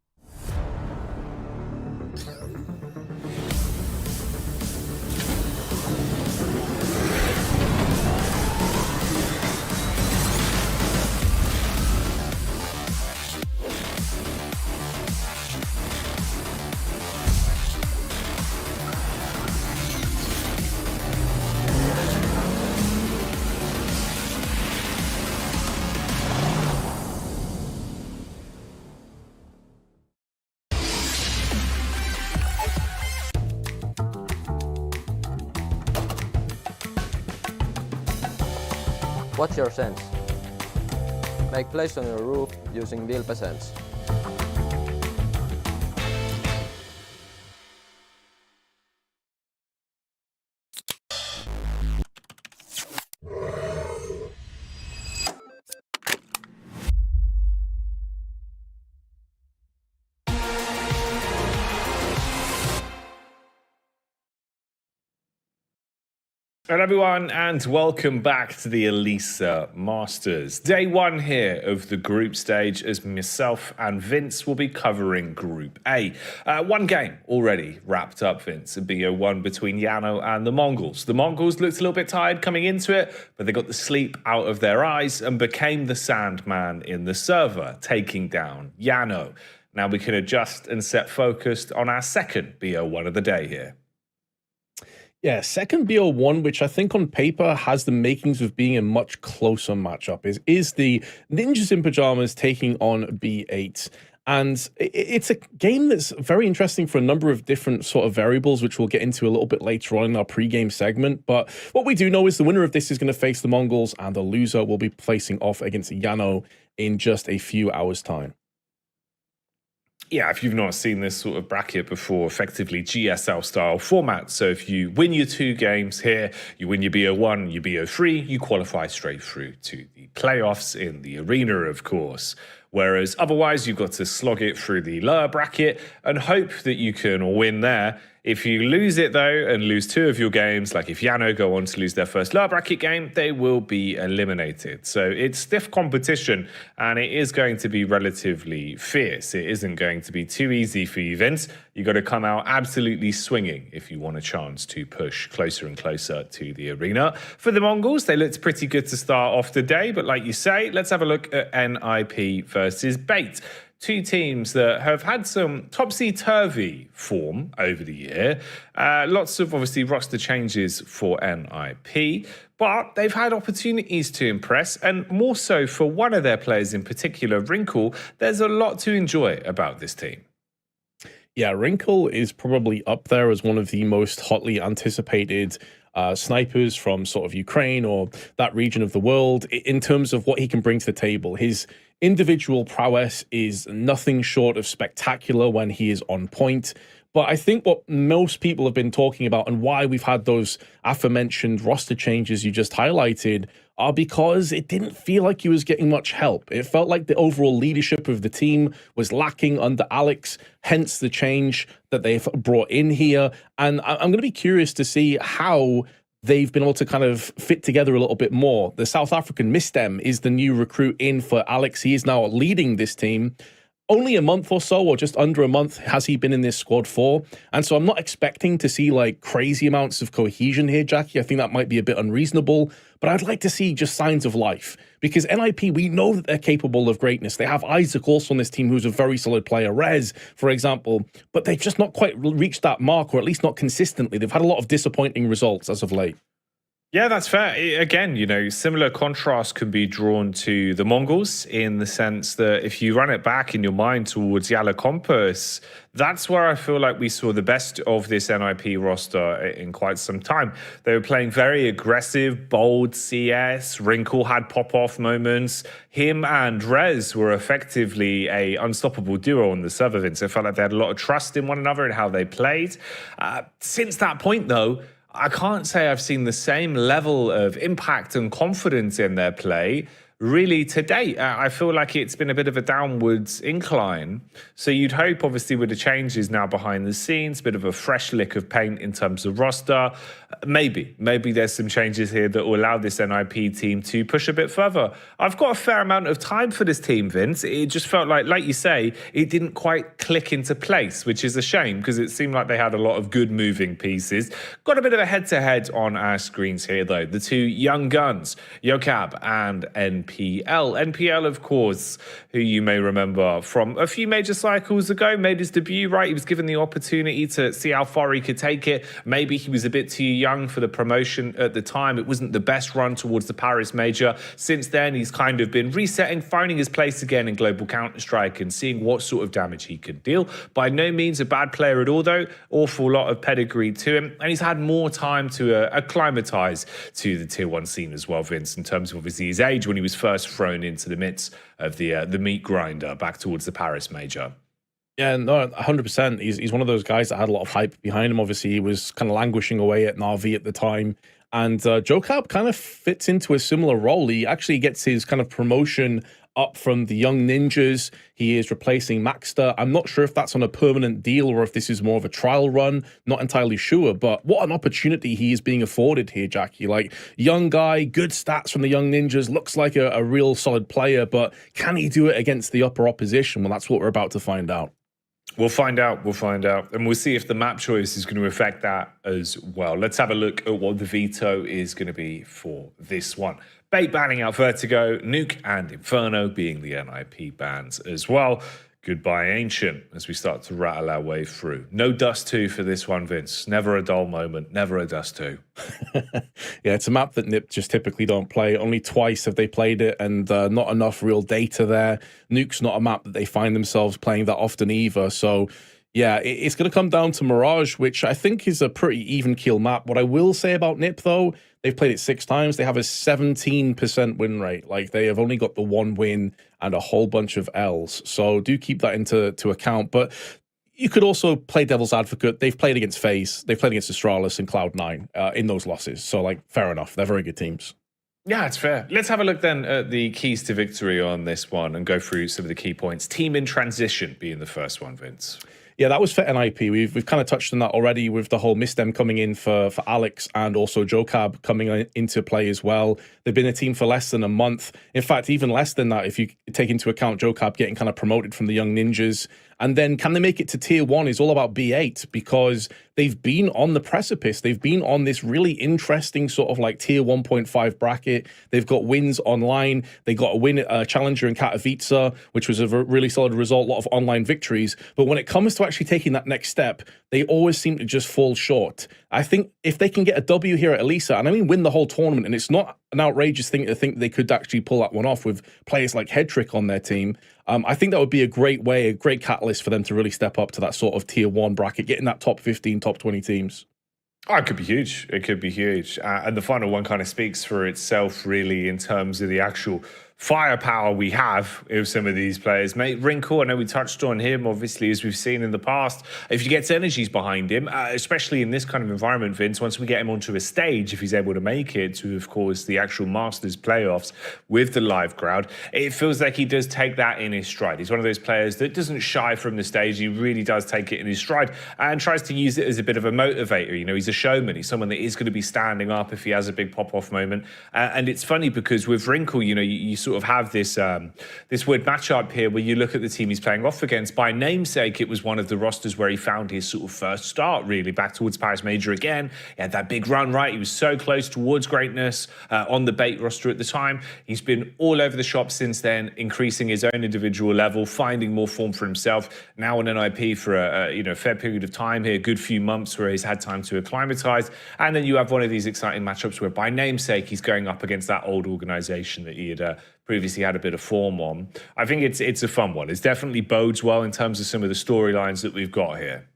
What's your sense? Make place on your roof using wheel peasants. Hello everyone and welcome back to the Elisa Masters. Day one here of the group stage as myself and Vince will be covering Group A. One game already wrapped up, Vince, a BO1 between Yano and the Mongols. The Mongols looked a little bit tired coming into it, but they got the sleep out of their eyes and became the Sandman in the server, taking down Yano. Now we can adjust and set focused on our second BO1 of the day here. Yeah, second BO1, which I think on paper has the makings of being a much closer matchup, is the Ninjas in Pajamas taking on B8. And it's a game that's very interesting for a number of different sort of variables, which we'll get into a little bit later on in our pre-game segment. But what we do know is the winner of this is going to face the Mongols, and the loser will be facing off against Yano in just a few hours' time. Yeah, if you've not seen this sort of bracket before, effectively GSL style format. So if you win your two games here, you win your BO1, your BO3, you qualify straight through to the playoffs in the arena, of course. Whereas otherwise, you've got to slog it through the lower bracket and hope that you can win there. If you lose it, though, and lose two of your games, like if Yano go on to lose their first lower bracket game, they will be eliminated. So it's stiff competition, and it is going to be relatively fierce. It isn't going to be too easy for you, Vince. You've got to come out absolutely swinging if you want a chance to push closer and closer to the arena. For the Mongols, they looked pretty good to start off the day, but like you say, let's have a look at NIP versus Bait. Two teams that have had some topsy-turvy form over the year. Lots of, obviously, roster changes for NIP, but they've had opportunities to impress, and more so for one of their players in particular, Wrinkle. There's a lot to enjoy about this team. Yeah, Wrinkle is probably up there as one of the most hotly anticipated snipers from sort of Ukraine or that region of the world in terms of what he can bring to the table. His individual prowess is nothing short of spectacular when he is on point. But I think what most people have been talking about and why we've had those aforementioned roster changes you just highlighted are because it didn't feel like he was getting much help. It felt like the overall leadership of the team was lacking under Alex, hence the change that they've brought in here. And I'm going to be curious to see how they've been able to kind of fit together a little bit more. The South African Mistem is the new recruit in for Alex. He is now leading this team. Only a month or so, or just under a month, has he been in this squad for. And so I'm not expecting to see like crazy amounts of cohesion here, Jackie. I think that might be a bit unreasonable, but I'd like to see just signs of life. Because NIP, we know that they're capable of greatness. They have Isaac also on this team, who's a very solid player. Rez, for example, but they've just not quite reached that mark, or at least not consistently. They've had a lot of disappointing results as of late. Yeah, that's fair. Again, you know, similar contrast can be drawn to the Mongols in the sense that if you run it back in your mind towards Yala Compass, that's where I feel like we saw the best of this NIP roster in quite some time. They were playing very aggressive, bold CS. Wrinkle had pop-off moments. Him and Rez were effectively a unstoppable duo on the server, Vince. I felt like they had a lot of trust in one another and how they played. Since that point, though, I can't say I've seen the same level of impact and confidence in their play really to date. I feel like it's been a bit of a downwards incline. So you'd hope, obviously, with the changes now behind the scenes, a bit of a fresh lick of paint in terms of roster. Maybe there's some changes here that will allow this NIP team to push a bit further. I've got a fair amount of time for this team, Vince. It just felt like you say, it didn't quite click into place, which is a shame because it seemed like they had a lot of good moving pieces. Got a bit of a head-to-head on our screens here, though. The two young guns, Yokab and NPL. NPL, of course, who you may remember from a few major cycles ago, made his debut, right? He was given the opportunity to see how far he could take it. Maybe he was a bit too young for the promotion at the time. It wasn't the best run towards the Paris Major. Since then, he's kind of been resetting, finding his place again in Global Counter-Strike and seeing what sort of damage he could deal. By no means a bad player at all, though. Awful lot of pedigree to him. And he's had more time to acclimatise to the Tier 1 scene as well, Vince, in terms of obviously his age when he was first thrown into the midst of the meat grinder back towards the Paris Major. Yeah, no, 100%. He's one of those guys that had a lot of hype behind him. Obviously, he was kind of languishing away at NAVI at the time. And Jokab kind of fits into a similar role. He actually gets his kind of promotion up from the Young Ninjas. He is replacing Maxter. I'm not sure if that's on a permanent deal or if this is more of a trial run. Not entirely sure, but what an opportunity he is being afforded here, Jackie. Like, young guy, good stats from the Young Ninjas, looks like a real solid player, but can he do it against the upper opposition? Well, that's what we're about to find out. We'll find out. And we'll see if the map choice is going to affect that as well. Let's have a look at what the veto is going to be for this one. Bait banning out Vertigo, Nuke and Inferno being the NIP bans as well. Goodbye Ancient as we start to rattle our way through. No Dust 2 for this one, Vince. Never a dull moment, never a Dust 2. Yeah, it's a map that NIP just typically don't play. Only twice have they played it, and not enough real data there. Nuke's not a map that they find themselves playing that often either. So, yeah, it's going to come down to Mirage, which I think is a pretty even keel map. What I will say about NIP, though, they've played it 6 times. They have a 17% win rate. Like, they have only got the 1 win and a whole bunch of L's. So do keep that into account. But you could also play devil's advocate. They've played against FaZe. They've played against Astralis and Cloud9 in those losses. So, like, fair enough. They're very good teams. Yeah, it's fair. Let's have a look then at the keys to victory on this one and go through some of the key points. Team in transition being the first one, Vince. Yeah, that was for NIP. We've kind of touched on that already with the whole Mistem coming in for Alex and also Jokab coming into play as well. They've been a team for less than a month. In fact, even less than that if you take into account Jokab getting kind of promoted from the Young Ninjas. And then can they make it to Tier 1 is all about B8 because they've been on the precipice. They've been on this really interesting sort of like Tier 1.5 bracket. They've got wins online. They got a win at a challenger in Katowice, which was a really solid result, a lot of online victories. But when it comes to actually taking that next step, they always seem to just fall short. I think if they can get a W here at Elisa, and I mean win the whole tournament, and it's not an outrageous thing to think they could actually pull that one off with players like Headtrick on their team, I think that would be a great way, a great catalyst for them to really step up to that sort of Tier 1 bracket, getting that top 15, top 20 teams. Oh, it could be huge. It could be huge. And the final one kind of speaks for itself, really, in terms of the actual firepower we have with some of these players. Mate, Wrinkle, I know we touched on him, obviously, as we've seen in the past. If he gets energies behind him, especially in this kind of environment, Vince, once we get him onto a stage, if he's able to make it to, of course, the actual Masters playoffs with the live crowd, it feels like he does take that in his stride. He's one of those players that doesn't shy from the stage. He really does take it in his stride and tries to use it as a bit of a motivator. You know, he's a showman. He's someone that is going to be standing up if he has a big pop-off moment. And it's funny because with Wrinkle, you know, you sort sort of have this this weird matchup here where you look at the team he's playing off against. By namesake, it was one of the rosters where he found his sort of first start, really, back towards Paris Major again. He had that big run, right? He was so close towards greatness on the bait roster at the time. He's been all over the shop since then, increasing his own individual level, finding more form for himself. Now on NIP for a fair period of time here, good few months where he's had time to acclimatize. And then you have one of these exciting matchups where by namesake, he's going up against that old organization that he had previously had a bit of form on. I think it's a fun one. It definitely bodes well in terms of some of the storylines that we've got here.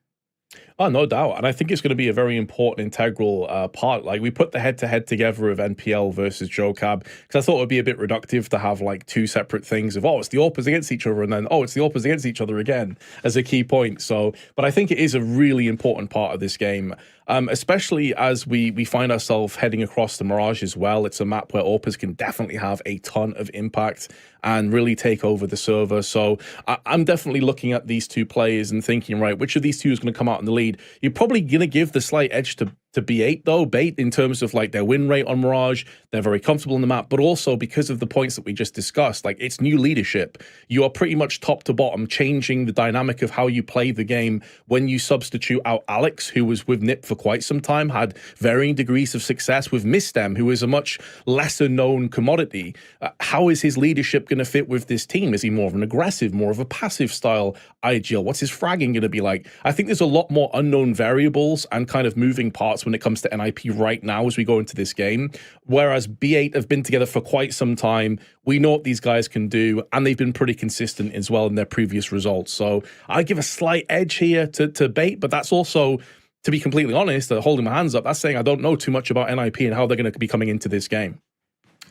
Oh, no doubt. And I think it's going to be a very important, integral part. Like, we put the head-to-head together of NPL versus JoCab, because I thought it would be a bit reductive to have, like, two separate things of, oh, it's the AWPers against each other, and then, oh, it's the AWPers against each other again as a key point. So, but I think it is a really important part of this game, especially as we find ourselves heading across the Mirage as well. It's a map where AWPers can definitely have a ton of impact and really take over the server. So I'm definitely looking at these two players and thinking, right, which of these two is going to come out in the lead? You're probably going to give the slight edge to B8 though, Bait in terms of like their win rate on Mirage. They're very comfortable in the map, but also because of the points that we just discussed, like it's new leadership. You are pretty much top to bottom changing the dynamic of how you play the game when you substitute out Alex, who was with NIP for quite some time, had varying degrees of success, with Mistem, who is a much lesser known commodity. How is his leadership going to fit with this team? Is he more of an aggressive, more of a passive style IGL? What's his fragging going to be like? I think there's a lot more unknown variables and kind of moving parts when it comes to NIP right now as we go into this game. Whereas B8 have been together for quite some time. We know what these guys can do, and they've been pretty consistent as well in their previous results. So I give a slight edge here to Bait, but that's also, to be completely honest, holding my hands up, that's saying I don't know too much about NIP and how they're going to be coming into this game.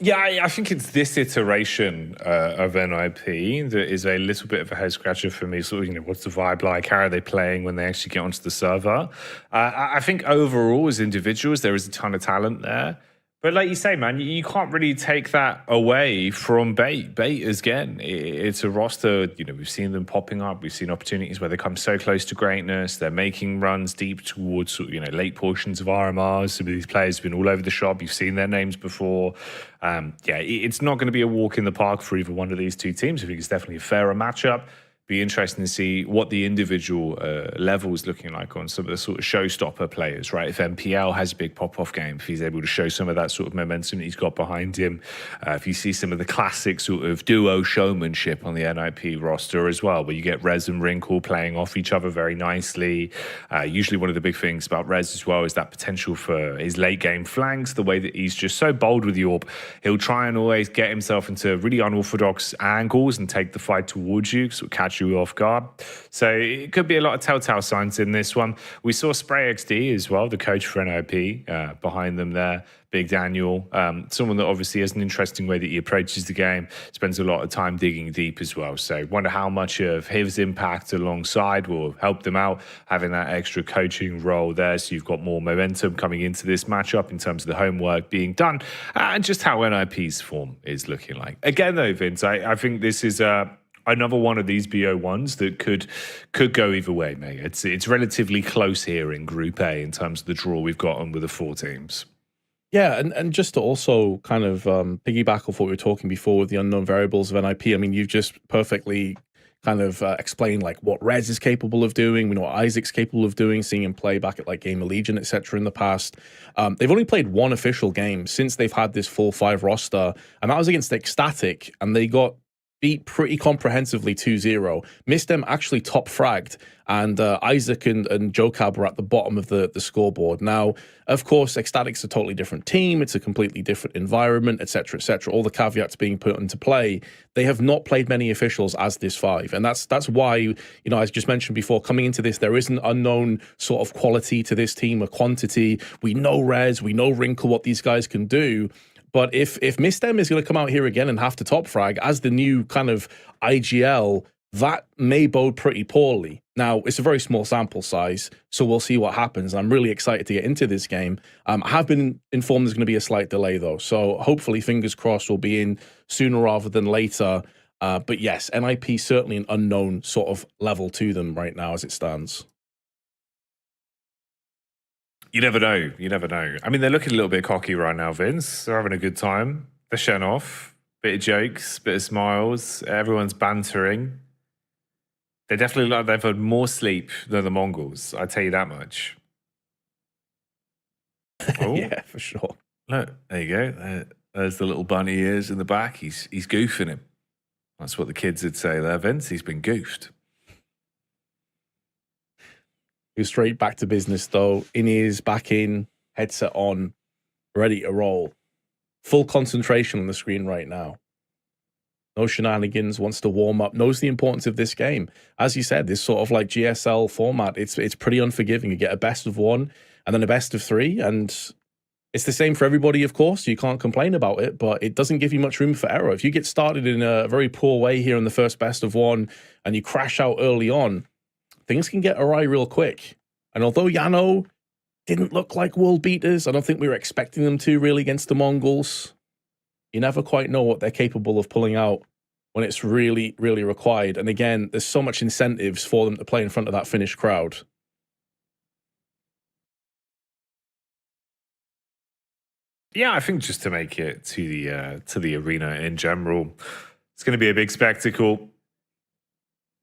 Yeah, I think it's this iteration of NIP that is a little bit of a head scratcher for me. Sort of, what's the vibe like? How are they playing when they actually get onto the server? I think overall, as individuals, there is a ton of talent there. But like you say, man, you can't really take that away from Bait. Bait, again, it's a roster, we've seen them popping up. We've seen opportunities where they come so close to greatness. They're making runs deep towards, late portions of RMRs. Some of these players have been all over the shop. You've seen their names before. Yeah, it's not going to be a walk in the park for either one of these two teams. I think it's definitely a fairer matchup. Be interesting to see what the individual level is looking like on some of the sort of showstopper players, right? If MPL has a big pop-off game, if he's able to show some of that sort of momentum that he's got behind him, if you see some of the classic sort of duo showmanship on the NIP roster as well, where you get Rez and Wrinkle playing off each other very nicely. Usually one of the big things about Rez as well is that potential for his late game flanks, the way that he's just so bold with the AWP. He'll try and always get himself into really unorthodox angles and take the fight towards you, sort of catch you off guard. So it could be a lot of telltale signs in this one. We saw Spray XD as well, the coach for NIP, behind them there. Big Daniel, someone that obviously has an interesting way that he approaches the game, spends a lot of time digging deep as well. So wonder how much of his impact alongside will help them out, having that extra coaching role there. So you've got more momentum coming into this matchup in terms of the homework being done and just how NIP's form is looking like. Again, though, Vince, I think this is another one of these BO1s that could go either way, mate. It's relatively close here in Group A in terms of the draw we've got on with the 4 teams. Yeah, and just to also kind of piggyback off what we were talking before with the unknown variables of NIP, I mean, you've just perfectly kind of explained like what Rez is capable of doing. We know what Isaac's capable of doing, seeing him play back at like Game of Legion, etc. in the past. They've only played one official game since they've had this full 5 roster, and that was against Ecstatic, and they got beat pretty comprehensively 2-0. Mistem actually top fragged, and Isaac and JoCab were at the bottom of the scoreboard. Now, of course, Ecstatic's a totally different team. It's a completely different environment, etc., etc. All the caveats being put into play. They have not played many officials as this 5, and that's why, as just mentioned before, coming into this, there is an unknown sort of quality to this team, a quantity. We know Rez, we know Wrinkle, what these guys can do. But if Mistem is going to come out here again and have to top frag as the new kind of IGL, that may bode pretty poorly. Now, it's a very small sample size, so we'll see what happens. I'm really excited to get into this game. I have been informed there's going to be a slight delay, though. So hopefully, fingers crossed, we'll be in sooner rather than later. But yes, NIP certainly an unknown sort of level to them right now as it stands. You never know. You never know. I mean, they're looking a little bit cocky right now, Vince. They're having a good time. They're showing off. Bit of jokes, bit of smiles. Everyone's bantering. They definitely look like they've had more sleep than the Mongols. I tell you that much. Oh, Yeah, for sure. look, there you go. There's the little bunny ears in the back. He's goofing him. That's what the kids would say there, Vince. He's been goofed. Goes straight back to business though. In ears, back in, headset on, ready to roll. Full concentration on the screen right now. No shenanigans, wants to warm up, knows the importance of this game. As you said, this sort of like GSL format, it's pretty unforgiving. You get a best of one and then a best of three, and it's the same for everybody, of course. You can't complain about it, but it doesn't give you much room for error. If you get started in a very poor way here in the first best of one and you crash out early on, things can get awry real quick. And although Yano didn't look like world beaters, I don't think we were expecting them to really against the Mongols. You never quite know what they're capable of pulling out when it's really, really required. And again, there's so much incentives for them to play in front of that Finnish crowd. Yeah, I think just to make it to the arena in general, it's going to be a big spectacle.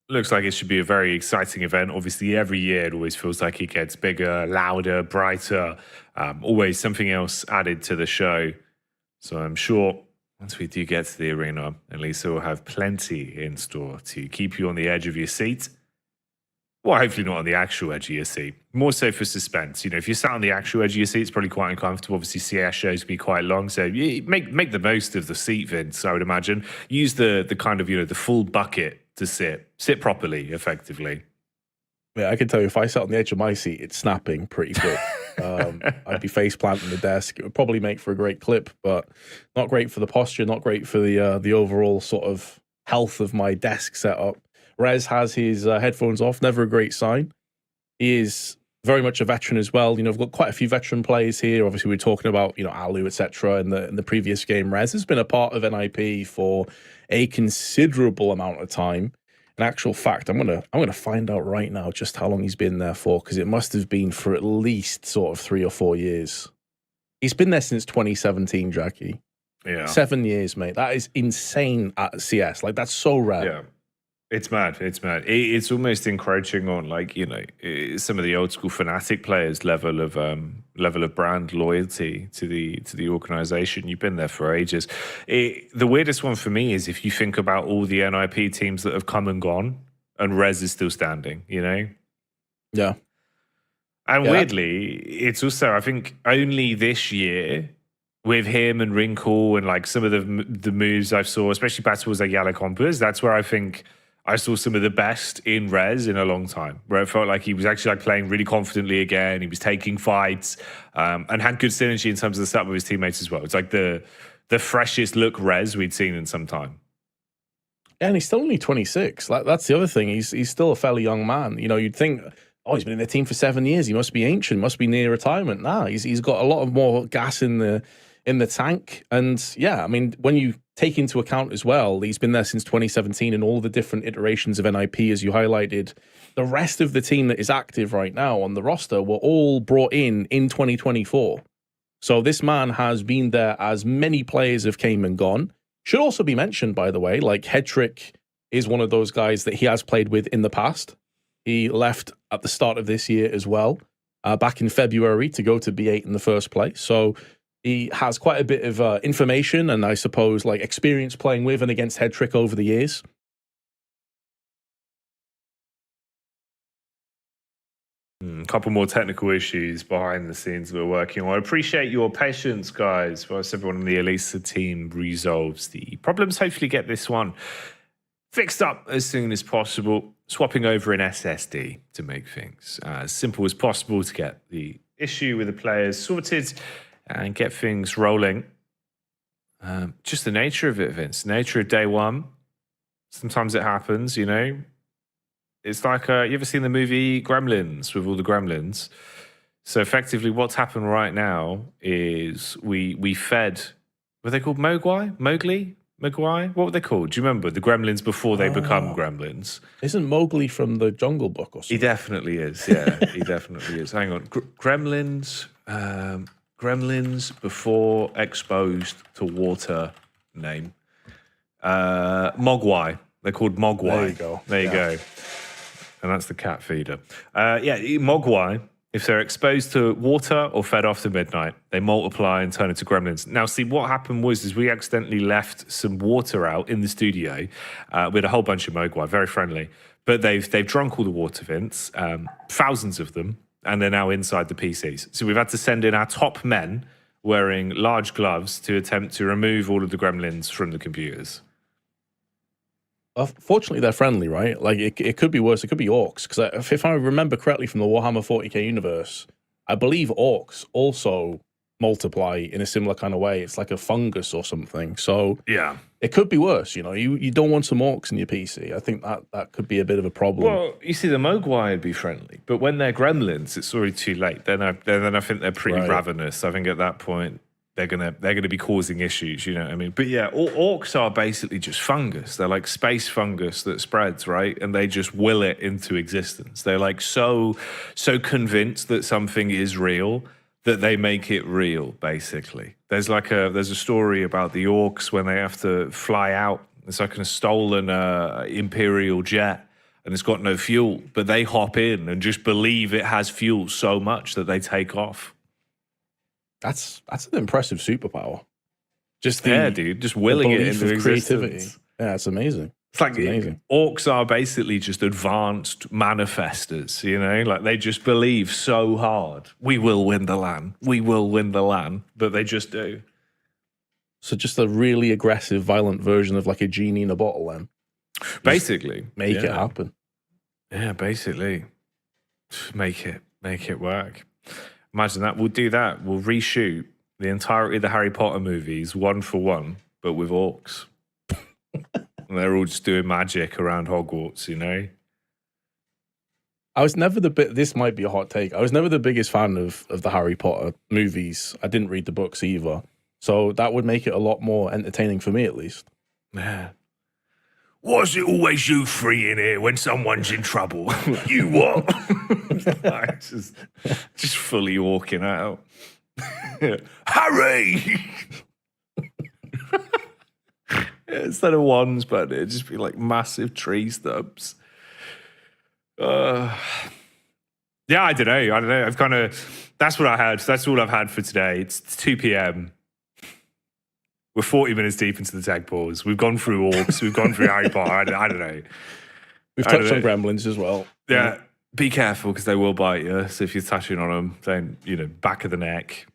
Looks like it should be a very exciting event. Obviously, every year it always feels like it gets bigger, louder, brighter. Always something else added to the show. So I'm sure once we do get to the arena, Elisa will have plenty in store to keep you on the edge of your seat. Well, hopefully not on the actual edge of your seat. More so for suspense. You know, if you're sat on the actual edge of your seat, it's probably quite uncomfortable. Obviously, CS shows can be quite long, so you make the most of the seat, Vince, I would imagine. Use the kind of, the full bucket to sit properly, effectively. Yeah, I can tell you, if I sat on the edge of my seat, it's snapping pretty quick. I'd be face planting the desk. It would probably make for a great clip, but not great for the posture, not great for the overall sort of health of my desk setup. Rez has his headphones off, never a great sign. He is very much a veteran as well. We've got quite a few veteran players here. Obviously, we're talking about, Alu, etc. in the previous game. Rez has been a part of NIP for a considerable amount of time. In actual fact, I'm gonna find out right now just how long he's been there for, because it must have been for at least sort of 3 or 4 years. He's been there since 2017, Jackie. Yeah. 7 years, mate. That is insane at CS. Like, that's so rare. Yeah. It's mad. It's mad. It's almost encroaching on, like, some of the old school Fnatic players' level of brand loyalty to the organization. You've been there for ages. The weirdest one for me is if you think about all the NIP teams that have come and gone, and Rez is still standing. Yeah. And weirdly, it's also, I think, only this year with him and Wrinkle and like some of the moves I saw, especially battles like Yala Compass, that's where I think I saw some of the best in Rez in a long time, where it felt like he was actually like playing really confidently again. He was taking fights and had good synergy in terms of the setup with his teammates as well. It's like the freshest look Rez we'd seen in some time. Yeah, and he's still only 26. That's the other thing. He's still a fairly young man. You'd think, oh, he's been in the team for 7 years. He must be ancient, must be near retirement. Nah, he's got a lot of more gas in the tank. And yeah, I mean, when you take into account as well, he's been there since 2017 and all the different iterations of NIP, as you highlighted. The rest of the team that is active right now on the roster were all brought in 2024. So this man has been there as many players have came and gone. Should also be mentioned, by the way, like Hedrick is one of those guys that he has played with in the past. He left at the start of this year as well, back in February to go to B8 in the first place. So he has quite a bit of information and I suppose like experience playing with and against Hedrick over the years. A couple more technical issues behind the scenes we're working on. I appreciate your patience, guys, whilst everyone on the Elisa team resolves the problems. Hopefully get this one fixed up as soon as possible. Swapping over an SSD to make things as simple as possible to get the issue with the players sorted and get things rolling. Just the nature of it, Vince. The nature of day one. Sometimes it happens, It's like, you ever seen the movie Gremlins with all the gremlins? So effectively what's happened right now is we fed, were they called Mowgli? What were they called? Do you remember? The gremlins before they become gremlins. Isn't Mowgli from the Jungle Book or something? He definitely is, yeah. He definitely is. Hang on. Gremlins before exposed to water name. Mogwai. They're called Mogwai. There you go. There you go. And that's the cat feeder. Mogwai, if they're exposed to water or fed after midnight, they multiply and turn into gremlins. Now, see, what happened was we accidentally left some water out in the studio with a whole bunch of Mogwai, very friendly. But they've drunk all the water vents, thousands of them, and they're now inside the PCs. So we've had to send in our top men wearing large gloves to attempt to remove all of the gremlins from the computers. Fortunately, they're friendly, right? Like, it could be worse. It could be orcs. Because if I remember correctly from the Warhammer 40k universe, I believe orcs also multiply in a similar kind of way. It's like a fungus or something. So yeah, it could be worse. You know, you don't want some orcs in your PC. I think that could be a bit of a problem. Well, you see, the Mogwai would be friendly, but when they're gremlins, it's already too late. Then I think they're pretty ravenous. I think at that point they're gonna be causing issues. You know what I mean? But yeah, orcs are basically just fungus. They're like space fungus that spreads, right? And they just will it into existence. They're like so convinced that something is real that they make it real, basically. There's a story about the orcs when they have to fly out. It's like a stolen Imperial jet, and it's got no fuel, but they hop in and just believe it has fuel so much that they take off. That's an impressive superpower. Just dude, just willing it into creativity. existence. Yeah, it's amazing. It's like amazing. Orcs are basically just advanced manifestors, you know? Like, they just believe so hard. We will win the land. We will win the land. But they just do. So just a really aggressive, violent version of like a genie in a bottle then. Basically. Make it happen. Yeah, basically. Make it work. Imagine that. We'll do that. We'll reshoot the entirety of the Harry Potter movies, one for one, but with orcs. And they're all just doing magic around Hogwarts, you know? I was never this might be a hot take. I was never the biggest fan of the Harry Potter movies. I didn't read the books either. So that would make it a lot more entertaining for me, at least. Yeah. Why is it always you three in here when someone's in trouble? You what? just fully walking out. Harry! Instead of wands, but it'd just be like massive tree stubs. Yeah, I don't know. I've kind of, that's what I had. That's all I've had for today. It's 2 p.m. We're 40 minutes deep into the tag pause. We've gone through orcs. We've gone through Harry Potter. I don't know. We've touched on gremlins as well. Yeah. Be careful because they will bite you. So if you're touching on them, then, back of the neck,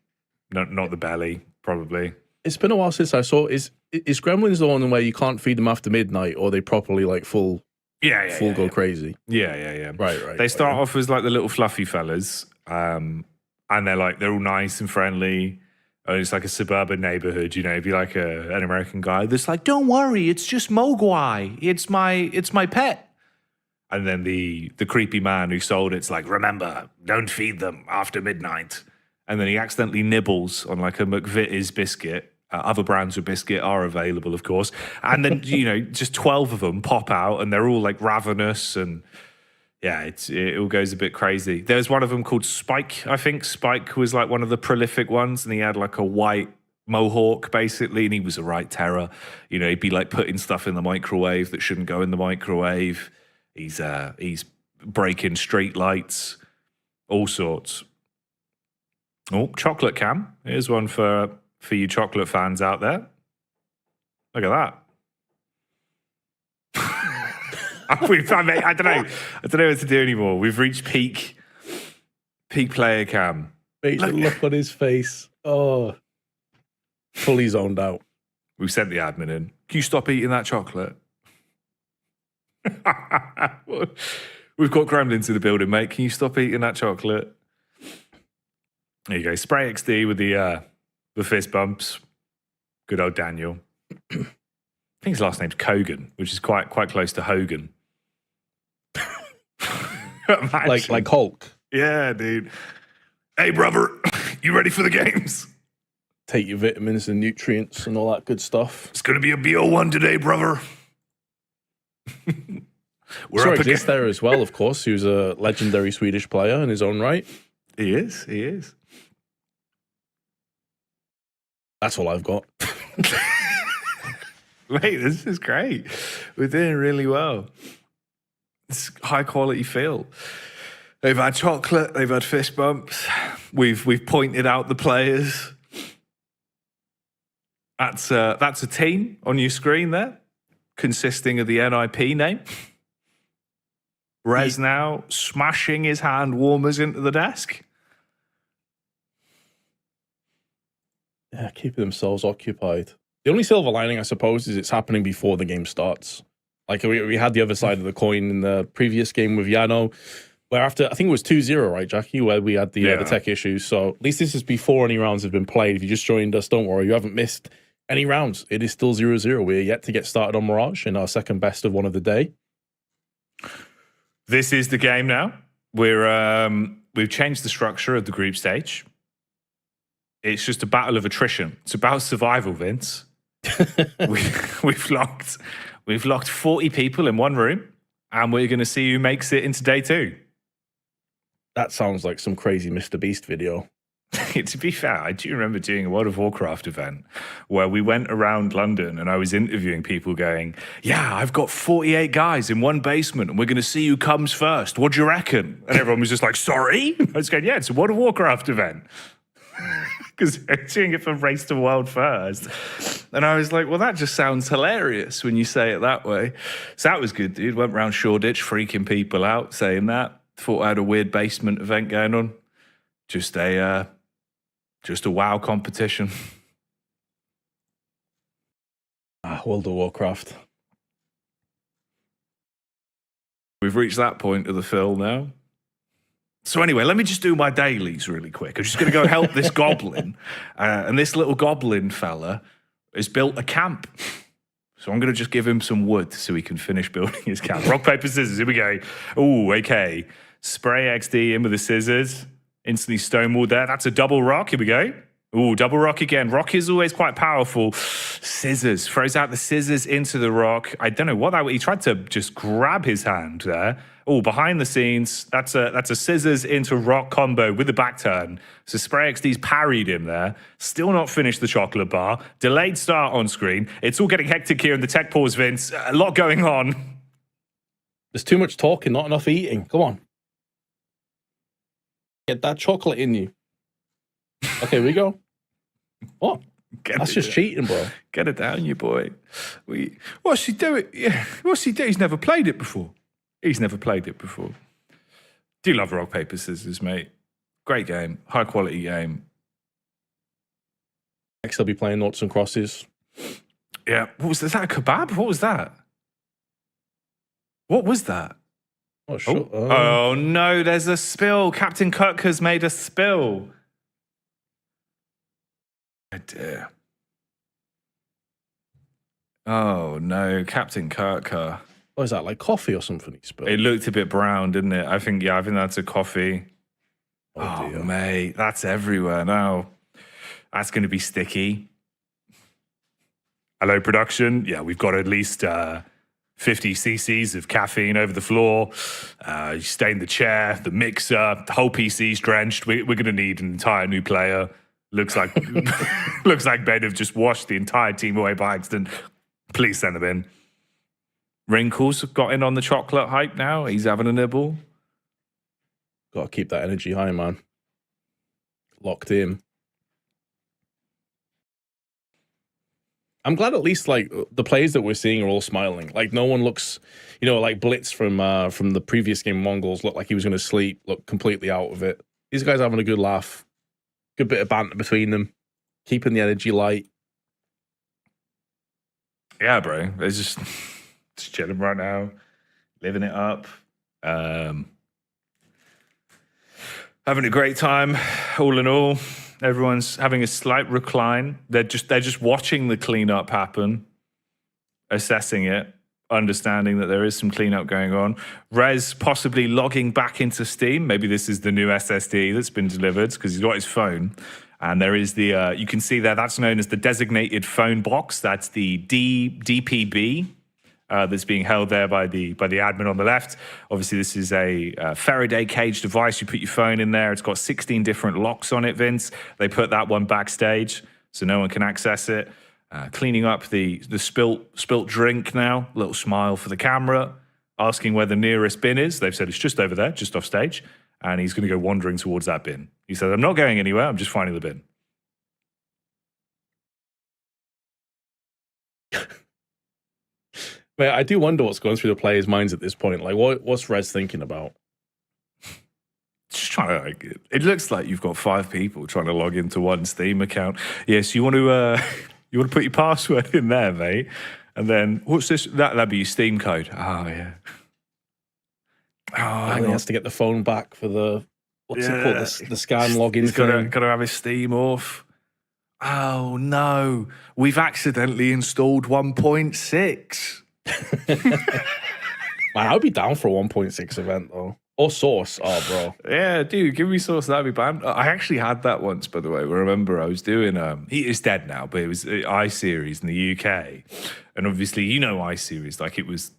not the belly, probably. It's been a while since I saw. Is gremlins the one where you can't feed them after midnight, or they properly like full go crazy? Yeah. Right. They start off as like the little fluffy fellas, and they're all nice and friendly. And it's like a suburban neighborhood, you know. It'd be like an American guy that's like, "Don't worry, it's just Mogwai. It's my pet." And then the creepy man who sold it's like, "Remember, don't feed them after midnight." And then he accidentally nibbles on like a McVitie's biscuit. Other brands of biscuit are available, of course. And then, just 12 of them pop out and they're all like ravenous. And yeah, it all goes a bit crazy. There's one of them called Spike, I think. Spike was like one of the prolific ones. And he had like a white mohawk, basically. And he was a right terror. He'd be like putting stuff in the microwave that shouldn't go in the microwave. He's breaking street lights, all sorts. Oh, chocolate cam. Here's one for you chocolate fans out there. Look at that. I don't know. I don't know what to do anymore. We've reached peak player cam. The look on his face. Oh, fully zoned out. We've sent the admin in. Can you stop eating that chocolate? We've got gremlins in the building, mate. Can you stop eating that chocolate? There you go. Spray XD with the fist bumps. Good old Daniel. I think his last name's Kogan, which is quite close to Hogan. like Hulk. Yeah, dude. Hey, brother, you ready for the games? Take your vitamins and nutrients and all that good stuff. It's going to be a BO1 today, brother. We're up against there as well, of course. He was a legendary Swedish player in his own right. He is. That's all I've got. Mate, this is great. We're doing really well. It's high quality feel. They've had chocolate, they've had fist bumps. We've pointed out the players. That's a team on your screen there, consisting of the NIP name. Rez now smashing his hand warmers into the desk. Yeah, keeping themselves occupied. The only silver lining, I suppose, is it's happening before the game starts. Like we had the other side of the coin in the previous game with Yano, where after, I think it was 2-0, right, Jackie, where we had the tech issues. So at least this is before any rounds have been played. If you just joined us, don't worry, you haven't missed any rounds. It is still 0-0. We're yet to get started on Mirage in our second best of one of the day. This is the game now. We've changed the structure of the group stage. It's just a battle of attrition. It's about survival, Vince. We've locked 40 people in one room, and we're going to see who makes it into day 2. That sounds like some crazy Mr. Beast video. To be fair, I do remember doing a World of Warcraft event where we went around London and I was interviewing people going, yeah, I've got 48 guys in one basement and we're going to see who comes first. What do you reckon? And everyone was just like, sorry? I was going, yeah, it's a World of Warcraft event. Because they're doing it for Race to World first. And I was like, well, that just sounds hilarious when you say it that way. So that was good, dude. Went around Shoreditch freaking people out saying that. Thought I had a weird basement event going on. Just a WoW competition. World of Warcraft. We've reached that point of the film now. So anyway, let me just do my dailies really quick. I'm just going to go help this goblin. And this little goblin fella has built a camp. So I'm going to just give him some wood so he can finish building his camp. Rock, paper, scissors. Here we go. Oh, okay. Spray XD in with the scissors. Instantly stonewalled there. That's a double rock. Here we go. Ooh, double rock again. Rock is always quite powerful. Scissors. Throws out the scissors into the rock. I don't know what that was. He tried to just grab his hand there. Oh, behind the scenes. That's a scissors into rock combo with the back turn. So Spray XD's parried him there. Still not finished the chocolate bar. Delayed start on screen. It's all getting hectic here in the tech pause, Vince. A lot going on. There's too much talking, not enough eating. Come on. Get that chocolate in you. Okay, we go. What? That's just cheating, bro. Get it down, you boy. What's he doing? Yeah, what's he doing? He's never played it before. He's never played it before. Do love rock, paper, scissors, mate. Great game. High quality game. Next, I'll be playing Noughts and Crosses. Yeah. What was that? Is that a kebab? What was that? What was that? Oh, sure. Oh no, there's a spill. Captain Kutka's made a spill. Oh dear. Oh no, Captain Kutka. What is that, like coffee or something he spilled? It looked a bit brown, didn't it? I think that's a coffee. Oh mate, that's everywhere now. That's going to be sticky. Hello, production. Yeah, we've got at least 50 cc's of caffeine over the floor. You stain the chair, the mixer, the whole PC's drenched. We're going to need an entire new player. Looks like Ben have just washed the entire team away by accident. Please send them in. Wrinkles got in on the chocolate hype now. He's having a nibble. Got to keep that energy high, man. Locked in. I'm glad at least like the players that we're seeing are all smiling. Like no one looks, like Blitz from the previous game, MongolZ, looked like he was going to sleep, look completely out of it. These guys are having a good laugh. Good bit of banter between them. Keeping the energy light. Yeah, bro. They're just chilling right now. Living it up. Having a great time, all in all. Everyone's having a slight recline. They're just watching the cleanup happen, assessing it, understanding that there is some cleanup going on. Rez possibly logging back into Steam. Maybe this is the new SSD that's been delivered because he's got his phone. And there is the, you can see there, that's known as the designated phone box. That's the DPB that's being held there by the admin on the left. Obviously, this is a Faraday cage device. You put your phone in there. It's got 16 different locks on it, Vince. They put that one backstage so no one can access it. Cleaning up the spilt drink now. Little smile for the camera. Asking where the nearest bin is. They've said it's just over there, just off stage. And he's going to go wandering towards that bin. He said, I'm not going anywhere. I'm just finding the bin. But I do wonder what's going through the players' minds at this point. Like, what's Rez thinking about? Just trying to, it looks like you've got 5 people trying to log into one Steam account. Yes, you want to put your password in there, mate. And then what's this? That'd be your Steam code. Oh yeah. Oh, He has to get the phone back for the what's it called? The scan login. He's got to have his Steam off. Oh no, we've accidentally installed 1.6. Man, I'd be down for a 1.6 event though. Or Source. Oh, bro. Yeah, dude, give me Source. That'd be banned. I actually had that once, by the way. I remember I was doing, he is dead now, but it was iSeries in the UK. And obviously, you know iSeries, like it was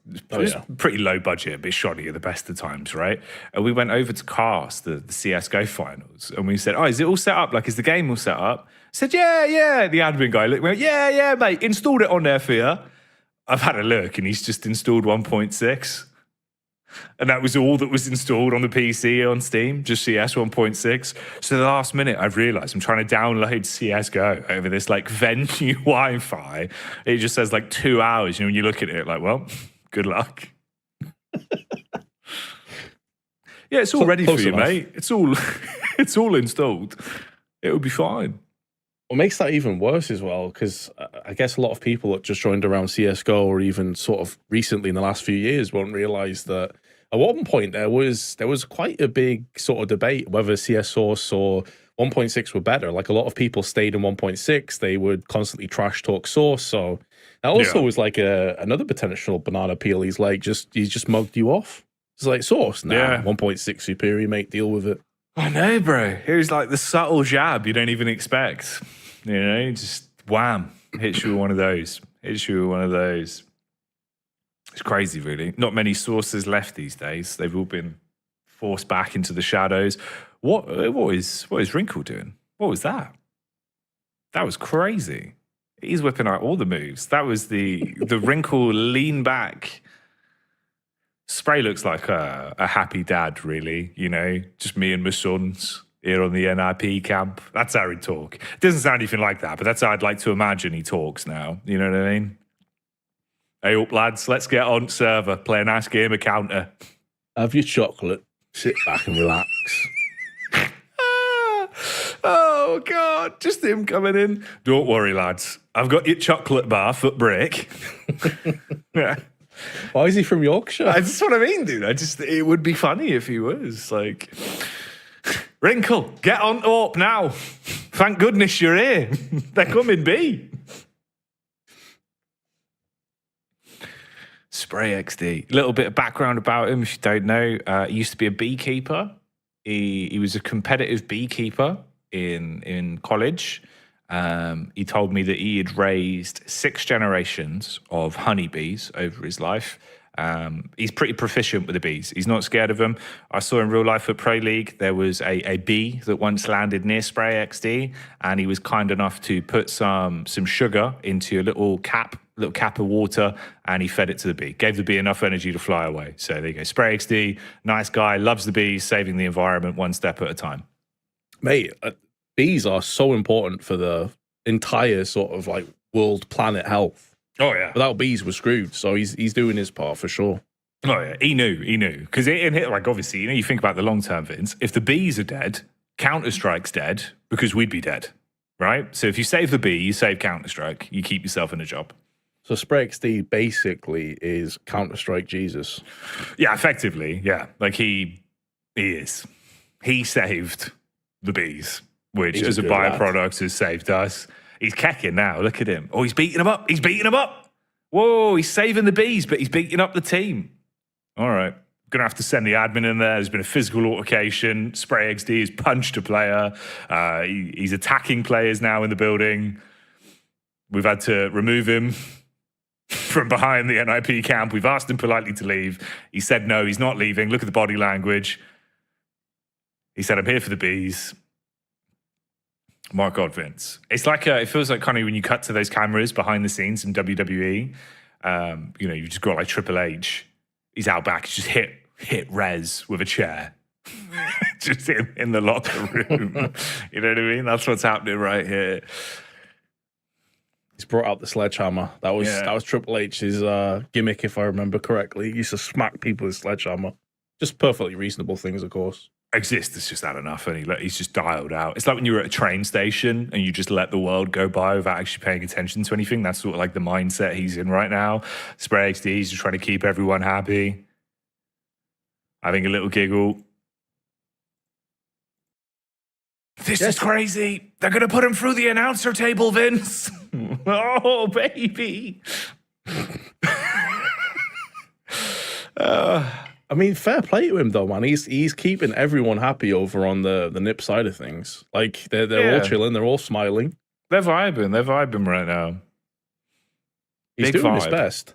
pretty low budget, a bit shoddy at the best of times, right? And we went over to cast the CSGO finals. And we said, oh, is it all set up? Like, is the game all set up? I said, yeah. The admin guy looked, went, yeah, mate, installed it on there for you. I've had a look, and he's just installed 1.6. And that was all that was installed on the PC on Steam, just CS 1.6. So the last minute, I've realized I'm trying to download CSGO over this like venue Wi-Fi. It just says like 2 hours. You know, when you look at it, like, well, good luck. Yeah, it's all ready for you, mate. It's all installed. It'll be fine. What makes that even worse as well, because I guess a lot of people that just joined around CSGO or even sort of recently in the last few years won't realize that at one point there was quite a big sort of debate whether CS Source or 1.6 were better. Like a lot of people stayed in 1.6, they would constantly trash talk Source. So that also was like another potential banana peel. He's just mugged you off. It's like Source, 1.6 superior, mate, deal with it. I know, bro. It was like the subtle jab you don't even expect. You know, just wham, hits you with one of those. It's crazy, really. Not many sources left these days. They've all been forced back into the shadows. What is Wrinkle doing? What was that? That was crazy. He's whipping out all the moves. That was the Wrinkle lean back. Spray looks like a happy dad, really. You know, just me and my sons here on the NIP camp. That's how he talk. It doesn't sound anything like that, but that's how I'd like to imagine he talks now. You know what I mean? Hey up, lads, let's get on server, play a nice game of counter. Have your chocolate, sit back and relax. Oh, God, just him coming in. Don't worry, lads. I've got your chocolate bar foot break. Yeah. Why is he from Yorkshire? That's what I mean, dude. It would be funny if he was like, Wrinkle, get on up now. Thank goodness you're here. They're coming, B. Spray XD. A little bit of background about him, if you don't know. He used to be a beekeeper. He was a competitive beekeeper in college. He told me that he had raised 6 generations of honeybees over his life. He's pretty proficient with the bees. He's not scared of them. I saw in real life at Pro League, there was a bee that once landed near Spray XD, and he was kind enough to put some sugar into a little cap of water, and he fed it to the bee. Gave the bee enough energy to fly away. So there you go. Spray XD, nice guy, loves the bees, saving the environment one step at a time. Mate, bees are so important for the entire sort of like world planet health. Oh yeah. Without bees, we're screwed. So he's doing his part for sure. Oh yeah, he knew. Because like obviously, you think about the long-term Vince. If the bees are dead, Counter-Strike's dead because we'd be dead, right? So if you save the bee, you save Counter-Strike, you keep yourself in a job. So Spray XD basically is Counter-Strike Jesus. Yeah, effectively, yeah. Like he is. He saved the bees, which as a byproduct has saved us. He's kecking now. Look at him. Oh, he's beating him up. Whoa, he's saving the bees, but he's beating up the team. All right. Going to have to send the admin in there. There's been a physical altercation. Spray XD has punched a player. He's attacking players now in the building. We've had to remove him from behind the NIP camp. We've asked him politely to leave. He said no, he's not leaving. Look at the body language. He said, I'm here for the bees. My God, Vince. It's like it feels like kind of when you cut to those cameras behind the scenes in WWE. You know, you just got like Triple H. He's out back. He's just hit Rez with a chair. Just in the locker room. You know what I mean? That's what's happening right here. He's brought out the sledgehammer. That was Triple H's gimmick, if I remember correctly. He used to smack people with sledgehammer. Just perfectly reasonable things, of course. Exist has just had enough, and he's just dialed out. It's like when you're at a train station and you just let the world go by without actually paying attention to anything. That's sort of like the mindset he's in right now. Spray XD, he's just trying to keep everyone happy. Having a little giggle. This is crazy. They're going to put him through the announcer table, Vince. Oh, baby. I mean, fair play to him though, man. He's keeping everyone happy over on the NIP side of things. Like they're all chilling, they're all smiling. They're vibing right now. He's doing his best.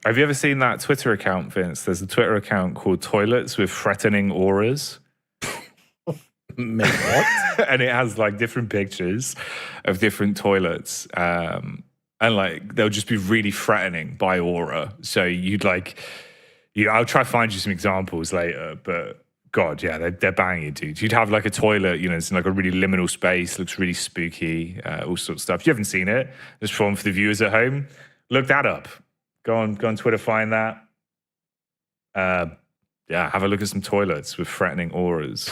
Have you ever seen that Twitter account, Vince? There's a Twitter account called Toilets with Threatening Auras. Mate, what? And it has like different pictures of different toilets. And like they'll just be really threatening by aura. So you'd like, I'll try to find you some examples later, but God, yeah, they're banging, dude. You'd have like a toilet, you know, it's in like a really liminal space, looks really spooky, all sorts of stuff. If you haven't seen it, there's fun for the viewers at home. Look that up. Go on Twitter, find that. Yeah, have a look at some toilets with threatening auras.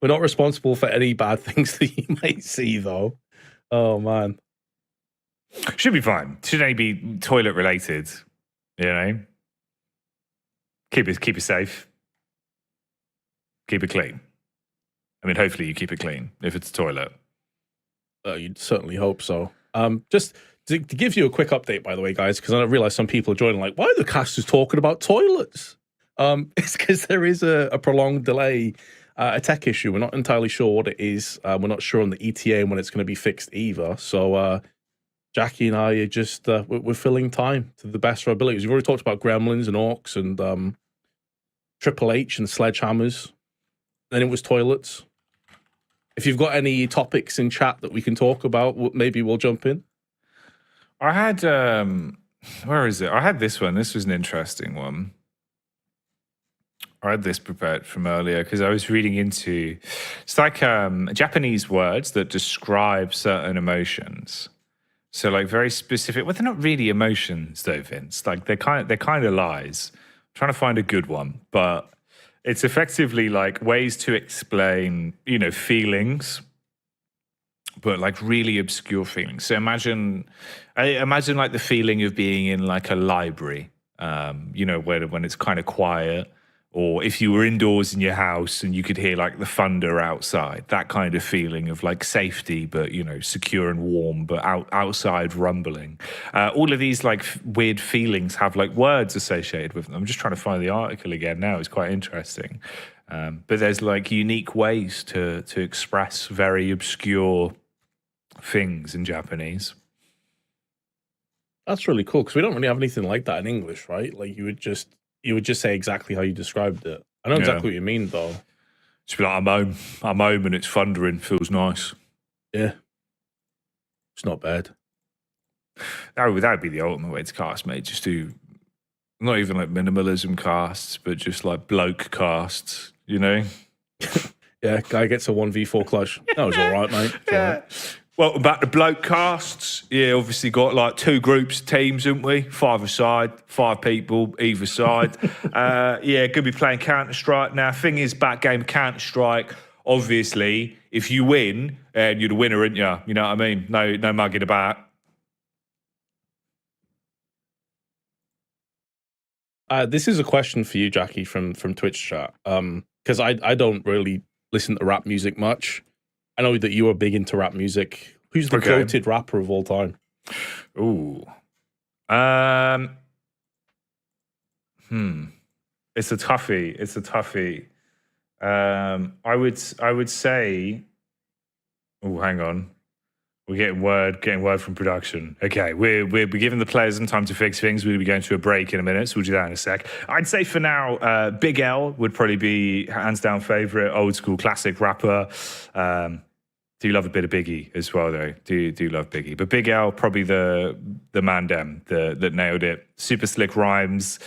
We're not responsible for any bad things that you might see, though. Oh, man. Should be fine. Should only be toilet related, you know? Keep it safe. Keep it clean. I mean, hopefully you keep it clean if it's a toilet. You'd certainly hope so. Just to give you a quick update, by the way, guys, because I realize some people are joining like, why are the casters talking about toilets? It's because there is a prolonged delay, a tech issue. We're not entirely sure what it is. We're not sure on the ETA and when it's going to be fixed either. So Jackie and I are just, we're filling time to the best of our abilities. We've already talked about gremlins and orcs and Triple H and sledgehammers. Then it was toilets. If you've got any topics in chat that we can talk about, maybe we'll jump in. I had, where is it? I had this one. This was an interesting one. I had this prepared from earlier because I was reading into, it's like Japanese words that describe certain emotions. So like very specific, well, they're not really emotions though, Vince. Like they're kind of lies. I'm trying to find a good one, but it's effectively like ways to explain, you know, feelings, but like really obscure feelings. So imagine like the feeling of being in like a library, you know, when it's kind of quiet, or if you were indoors in your house and you could hear like the thunder outside, that kind of feeling of like safety, but, you know, secure and warm, but outside rumbling. All of these like weird feelings have like words associated with them. I'm just trying to find the article again now. It's quite interesting. But there's like unique ways to express very obscure things in Japanese. That's really cool because we don't really have anything like that in English, right? Like you would just say exactly how you described it. I know exactly what you mean, though. Just be like, I'm home and it's thundering, feels nice. Yeah. It's not bad. That would be the ultimate way to cast, mate. Just do, not even like minimalism casts, but just like bloke casts, you know? Yeah, guy gets a 1v4 clutch. That was all right, mate. Yeah. Right. Well, about the bloke casts, yeah, obviously got like two groups, teams, haven't we? 5 aside, 5 people either side. Yeah, going to be playing Counter-Strike. Now, thing is, back game Counter-Strike, obviously, if you win, you're the winner, aren't you? You know what I mean? No mugging about. This is a question for you, Jackie, from Twitch chat. Because I don't really listen to rap music much. I know that you are big into rap music. Who's the quoted rapper of all time? Ooh. It's a toughie. I would say, oh, hang on. We're getting word from production. Okay, we're giving the players some time to fix things. We'll be going to a break in a minute, so we'll do that in a sec. I'd say for now, Big L would probably be hands down favorite, old school classic rapper. Do love a bit of Biggie as well, though. Do love Biggie, but Big L probably the man dem that nailed it. Super slick rhymes.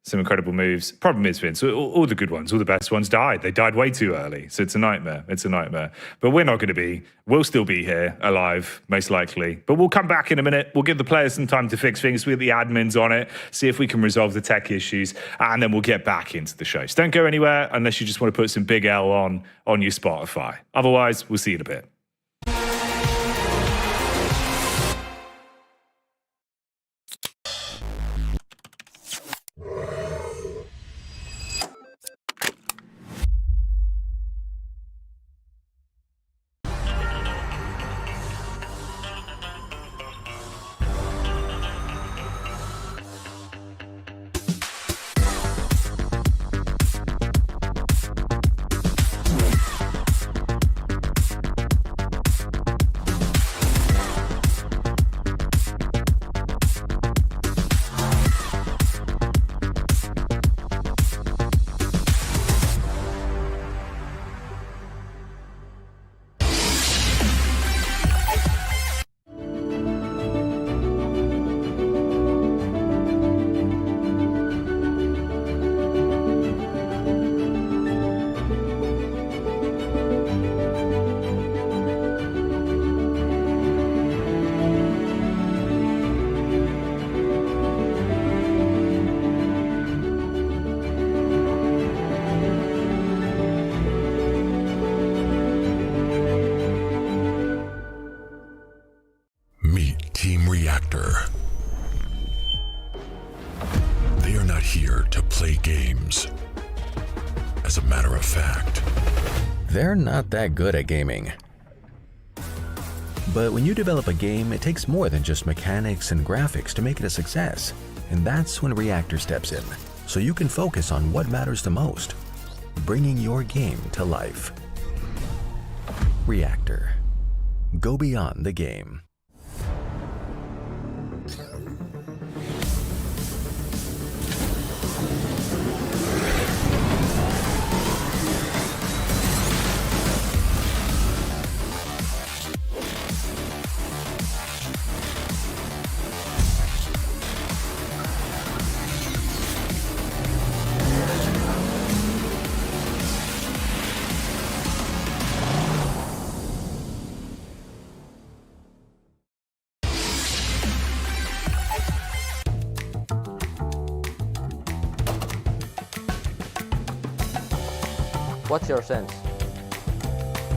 Some incredible moves. Problem is, Vince, all the good ones, all the best ones died. They died way too early. So it's a nightmare. It's a nightmare. But we're not going to be. We'll still be here, alive, most likely. But we'll come back in a minute. We'll give the players some time to fix things. We'll get the admins on it, see if we can resolve the tech issues, and then we'll get back into the show. So don't go anywhere unless you just want to put some Big L on your Spotify. Otherwise, we'll see you in a bit. They're not that good at gaming. But when you develop a game, it takes more than just mechanics and graphics to make it a success. And that's when Reactor steps in, so you can focus on what matters the most, bringing your game to life. Reactor. Go beyond the game. What's your sense?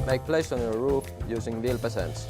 Make place on your roof using sense.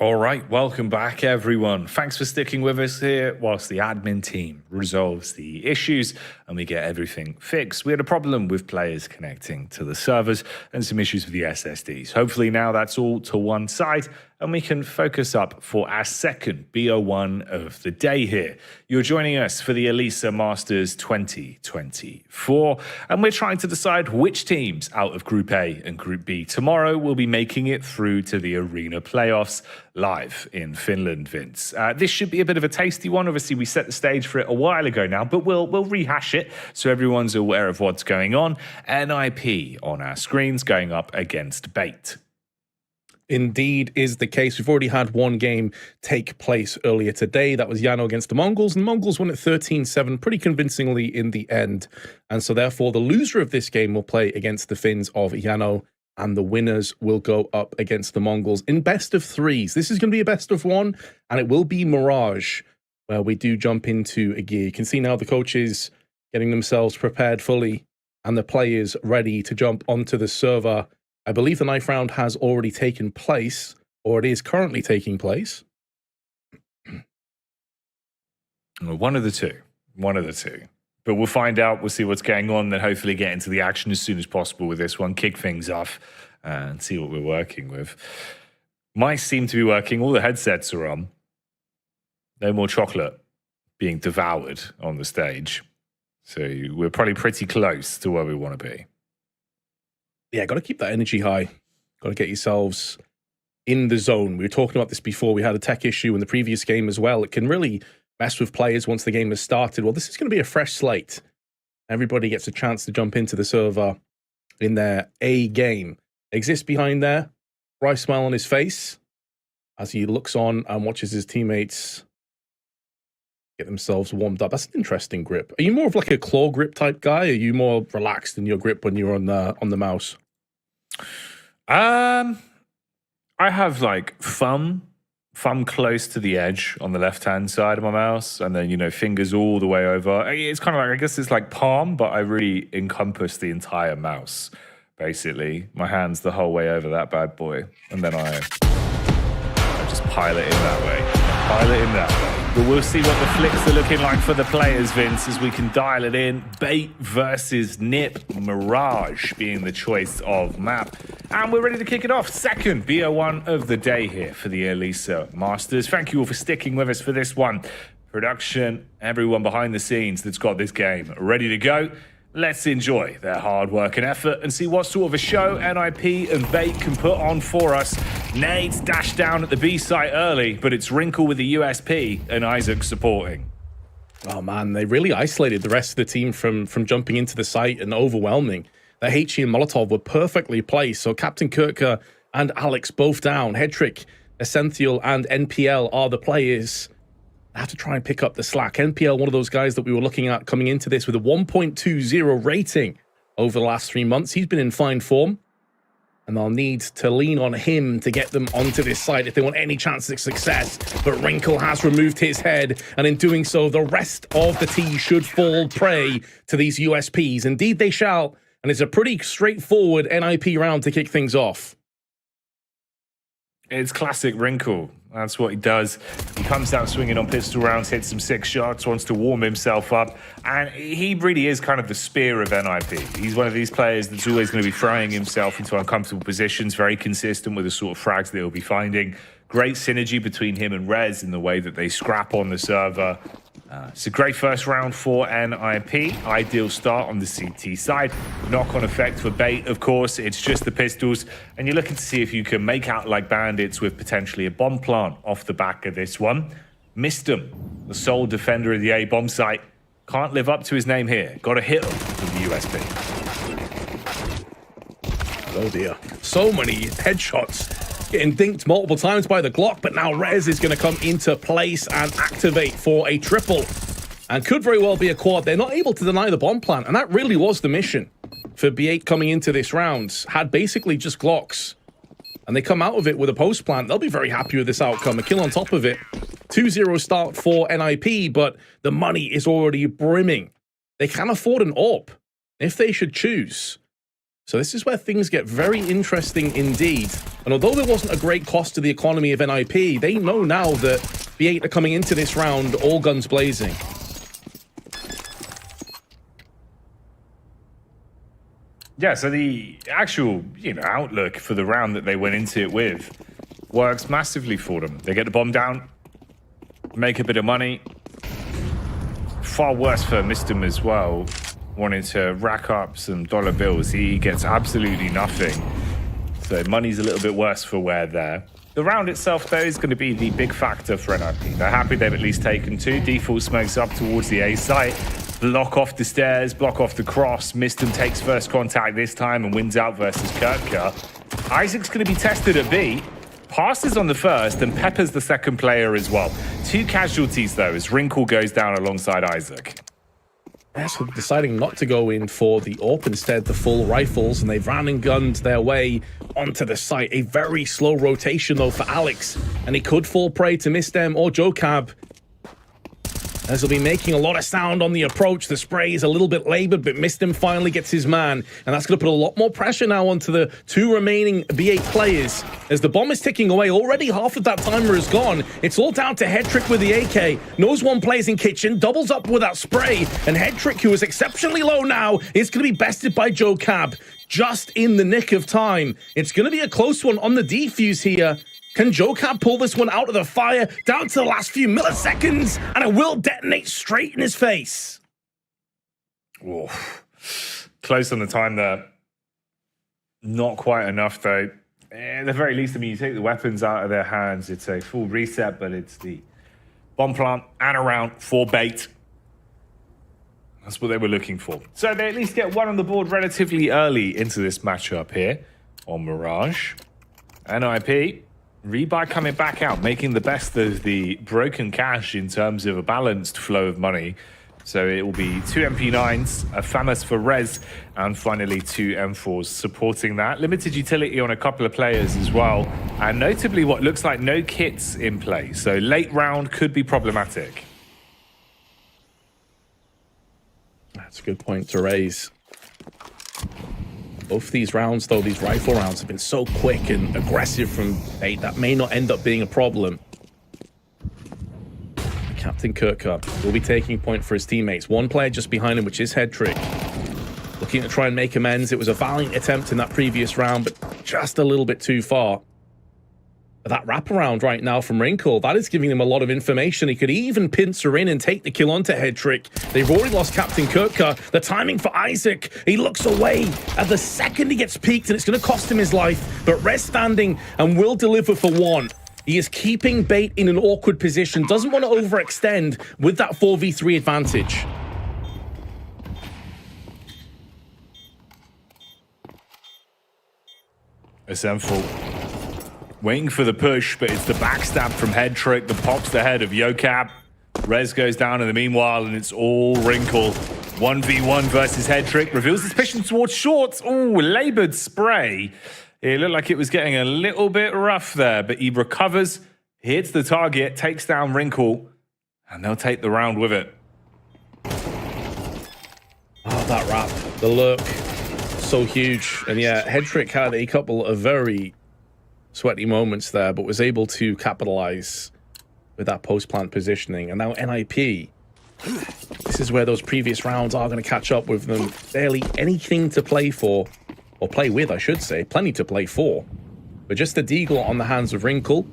All right, welcome back, everyone. Thanks for sticking with us here whilst the admin team resolves the issues and we get everything fixed. We had a problem with players connecting to the servers and some issues with the SSDs. Hopefully now that's all to one side and we can focus up for our second BO1 of the day here. You're joining us for the Elisa Masters 2024, and we're trying to decide which teams out of Group A and Group B tomorrow will be making it through to the Arena playoffs live in Finland, Vince. This should be a bit of a tasty one. Obviously, we set the stage for it a while ago now, but we'll rehash it so everyone's aware of what's going on. NIP on our screens going up against Bait. Indeed is the case. We've already had one game take place earlier today. That was Yano against the Mongols, and the Mongols won at 13-7 pretty convincingly in the end. And so therefore, the loser of this game will play against the Finns of Yano, and the winners will go up against the Mongols in best of threes. This is going to be a best of one, and it will be Mirage, where we do jump into a gear. You can see now the coaches getting themselves prepared fully, and the players ready to jump onto the server. I believe the knife round has already taken place, or it is currently taking place. One of the two. One of the two. But we'll find out. We'll see what's going on, then hopefully get into the action as soon as possible with this one, kick things off, and see what we're working with. Mice seem to be working. All the headsets are on. No more chocolate being devoured on the stage. So we're probably pretty close to where we want to be. Yeah, got to keep that energy high. Got to get yourselves in the zone. We were talking about this before. We had a tech issue in the previous game as well. It can really mess with players once the game has started. Well, this is going to be a fresh slate. Everybody gets a chance to jump into the server in their A game. Exists behind there, bright smile on his face as he looks on and watches his teammates get themselves warmed up. That's an interesting grip. Are you more of like a claw grip type guy? Or are you more relaxed in your grip when you're on the mouse? I have like thumb close to the edge on the left-hand side of my mouse, and then, you know, fingers all the way over. It's kind of like, I guess it's like palm, but I really encompass the entire mouse, basically. My hands the whole way over that bad boy, and then I just pile it in that way. Pile it in that way. But we'll see what the flicks are looking like for the players, Vince, as we can dial it in. Bait versus Nip. Mirage being the choice of map. And we're ready to kick it off. Second BO1 of the day here for the Elisa Masters. Thank you all for sticking with us for this one. Production, everyone behind the scenes that's got this game ready to go. Let's enjoy their hard work and effort and see what sort of a show NIP and Bait can put on for us. Nades dashed down at the B site early, but it's Wrinkle with the USP and Isaac supporting. Oh man, they really isolated the rest of the team from jumping into the site and overwhelming. The HE and Molotov were perfectly placed, so Captain Kirka and Alex both down. Headtrick, Essential, and NPL are the players. I have to try and pick up the slack. NPL, one of those guys that we were looking at coming into this with a 1.20 rating over the last 3 months. He's been in fine form, and they'll need to lean on him to get them onto this site if they want any chance of success. But Wrinkle has removed his head, and in doing so, the rest of the T should fall prey to these USPs. Indeed, they shall, and it's a pretty straightforward NIP round to kick things off. It's classic Wrinkle. That's what he does. He comes out swinging on pistol rounds, hits some 6 shots, wants to warm himself up. And he really is kind of the spear of NIP. He's one of these players that's always going to be throwing himself into uncomfortable positions, very consistent with the sort of frags that he'll be finding. Great synergy between him and Rez in the way that they scrap on the server. It's a great first round for NIP. Ideal start on the CT side. Knock-on effect for Bait, of course. It's just the pistols. And you're looking to see if you can make out like bandits with potentially a bomb plant off the back of this one. Missed him. The sole defender of the A bomb site. Can't live up to his name here. Got to hit him with the USB. Oh dear. So many headshots. Getting dinked multiple times by the Glock, but now Rez is going to come into place and activate for a triple. And could very well be a quad. They're not able to deny the bomb plant, and that really was the mission for B8 coming into this round. Had basically just Glocks, and they come out of it with a post plant. They'll be very happy with this outcome. A kill on top of it. 2-0 start for NIP, but the money is already brimming. They can afford an AWP if they should choose. So this is where things get very interesting indeed. And although there wasn't a great cost to the economy of NIP, they know now that B8 are coming into this round all guns blazing. Yeah, so the actual, outlook for the round that they went into it with works massively for them. They get the bomb down, make a bit of money. Far worse for Mistum as well, wanting to rack up some dollar bills. He gets absolutely nothing. So money's a little bit worse for wear there. The round itself, though, is going to be the big factor for NIP. They're happy they've at least taken 2. Default smokes up towards the A site. Block off the stairs, block off the cross. Mistum takes first contact this time and wins out versus Kirka. Isaac's going to be tested at B. Passes on the first and peppers the second player as well. 2 casualties, though, as Wrinkle goes down alongside Isaac. Yeah, so deciding not to go in for the AWP, instead the full rifles, and they've ran and gunned their way onto the site. A very slow rotation, though, for Alex, and he could fall prey to Mistem or Jocab, as he'll be making a lot of sound on the approach. The spray is a little bit labored, but Mistem finally gets his man, and that's going to put a lot more pressure now onto the 2 remaining B8 players. As the bomb is ticking away, already half of that timer is gone. It's all down to Headtrick with the AK. Knows one plays in kitchen, doubles up with that spray, and Headtrick, who is exceptionally low now, is going to be bested by Jocab just in the nick of time. It's going to be a close one on the defuse here. Can Jocab pull this one out of the fire down to the last few milliseconds? And it will detonate straight in his face. Whoa. Close on the time there. Not quite enough, though. At the very least, I mean, you take the weapons out of their hands. It's a full reset, but it's the bomb plant and around for bait. That's what they were looking for. So they at least get 1 on the board relatively early into this matchup here on Mirage. NIP. Rebuy coming back out, making the best of the broken cash in terms of a balanced flow of money. So it will be 2 MP9s, a FAMAS for Res, and finally 2 M4s supporting that. Limited utility on a couple of players as well. And notably what looks like no kits in play. So late round could be problematic. That's a good point to raise. Both these rounds, though, these rifle rounds have been so quick and aggressive from B8, that may not end up being a problem. Captain Kirkup will be taking point for his teammates. 1 player just behind him, which is Headtrick. Looking to try and make amends. It was a valiant attempt in that previous round, but just a little bit too far. But that wraparound right now from Wrinkle, that is giving him a lot of information. He could even pincer in and take the kill onto Headtrick. They've already lost Captain Kirka. The timing for Isaac. He looks away at the second he gets peeked, and it's going to cost him his life. But Res standing and will deliver for 1. He is keeping Bait in an awkward position. Doesn't want to overextend with that 4v3 advantage. Simple. Waiting for the push, but it's the backstab from Headtrick that pops the head of Jocab. Rez goes down in the meanwhile, and it's all Wrinkle. 1v1 versus Headtrick. Reveals his position towards shorts. Oh, labored spray. It looked like it was getting a little bit rough there, but he recovers, hits the target, takes down Wrinkle, and they'll take the round with it. Oh, that wrap. The look. So huge. And yeah, Headtrick had a couple of very sweaty moments there, but was able to capitalize with that post-plant positioning. And now NIP, this is where those previous rounds are going to catch up with them. Barely anything to play for, or play with, I should say. Plenty to play for. But just a deagle on the hands of Wrinkle.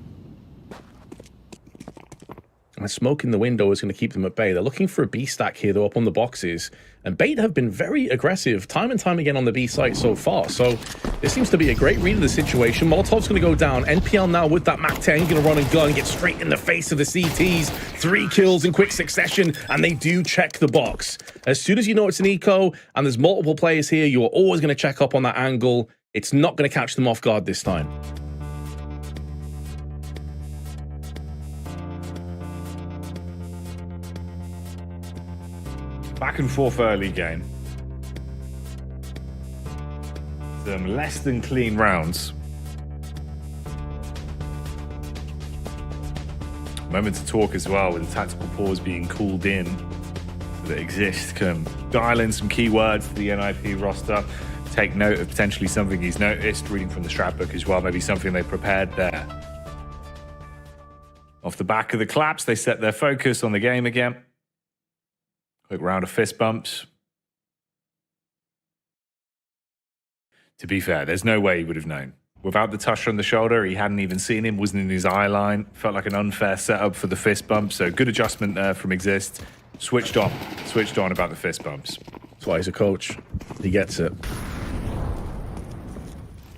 And smoke in the window is going to keep them at bay. They're looking for a B stack here, though, up on the boxes. And Bait have been very aggressive time and time again on the B site so far. So this seems to be a great read of the situation. Molotov's going to go down. NPL now with that MAC-10 going to run and gun, get straight in the face of the CTs. 3 kills in quick succession, and they do check the box. As soon as you know it's an eco and there's multiple players here, you're always going to check up on that angle. It's not going to catch them off guard this time. Back and forth early game. Some less than clean rounds. Moment to talk as well, with the tactical pause being called in that exists. Can dial in some keywords to the NIP roster. take note of potentially something he's noticed, reading from the strat book as well, maybe something they prepared there. Off the back of the claps, they set their focus on the game again. Quick round of fist bumps. To be fair, there's no way he would have known. Without the touch on the shoulder, he hadn't even seen him, wasn't in his eye line. Felt like an unfair setup for the fist bump, so good adjustment there from Exist. Switched on about the fist bumps. That's why he's a coach. He gets it.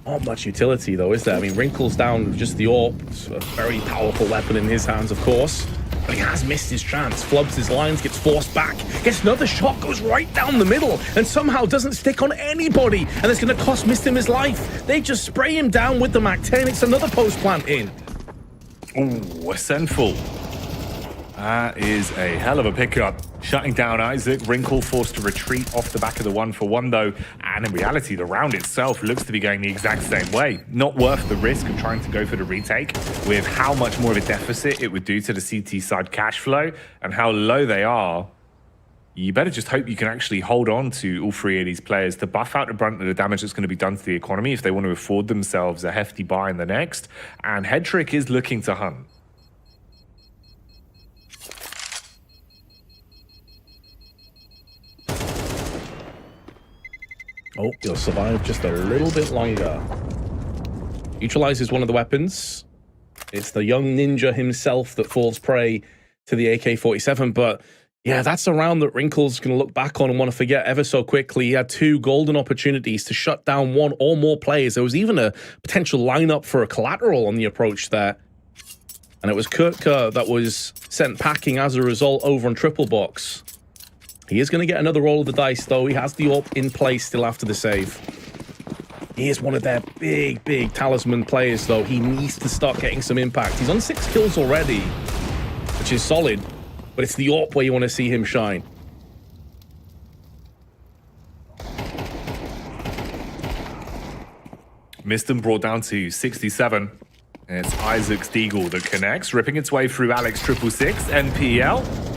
Not much utility, though, is there? I mean, Wrinkle's down with just the AWP. It's a very powerful weapon in his hands, of course. But he has missed his chance. Flubs his lines, gets forced back. Gets another shot, goes right down the middle, and somehow doesn't stick on anybody. And it's going to cost him his life. They just spray him down with the MAC-10. It's another post plant in. Ooh, a Senful. That is a hell of a pickup. Shutting down Isaac. Wrinkle forced to retreat off the back of the 1-for-1 though. And in reality, the round itself looks to be going the exact same way. Not worth the risk of trying to go for the retake with how much more of a deficit it would do to the CT side cash flow and how low they are. You better just hope you can actually hold on to all three of these players to buff out the brunt of the damage that's going to be done to the economy if they want to afford themselves a hefty buy in the next. And Headtrick is looking to hunt. Oh, he'll survive just a little bit longer. Neutralizes one of the weapons. It's the young ninja himself that falls prey to the AK-47, but yeah, that's a round that Wrinkle's going to look back on and want to forget ever so quickly. He had two golden opportunities to shut down one or more players. There was even a potential lineup for a collateral on the approach there. And it was Kurtka that was sent packing as a result over on triple box. He is going to get another roll of the dice, though. He has the AWP in place still after the save. He is one of their big talisman players, though. He needs to start getting some impact. He's on 6 kills already, which is solid, but it's the AWP where you want to see him shine. Missed and brought down to 67. And it's Isaac's Deagle that connects, ripping its way through Alex 666, NPL.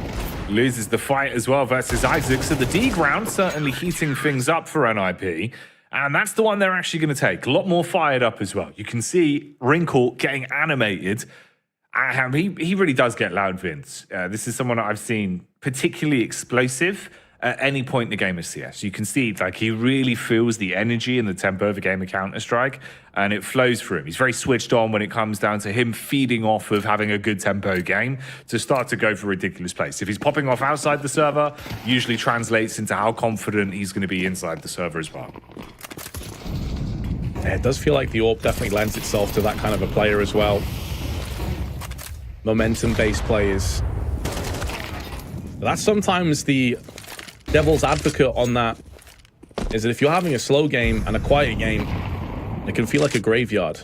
Loses the fight as well versus Isaac, so the D round certainly heating things up for NIP. And that's the one they're actually going to take. A lot more fired up as well. You can see Wrinkle getting animated. He really does get loud, Vince. This is someone that I've seen particularly explosive at any point in the game of CS. You can see like he really feels the energy and the tempo of a game of Counter-Strike, and it flows through him. He's very switched on when it comes down to him feeding off of having a good tempo game to start to go for ridiculous plays. If he's popping off outside the server, usually translates into how confident he's going to be inside the server as well. Yeah, it does feel like the AWP definitely lends itself to that kind of a player as well. Momentum-based players. But that's sometimes the devil's advocate on that, is that if you're having a slow game and a quiet game, it can feel like a graveyard.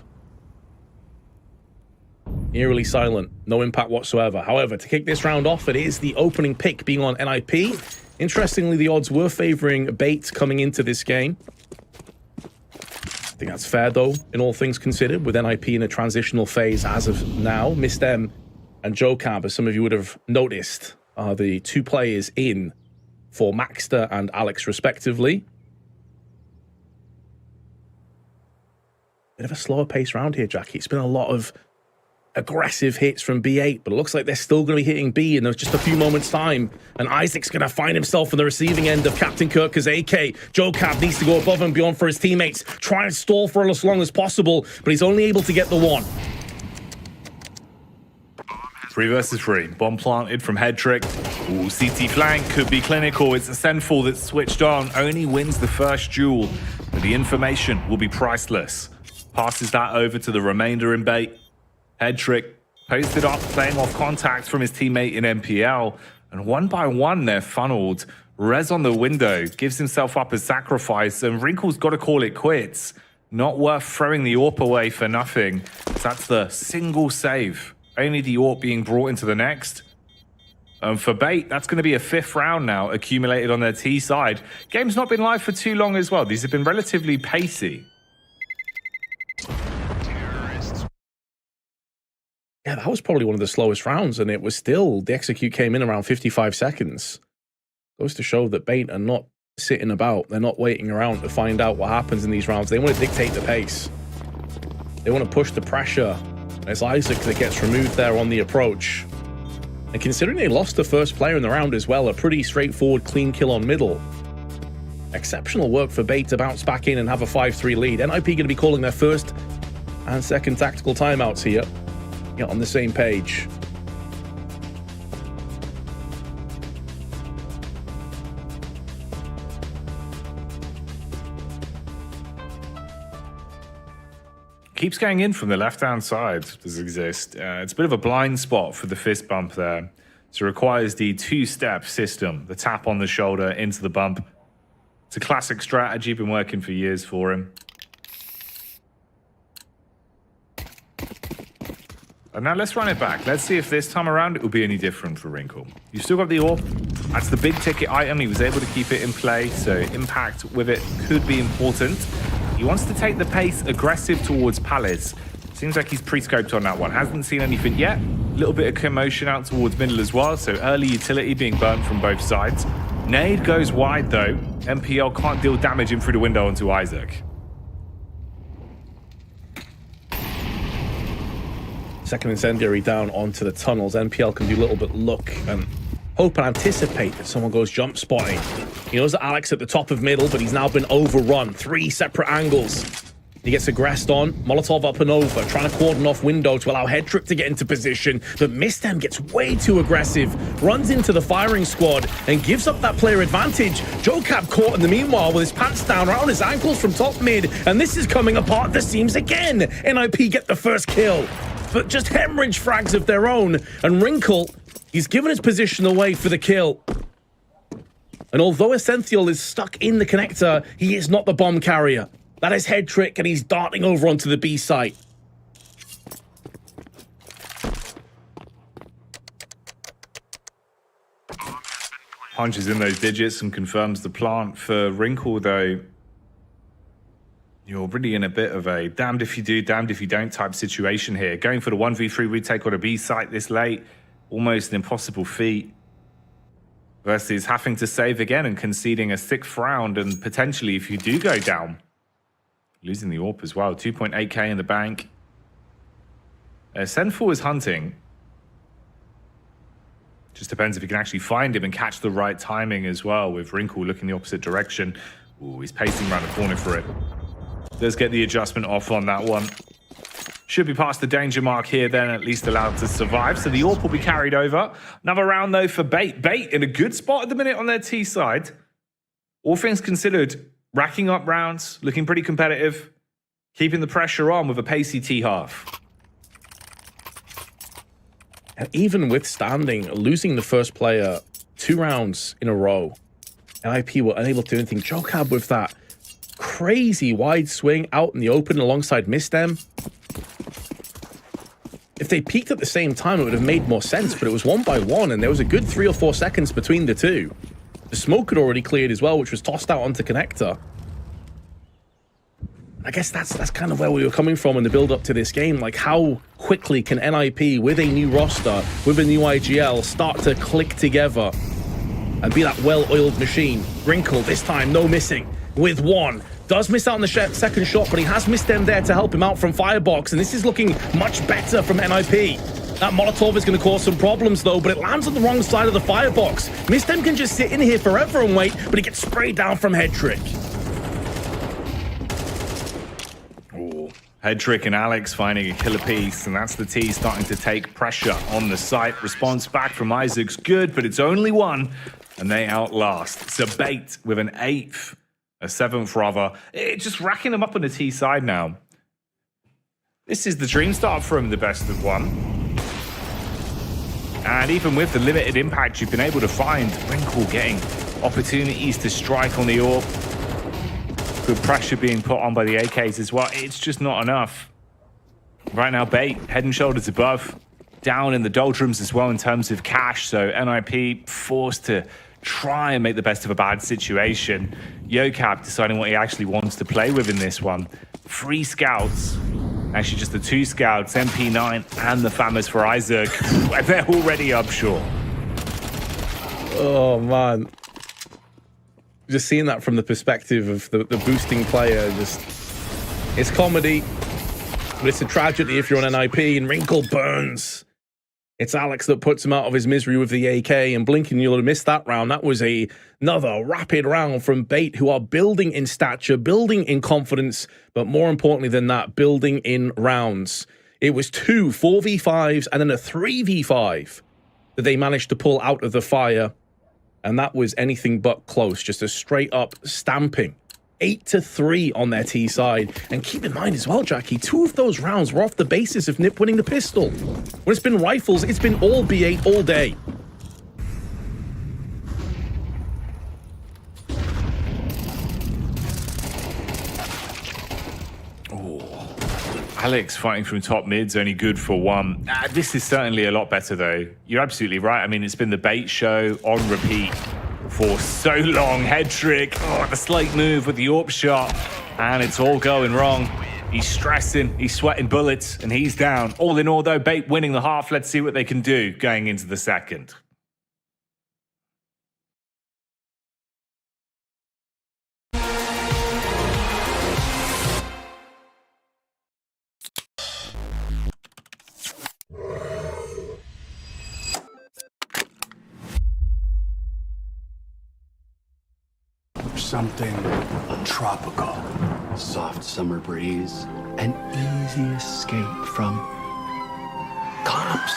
Eerily silent, no impact whatsoever. However, to kick this round off, it is the opening pick being on NIP. Interestingly, the odds were favoring Bait coming into this game. I think that's fair, though, in all things considered, with NIP in a transitional phase as of now. Mistem and JoCab, as some of you would have noticed, are the two players in for Maxter and Alex, respectively. Bit of a slower pace round here, Jackie. It's been a lot of aggressive hits from B8, but it looks like they're still going to be hitting B in just a few moments' time. And Isaac's going to find himself on the receiving end of Captain Kirk's AK. JoCab needs to go above and beyond for his teammates, try and stall for as long as possible, but he's only able to get the one. 3 versus 3. Bomb planted from Headtrick. Ooh, CT flank could be clinical. It's a Senful that's switched on. Only wins the first duel, but the information will be priceless. Passes that over to the remainder in Bait. Headtrick posted up, playing off contact from his teammate in MPL. And one by one, they're funneled. Rez on the window gives himself up as sacrifice, and Wrinkle's got to call it quits. Not worth throwing the AWP away for nothing. So that's the single save. Only the AWP being brought into the next. And for Bait, that's going to be a 5th round now, accumulated on their T side. Game's not been live for too long as well. These have been relatively pacey. Yeah, that was probably one of the slowest rounds, and it was still, the execute came in around 55 seconds. Goes to show that Bait are not sitting about. They're not waiting around to find out what happens in these rounds. They want to dictate the pace. They want to push the pressure. It's Isaac that gets removed there on the approach. And considering they lost the first player in the round as well, a pretty straightforward clean kill on middle. Exceptional work for Bait to bounce back in and have a 5-3 lead. NIP going to be calling their first and second tactical timeouts here. Yeah, on the same page. Keeps going in from the left-hand side, does exist. It's a bit of a blind spot for the fist bump there. So it requires the two-step system, the tap on the shoulder into the bump. It's a classic strategy, been working for years for him. And now let's run it back. Let's see if this time around it will be any different for Wrinkle. You've still got the AWP. That's the big ticket item. He was able to keep it in play, so impact with it could be important. He wants to take the pace aggressive towards Palace. Seems like he's pre-scoped on that one. Hasn't seen anything yet. A little bit of commotion out towards middle as well, so early utility being burnt from both sides. Nade goes wide though. MPL can't deal damage in through the window onto Isaac. Second incendiary down onto the tunnels. NPL can do a little bit look and hope and anticipate that someone goes jump spotting. He knows that Alex at the top of middle, but he's now been overrun. 3 separate angles. He gets aggressed on. Molotov up and over, trying to cordon off window to allow Headtrick to get into position. But Mistem gets way too aggressive, runs into the firing squad, and gives up that player advantage. Joe Cap caught in the meanwhile with his pants down around his ankles from top mid. And this is coming apart at the seams again. NIP get the first kill. But just hemorrhage frags of their own. And Wrinkle, he's given his position away for the kill. And although Essential is stuck in the connector, he is not the bomb carrier. That is Headtrick, and he's darting over onto the B site. Punches in those digits and confirms the plant. For Wrinkle, though, you're really in a bit of a damned if you do, damned if you don't type situation here. Going for the 1v3 retake on a B site this late, almost an impossible feat. Versus having to save again and conceding a 6th round, and potentially, if you do go down, losing the AWP as well. 2.8k in the bank. Senful is hunting. Just depends if you can actually find him and catch the right timing as well, with Wrinkle looking the opposite direction. Ooh, he's pacing around the corner for it. Does get the adjustment off on that one. Should be past the danger mark here, then at least allowed to survive. So the AWP will be carried over. Another round, though, for Bait. Bait in a good spot at the minute on their T side. All things considered, racking up rounds, looking pretty competitive, keeping the pressure on with a pacey T half. And even withstanding losing the first player 2 rounds in a row, NIP were unable to do anything. Jocab with that crazy wide swing out in the open alongside Mistem. If they peaked at the same time, it would have made more sense, but it was 1 by 1, and there was a good 3 or 4 seconds between the two. The smoke had already cleared as well, which was tossed out onto connector. I guess that's kind of where we were coming from in the build-up to this game. Like, how quickly can NIP, with a new roster, with a new IGL, start to click together and be that well-oiled machine? Wrinkle, this time, no missing, with 1. Does miss out on the second shot, but he has missed them there to help him out from Firebox, and this is looking much better from NIP. That Molotov is going to cause some problems, though, but it lands on the wrong side of the Firebox. Mistem can just sit in here forever and wait, but he gets sprayed down from Headtrick. Headtrick and Alex finding a killer piece, and that's the T starting to take pressure on the site. Response back from Isaac's good, but it's only 1, and they outlast. So Bait with an 8th. A 7th, rather. It's just racking them up on the T side now. This is the dream start for him, the best of 1. And even with the limited impact you've been able to find, Wrinkle getting opportunities to strike on the AWP. Good pressure being put on by the AKs as well. It's just not enough. Right now, Bait, head and shoulders above. Down in the doldrums as well in terms of cash. So NIP forced to try and make the best of a bad situation. Yocap deciding what he actually wants to play with in this one. 3 scouts. Actually, just the 2 scouts, MP9 and the FAMAS for Isaac. They're already up short. Oh, man. just seeing that from the perspective of the boosting player, just it's comedy, but it's a tragedy if you're on NIP. And Wrinkle burns. It's Alex that puts him out of his misery with the AK, and Blinking, you'll have missed that round. That was another rapid round from Bait, who are building in stature, building in confidence, but more importantly than that, building in rounds. It was 2 4v5s and then a 3v5 that they managed to pull out of the fire, and that was anything but close. Just a straight up stamping. 8-3 on their T side. And keep in mind as well, Jackie, 2 of those rounds were off the basis of Nip winning the pistol. When it's been rifles, it's been all B8 all day. Alex fighting from top mid's only good for 1. This is certainly a lot better, though. You're absolutely right. I mean, it's been the Bait show on repeat for so long. Head trick, the slight move with the AWP shot, and it's all going wrong. He's stressing, he's sweating bullets, and he's down. All in all, though, Bait winning the half. Let's see what they can do going into the second. Something tropical. Soft summer breeze. An easy escape from cops.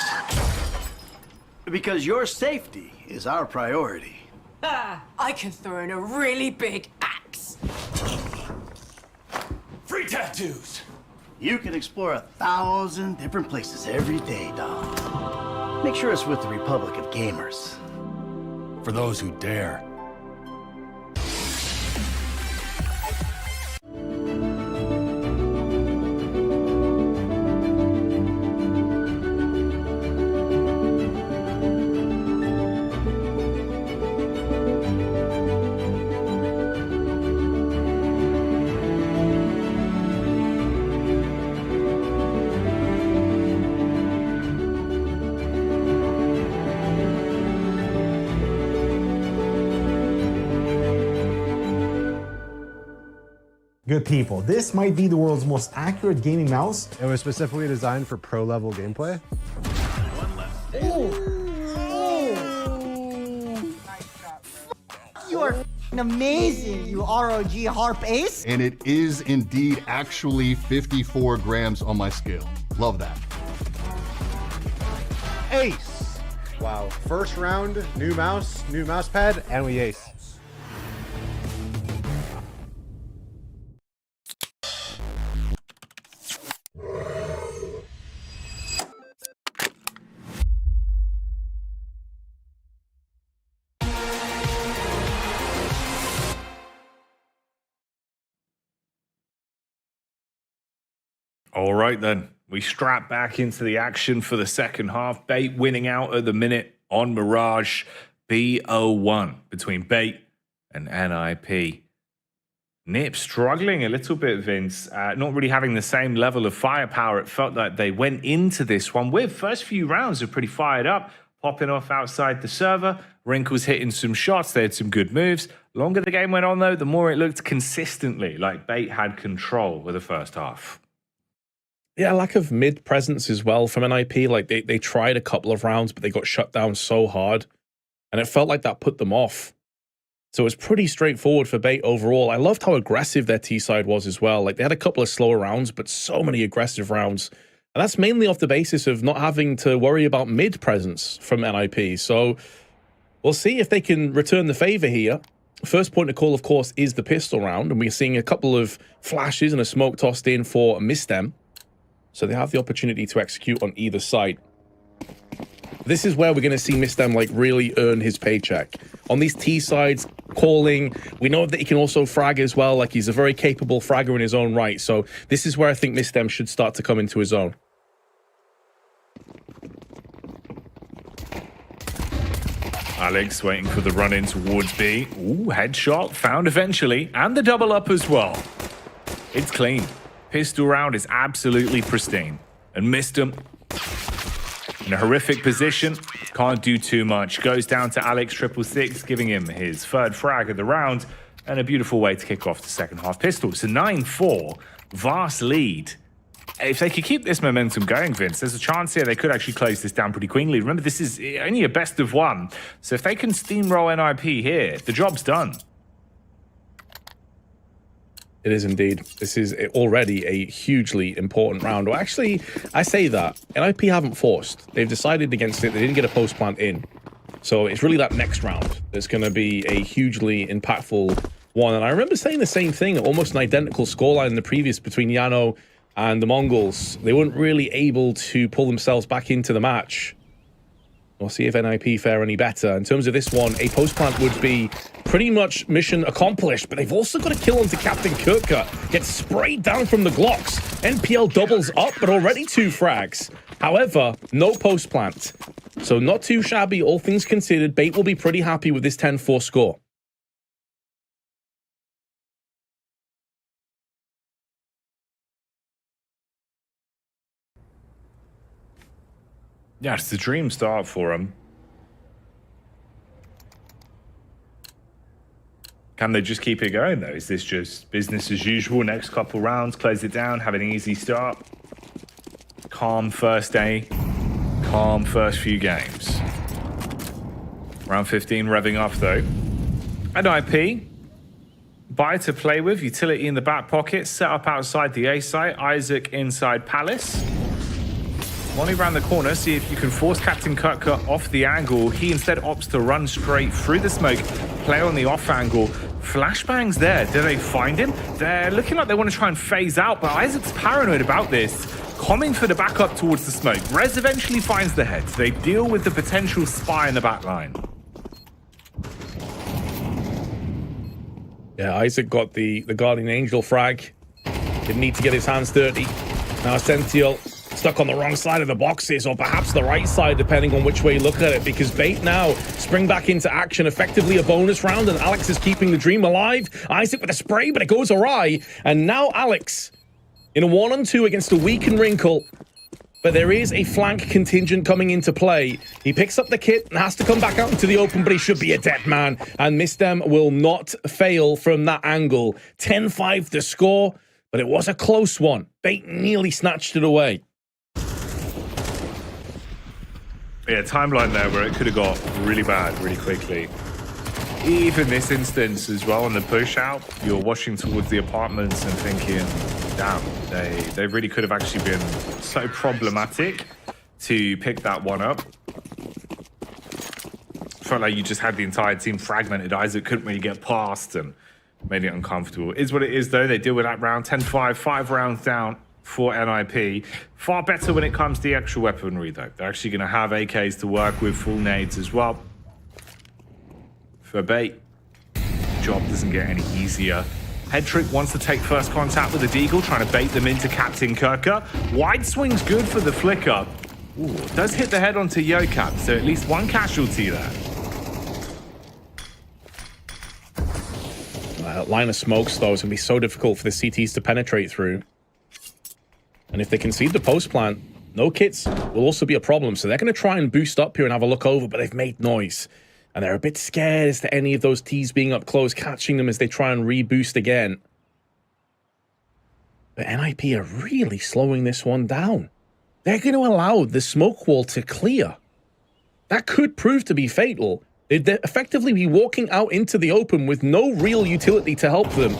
Because your safety is our priority. I can throw in a really big axe. Free tattoos! You can explore 1,000 different places every day, dog. Make sure it's with the Republic of Gamers. For those who dare. Good people, this might be the world's most accurate gaming mouse. It was specifically designed for pro-level gameplay. You are amazing, you ROG Harp Ace. And it is indeed actually 54 grams on my scale. Love that. Ace. Wow. First round, new mouse pad, and we ace. All right, then. We strap back into the action for the second half. Bait winning out at the minute on Mirage. bo1 between Bait and NIP. Nip struggling a little bit, Vince. Not really having the same level of firepower. It felt like they went into this one with. First few rounds are pretty fired up. Popping off outside the server. Wrinkles hitting some shots. They had some good moves. Longer the game went on, though, the more it looked consistently like Bait had control of the first half. Yeah, lack of mid presence as well from NIP. Like they tried a couple of rounds, but they got shut down so hard, and it felt like that put them off. So it was pretty straightforward for Bait overall. I loved how aggressive their T side was as well. Like they had a couple of slower rounds, but so many aggressive rounds, and that's mainly off the basis of not having to worry about mid presence from NIP. So we'll see if they can return the favor here. First point of call, of course, is the pistol round, and we're seeing a couple of flashes and a smoke tossed in for MIBR. So they have the opportunity to execute on either side. This is where we're going to see MIBR like really earn his paycheck. On these T sides, calling, we know that he can also frag as well. Like he's a very capable fragger in his own right. So this is where I think MIBR should start to come into his own. Alex waiting for the run-in towards B. Ooh, headshot found eventually. And the double up as well. It's clean. Pistol round is absolutely pristine. And MIBR in a horrific position. Can't do too much. Goes down to Alex 666, giving him his third frag of the round. And a beautiful way to kick off the second half. Pistol, so 9-4, vast lead. If they could keep this momentum going, Vince, there's a chance here they could actually close this down pretty cleanly. Remember, this is only a best of one. So if they can steamroll NIP here, the job's done. It is indeed. This is already a hugely important round. Well, actually, I say that. NIP haven't forced. They've decided against it. They didn't get a post plant in. So it's really that next round that's going to be a hugely impactful one. And I remember saying the same thing, almost an identical scoreline in the previous between Yano and the Mongols. They weren't really able to pull themselves back into the match. We'll see if NIP fare any better. In terms of this one, a post plant would be pretty much mission accomplished, but they've also got to kill onto Captain Kirka. Gets sprayed down from the Glocks. NPL doubles up, but already 2 frags. However, no post plant. So not too shabby, all things considered. Bait will be pretty happy with this 10-4 score. Yeah, it's a dream start for them. Can they just keep it going, though? Is this just business as usual? Next couple rounds, close it down, have an easy start. Calm first day, calm first few games. Round 15 revving up, though. NIP, buy to play with, utility in the back pocket, set up outside the A site, Isaac inside Palace. Molly around the corner, see if you can force Captain Kirka off the angle. He instead opts to run straight through the smoke, play on the off angle. Flashbangs there. Do they find him? They're looking like they want to try and phase out, but Isaac's paranoid about this. Coming for the backup towards the smoke. Rez eventually finds the head. They deal with the potential spy in the back line. Yeah, Isaac got the Guardian Angel frag. Didn't need to get his hands dirty. Now Sential stuck on the wrong side of the boxes, or perhaps the right side, depending on which way you look at it, because Bait now spring back into action, effectively a bonus round, and Alex is keeping the dream alive. Isaac with a spray, but it goes awry, and now Alex in a 1-on-2 against a weakened Wrinkle. But there is a flank contingent coming into play. He picks up the kit and has to come back out into the open, but he should be a dead man, and Misdem will not fail from that angle. 10-5 to score, but it was a close one. Bait nearly snatched it away. Yeah, timeline there where it could have got really bad really quickly. Even this instance as well, on the push out, you're washing towards the apartments and thinking, damn, they really could have actually been so problematic to pick that one up. Felt like you just had the entire team fragmented. Isaac couldn't really get past and made it uncomfortable. Is what it is, though. They deal with that round. 10-5, 5 rounds down for NIP. Far better when it comes to the actual weaponry, though. They're actually going to have AKs to work with, full nades as well. For Bait, job doesn't get any easier. Headtrick wants to take first contact with the Deagle, trying to bait them into Captain Kirka. Wide swing's good for the flicker. Ooh, does hit the head onto Yocap, so at least one casualty there. Line of smokes, though, is going to be so difficult for the CTs to penetrate through. And if they concede the post plant, no kits will also be a problem. So they're going to try and boost up here and have a look over, but they've made noise. And they're a bit scared as to any of those Ts being up close, catching them as they try and reboost again. But NIP are really slowing this one down. They're going to allow the smoke wall to clear. That could prove to be fatal. They'd effectively be walking out into the open with no real utility to help them.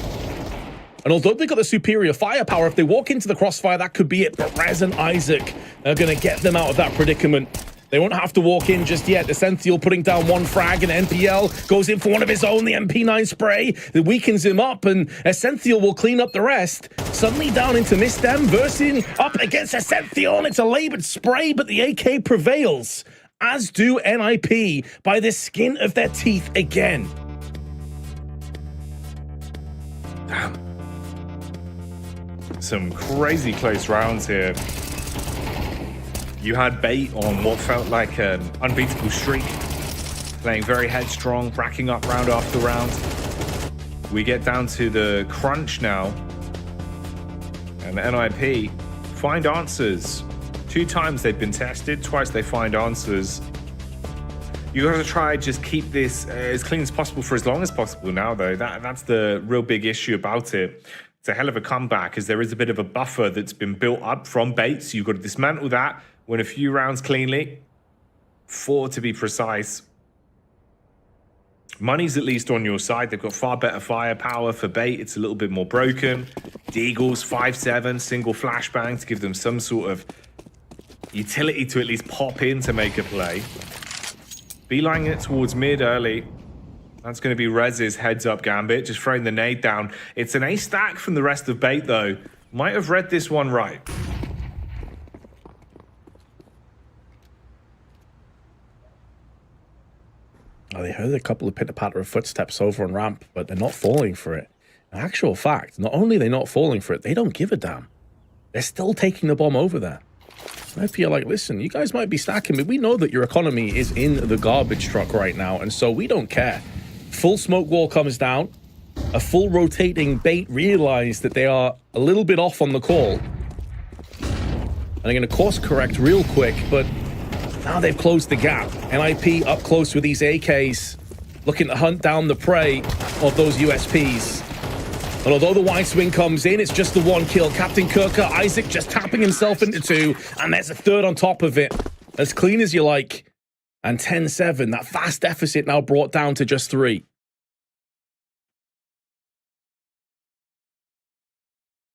And although they've got the superior firepower, if they walk into the crossfire, that could be it. But Rez and Isaac are going to get them out of that predicament. They won't have to walk in just yet. Essential putting down one frag, and NPL goes in for one of his own, the MP9 spray. That weakens him up, and Essential will clean up the rest. Suddenly down into Misdem, versing up against Essential, and it's a labored spray, but the AK prevails, as do NIP by the skin of their teeth again. Damn. Some crazy close rounds here. You had Bait on what felt like an unbeatable streak, playing very headstrong, racking up round after round. We get down to the crunch now, and NIP find answers. 2 times they've been tested, twice they find answers. You got to try just keep this as clean as possible for as long as possible now, though. That's the real big issue about it. It's a hell of a comeback, as there is a bit of a buffer that's been built up from bait, so you've got to dismantle that, win a few rounds cleanly. 4 to be precise. Money's at least on your side. They've got far better firepower. For bait, it's a little bit more broken. Deagles, 5-7, single flashbang to give them some sort of utility to at least pop in to make a play. Beelining it towards mid early. That's going to be Rez's heads up gambit, just throwing the nade down. It's an A stack from the rest of bait, though. Might have read this one right. Oh, they heard a couple of pitter-patter of footsteps over on ramp, but they're not falling for it. In actual fact, not only are they not falling for it, they don't give a damn. They're still taking the bomb over there. I feel like, listen, you guys might be stacking, but we know that your economy is in the garbage truck right now, and so we don't care. Full smoke wall comes down. A full rotating bait realize that they are a little bit off on the call. And they're going to course correct real quick, but now they've closed the gap. NIP up close with these AKs, looking to hunt down the prey of those USPs. And although the wide swing comes in, it's just the 1 kill. Captain Kirker, Isaac just tapping himself into 2, and there's a 3rd on top of it. As clean as you like. And 10-7, that fast deficit now brought down to just 3.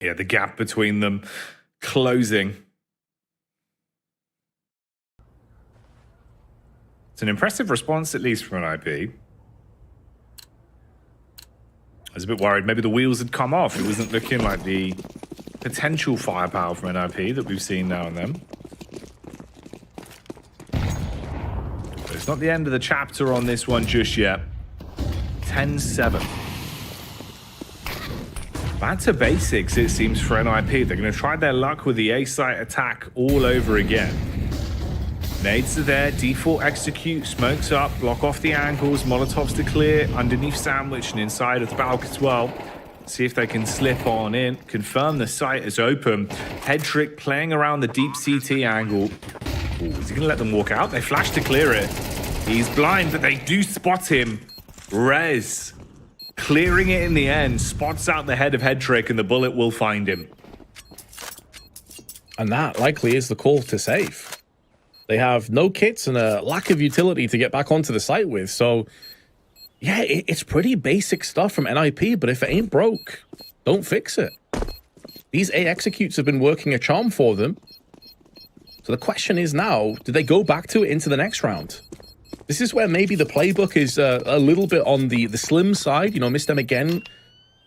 Yeah, the gap between them closing. It's an impressive response, at least from an IP. I was a bit worried maybe the wheels had come off. It wasn't looking like the potential firepower from NIP that we've seen now and then. But it's not the end of the chapter on this one just yet. 10-7. Back to basics, it seems, for NIP. They're going to try their luck with the A-site attack all over again. Nades are there, default execute, smokes up, block off the angles, Molotovs to clear, underneath sandwich and inside of the balk as well. See if they can slip on in, confirm the site is open. Head trick playing around the deep CT angle. Ooh, is he going to let them walk out? They flash to clear it. He's blind, but they do spot him. Rez, clearing it in the end, spots out the head of head trick and the bullet will find him. And that likely is the call to save. They have no kits and a lack of utility to get back onto the site with. So, yeah, it's pretty basic stuff from NIP, but if it ain't broke, don't fix it. These A executes have been working a charm for them. So the question is now, do they go back to it into the next round? This is where maybe the playbook is a little bit on the slim side. You know, missed them again.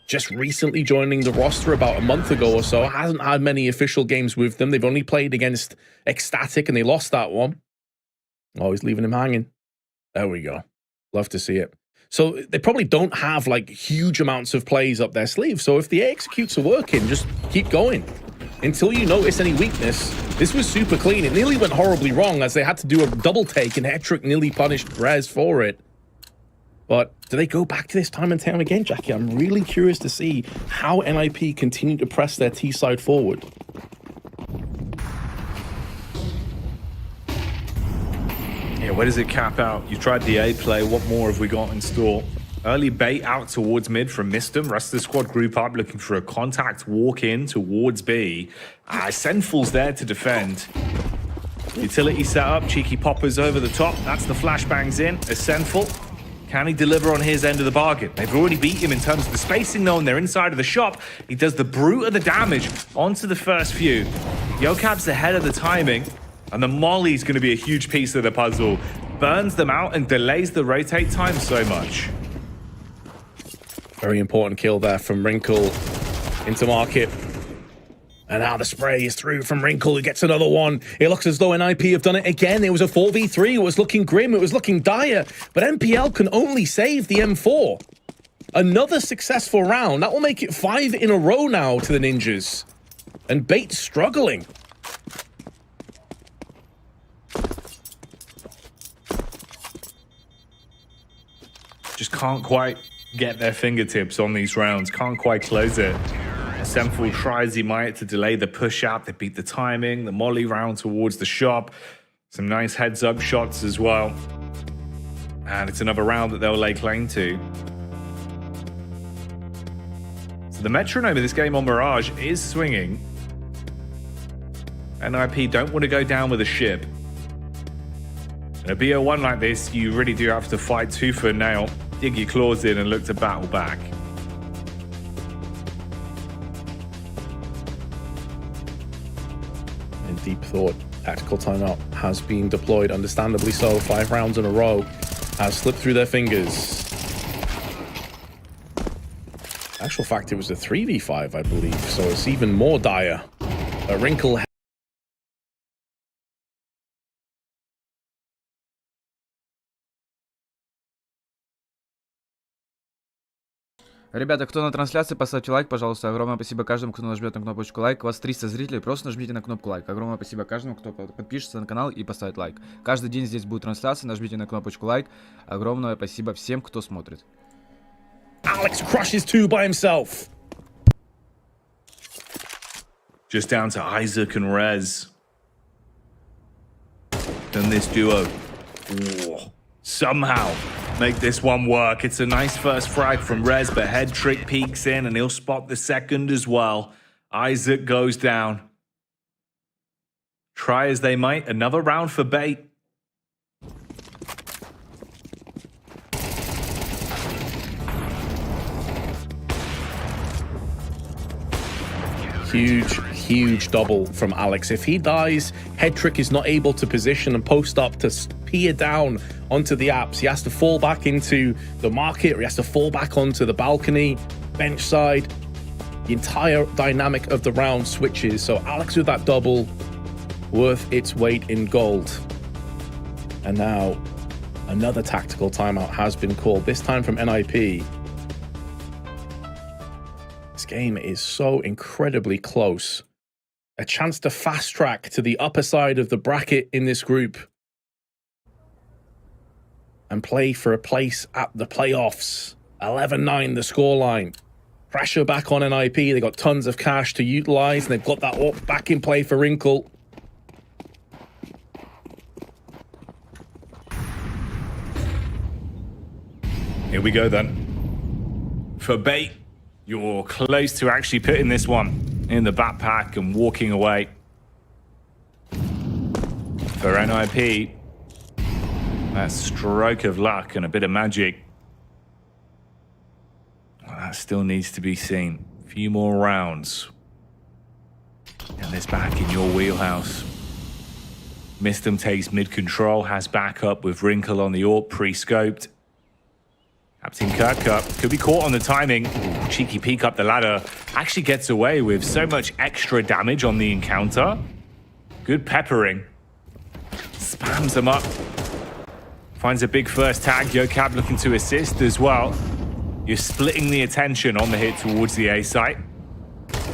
Just recently joining the roster about a month ago or so. Hasn't had many official games with them. They've only played against Ecstatic and they lost that one. Oh, he's leaving him hanging. There we go. Love to see it. So they probably don't have like huge amounts of plays up their sleeve. So if the executes are working, just keep going. Until you notice any weakness. This was super clean. It nearly went horribly wrong as they had to do a double take and Hetrick nearly punished Rez for it. But do they go back to this time and time again, Jackie? I'm really curious to see how NIP continue to press their T side forward. Yeah, where does it cap out? You tried the A play. What more have we got in store? Early bait out towards mid from Mistum. Rest of the squad group up looking for a contact walk in towards B. Senful's there to defend. Utility set up. Cheeky poppers over the top. That's the flashbangs in. A Senful. Can he deliver on his end of the bargain? They've already beat him in terms of the spacing, though, and they're inside of the shop. He does the brute of the damage onto the first few. Yocab's ahead of the timing, and the molly's going to be a huge piece of the puzzle. Burns them out and delays the rotate time so much. Very important kill there from Wrinkle into market. And now the spray is through from Wrinkle, who gets another one. It looks as though NIP have done it again. It was a 4v3. It was looking grim. It was looking dire. But MPL can only save the M4. Another successful round. That will make it 5 in a row now to the Ninjas. And Bait's struggling. Just can't quite get their fingertips on these rounds. Can't quite close it. Senful tries he might to delay the push out. They beat the timing. The molly round towards the shop. Some nice heads up shots as well. And it's another round that they'll lay claim to. So the metronome of this game on Mirage is swinging. NIP don't want to go down with a ship. In a BO1 like this, you really do have to fight tooth and nail, dig your claws in and look to battle back. In deep thought, tactical timeout has been deployed, understandably so. 5 rounds in a row has slipped through their fingers. Actual fact, it was a 3v5, I believe, so it's even more dire. A wrinkle. Ребята, кто на трансляции, поставьте лайк, пожалуйста. Огромное спасибо каждому, кто нажмет на кнопочку лайк. У вас 300 зрителей, просто нажмите на кнопку лайк. Огромное спасибо каждому, кто подпишется на канал и поставит лайк. Каждый день здесь будет трансляция, нажмите на кнопочку лайк. Огромное спасибо всем, кто смотрит. Alex crushes 2 by himself. Just down to Isaac and Rez. Can this duo somehow make this one work? It's a nice first frag from Rez, but head trick peeks in and he'll spot the second as well. Isaac goes down. Try as they might, another round for bait. Huge double from Alex. If he dies, head trick is not able to position and post up to peer down onto the apps. He has to fall back into the market, or he has to fall back onto the balcony, bench side. The entire dynamic of the round switches. So Alex with that double, worth its weight in gold. And now another tactical timeout has been called, this time from NIP. This game is so incredibly close. A chance to fast track to the upper side of the bracket in this group and play for a place at the playoffs. 11-9 the scoreline. Pressure back on NIP. They got tons of cash to utilize, and they've got that up back in play for Wrinkle. Here we go then. For bait, you're close to actually putting this one in the backpack and walking away. For NIP, that stroke of luck and a bit of magic, well, that still needs to be seen. A few more rounds. And this back in your wheelhouse. Mistem takes mid-control, has backup with Wrinkle on the AWP, pre-scoped. Captain Kirkup could be caught on the timing. Ooh, cheeky peek up the ladder. Actually gets away with so much extra damage on the encounter. Good peppering. Spams them up. Finds a big first tag. YoCab looking to assist as well. You're splitting the attention on the hit towards the A site.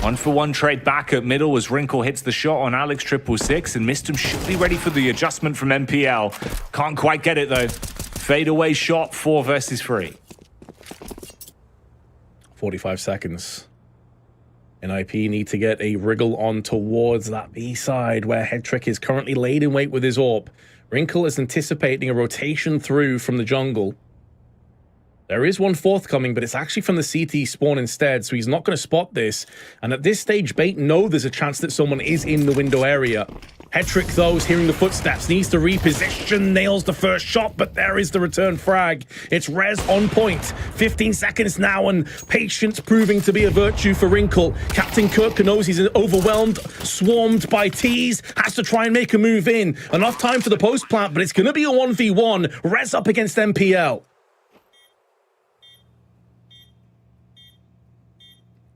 1-for-1 trade back at middle as Wrinkle hits the shot on Alex 666, and Mistem should be ready for the adjustment from MPL. Can't quite get it though. Fadeaway shot, 4 versus 3. 45 seconds. NIP need to get a wriggle on towards that B side where Head Trick is currently laid in wait with his AWP. Wrinkle is anticipating a rotation through from the jungle. There is one forthcoming, but it's actually from the CT spawn instead, so he's not going to spot this. And at this stage, Bait know there's a chance that someone is in the window area. Hetrick, though, is hearing the footsteps, needs to reposition, nails the first shot, but there is the return frag. It's Rez on point. 15 seconds now, and patience proving to be a virtue for Wrinkle. Captain Kirk knows he's overwhelmed, swarmed by T's, has to try and make a move in. Enough time for the post plant, but it's going to be a 1v1. Rez up against MPL.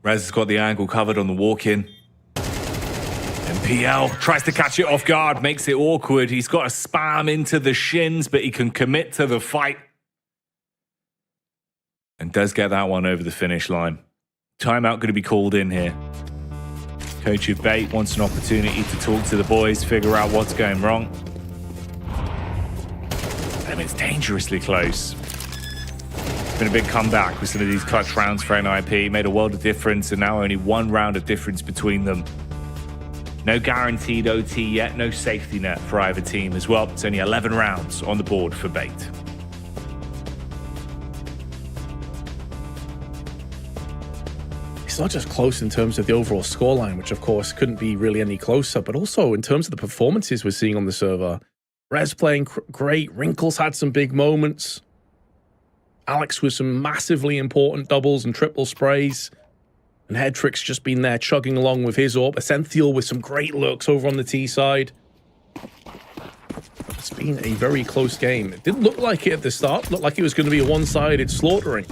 Rez has got the angle covered on the walk-in. MPL tries to catch it off guard, makes it awkward. He's got to spam into the shins, but he can commit to the fight. And does get that one over the finish line. Timeout going to be called in here. Coach of Bait wants an opportunity to talk to the boys, figure out what's going wrong. I mean, it's dangerously close. It's been a big comeback with some of these clutch rounds for NIP. Made a world of difference, and now only one round of difference between them. No guaranteed OT yet, no safety net for either team as well. It's only 11 rounds on the board for Bait. it's not just close in terms of the overall scoreline, which of course couldn't be really any closer, but also in terms of the performances we're seeing on the server. Rez playing great, Wrinkles had some big moments, Alex with some massively important doubles and triple sprays, and Headtrick's just been there chugging along with his AWP. Essential with some great looks over on the T side. It's been a very close game. It didn't look like it at the start. Looked like it was going to be a one-sided slaughtering.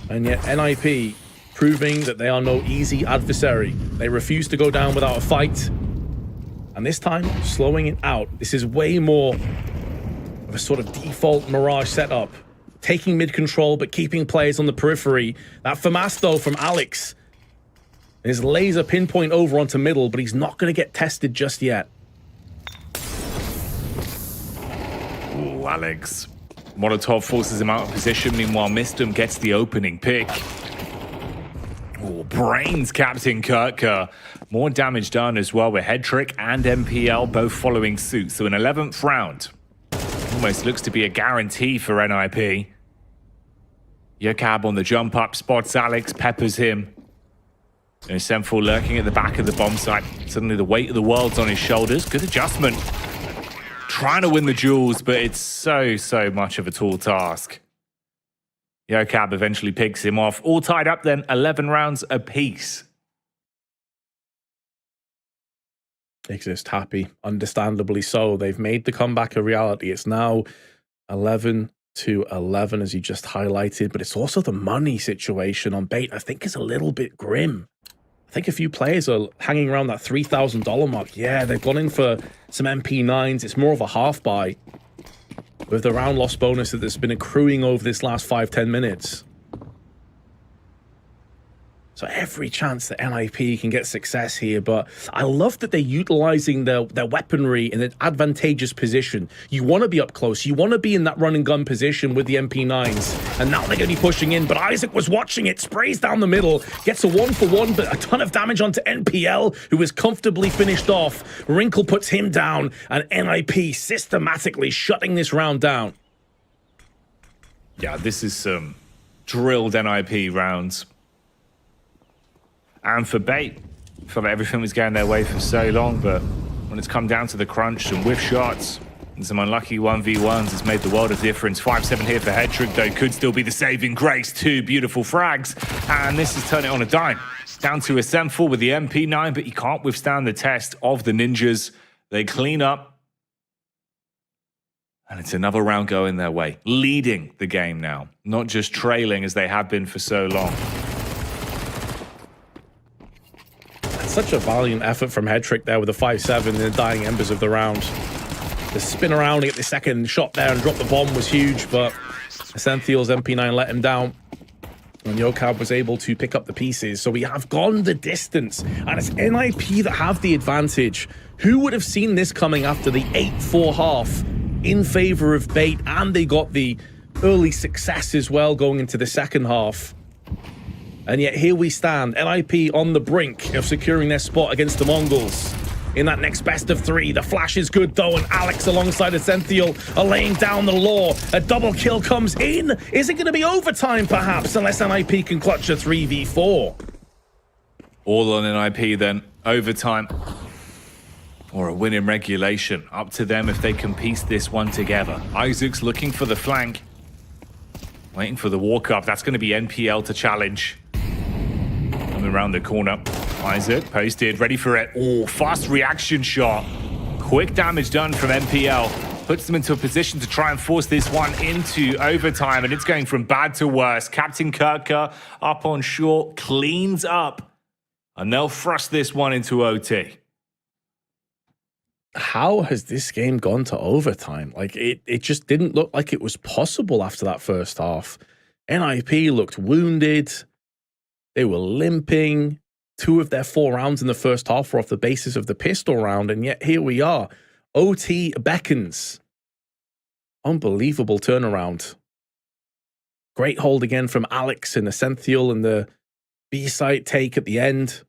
And yet NIP proving that they are no easy adversary. They refuse to go down without a fight. And this time, slowing it out. This is way more of a sort of default Mirage setup. Taking mid-control, but keeping players on the periphery. That FAMAS, though, from Alex. His laser pinpoint over onto middle, but he's not going to get tested just yet. Ooh, Alex. Molotov forces him out of position. Meanwhile, Mistum gets the opening pick. Ooh, brains Captain Kirker. More damage done as well with Headtrick and MPL both following suit. So an 11th round. Almost looks to be a guarantee for NIP. Yakab on the jump up, spots Alex, peppers him. And Semful lurking at the back of the bomb site. Suddenly the weight of the world's on his shoulders. Good adjustment. Trying to win the duels, but it's so much of a tall task. Yakab eventually picks him off. All tied up then, 11 rounds apiece. Exist happy, understandably so. They've made the comeback a reality. It's now 11-11, as you just highlighted, but it's also the money situation on Bait, I think, is a little bit grim. I think a few players are hanging around that $3,000 mark. Yeah, they've gone in for some MP9s. It's more of a half buy with the round loss bonus that's been accruing over this last 5-10 minutes. So every chance that NIP can get success here, but I love that they're utilizing their weaponry in an advantageous position. You want to be up close. You want to be in that run and gun position with the MP9s. And now they're going to be pushing in, but Isaac was watching it, sprays down the middle, gets a 1-for-1, but a ton of damage onto NPL, who is comfortably finished off. Wrinkle puts him down, and NIP systematically shutting this round down. Yeah, this is some drilled NIP rounds. And for Bait, I felt like everything was going their way for so long, but when it's come down to the crunch, some whiff shots and some unlucky 1v1s has made the world of difference. 5-7 here for Headtrick, though, could still be the saving grace. 2 beautiful frags, and this is turning on a dime. Down to a Semful with the MP9, but he can't withstand the test of the Ninjas. They clean up, and it's another round going their way, leading the game now, not just trailing as they have been for so long. Such a valiant effort from Headtrick there with the 5-7 in the dying embers of the round. The spin around to get the second shot there and drop the bomb was huge, but Essential's MP9 let him down. And Yokab was able to pick up the pieces. So we have gone the distance, and it's NIP that have the advantage. Who would have seen this coming after the 8-4 half in favor of Bait, and they got the early success as well going into the second half. And yet here we stand, NIP on the brink of securing their spot against the Mongols. In that next best of 3, the flash is good though, and Alex alongside Essential are laying down the law. A double kill comes in. Is it going to be overtime perhaps, unless NIP can clutch a 3v4? All on NIP then, overtime. Or a win in regulation. Up to them if they can piece this one together. Isaac's looking for the flank. Waiting for the walk-up. That's going to be NPL to challenge. Coming around the corner. Isaac posted, ready for it. Oh, fast reaction shot. Quick damage done from NPL. Puts them into a position to try and force this one into overtime. And it's going from bad to worse. Captain Kirker up on short, cleans up. And they'll thrust this one into OT. How has this game gone to overtime? Like, it just didn't look like it was possible after that first half. NIP looked wounded. They were limping. 2 of their 4 rounds in the first half were off the basis of the pistol round, and yet here we are. OT beckons. Unbelievable turnaround. Great hold again from Alex and Essential and the B-site take at the end.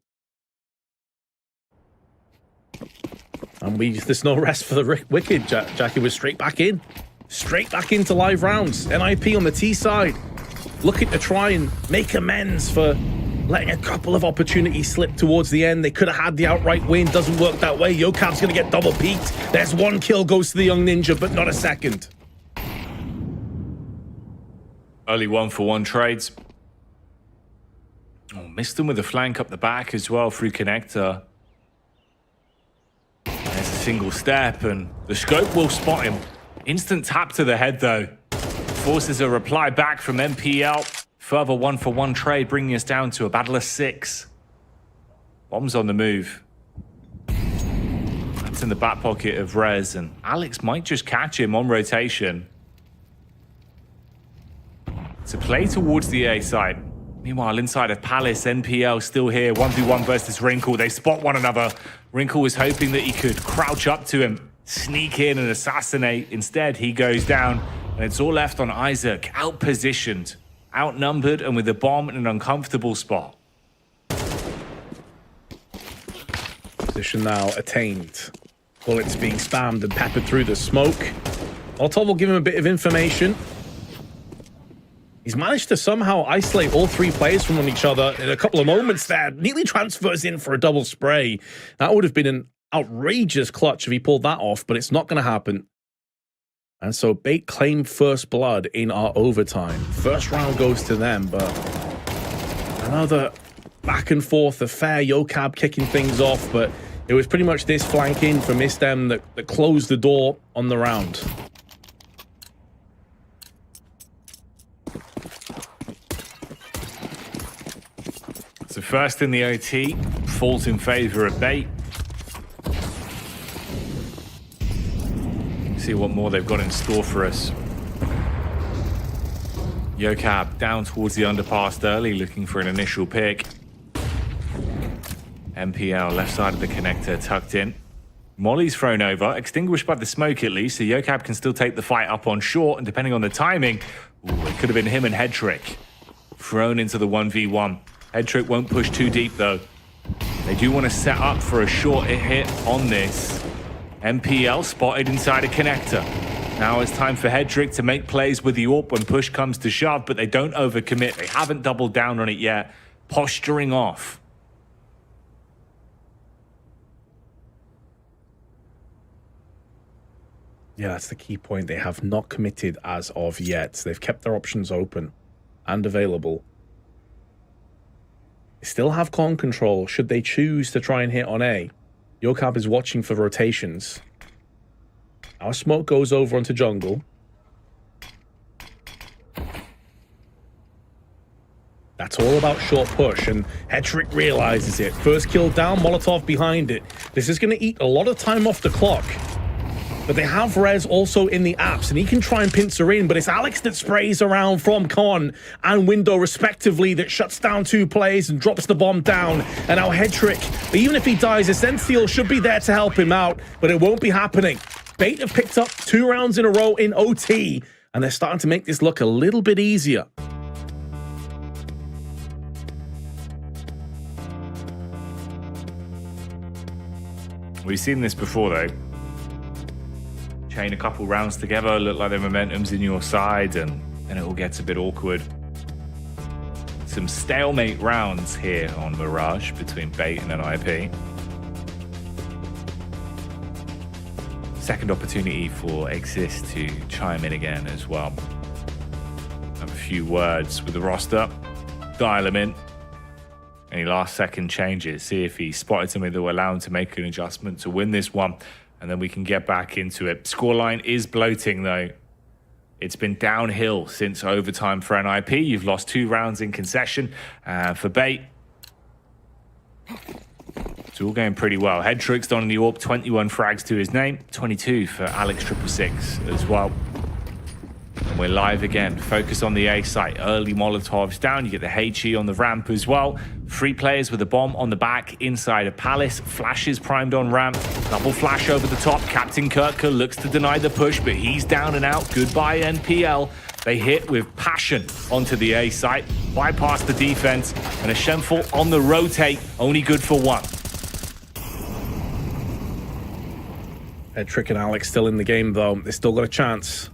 And there's no rest for the wicked. Jackie was straight back in. Straight back into live rounds. NIP on the T side. Looking to try and make amends for letting a couple of opportunities slip towards the end. They could have had the outright win. Doesn't work that way. Yokab's going to get double peaked. There's one kill goes to the young ninja, but not a second. Early 1-for-1 trades. Oh, missed him with a flank up the back as well through connector. There's a single step, and the scope will spot him. Instant tap to the head, though. Forces a reply back from MPL. Further 1-for-1 trade, bringing us down to a battle of 6. Bombs on the move. That's in the back pocket of Rez, and Alex might just catch him on rotation. To play towards the A side. Meanwhile, inside of Palace, NPL still here. 1v1 versus Wrinkle. They spot one another. Wrinkle was hoping that he could crouch up to him, sneak in and assassinate. Instead, he goes down, and it's all left on Isaac, outpositioned, outnumbered, and with the bomb in an uncomfortable spot. Position now attained. Bullets being spammed and peppered through the smoke. Molotov will give him a bit of information. He's managed to somehow isolate all 3 players from each other in a couple of moments there. Nearly transfers in for a double spray. That would have been an outrageous clutch if he pulled that off, but it's not going to happen. And so Bait claimed first blood in our overtime. First round goes to them, but another back and forth affair. Yokab kicking things off, but it was pretty much this flank in from Istem that closed the door on the round. So first in the OT, falls in favor of Bait. See what more they've got in store for us. Yokab down towards the underpass early, looking for an initial pick. MPL left side of the connector tucked in. Molly's thrown over, extinguished by the smoke at least, so Yokab can still take the fight up on short, and depending on the timing, it could have been him and Headtrick. Thrown into the 1v1. Headtrick won't push too deep though. They do want to set up for a short hit on this. MPL spotted inside a connector. Now it's time for Headtrick to make plays with the AWP when push comes to shove, but they don't overcommit. They haven't doubled down on it yet. Posturing off. Yeah, that's the key point. They have not committed as of yet. They've kept their options open and available. They still have con control should they choose to try and hit on A. Yokab is watching for rotations. Our smoke goes over onto jungle. That's all about short push, and Headtrick realizes it. First kill down, Molotov behind it. This is going to eat a lot of time off the clock. But they have Rez also in the apps, and he can try and pincer in, but it's Alex that sprays around from Con and Window respectively that shuts down 2 plays and drops the bomb down. And now Headtrick, even if he dies, Essential should be there to help him out, but it won't be happening. Bait have picked up 2 rounds in a row in OT, and they're starting to make this look a little bit easier. We've seen this before though. Chain a couple rounds together, look like their momentum's in your side, and then it all gets a bit awkward. Some stalemate rounds here on Mirage between Bait and an IP. Second opportunity for Exist to chime in again as well. Have a few words with the roster, dial him in. Any last second changes, see if he spotted something that will allow him to make an adjustment to win this one. And then we can get back into it. Scoreline is bloating though. It's been downhill since overtime for NIP. You've lost 2 rounds in concession. For Bait, it's all going pretty well. Headtrick's on the AWP, 21 frags to his name, 22 for Alex 666 as well. And we're live again. Focus on the A site. Early Molotovs down. You get the HE on the ramp as well. 3 players with a bomb on the back inside of Palace. Flashes primed on ramp. Double flash over the top. Captain Kirker looks to deny the push, but he's down and out. Goodbye, NPL. They hit with passion onto the A site. Bypass the defense. And a Shenful on the rotate. Only good for 1. Headtrick and Alex still in the game though. They still got a chance.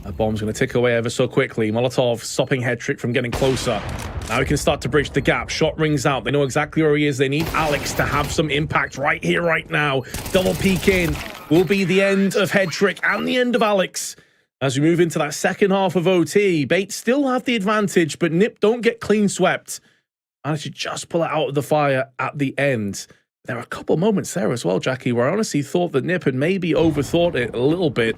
That bomb's going to tick away ever so quickly. Molotov stopping Headtrick from getting closer. Now we can start to bridge the gap. Shot rings out. They know exactly where he is. They need Alex to have some impact right here, right now. Double peek in will be the end of Headtrick and the end of Alex. As we move into that second half of OT, Bait still have the advantage, but Nip don't get clean swept. Managed to just pull it out of the fire at the end. There are a couple moments there as well, Jackie, where I honestly thought that Nip had maybe overthought it a little bit.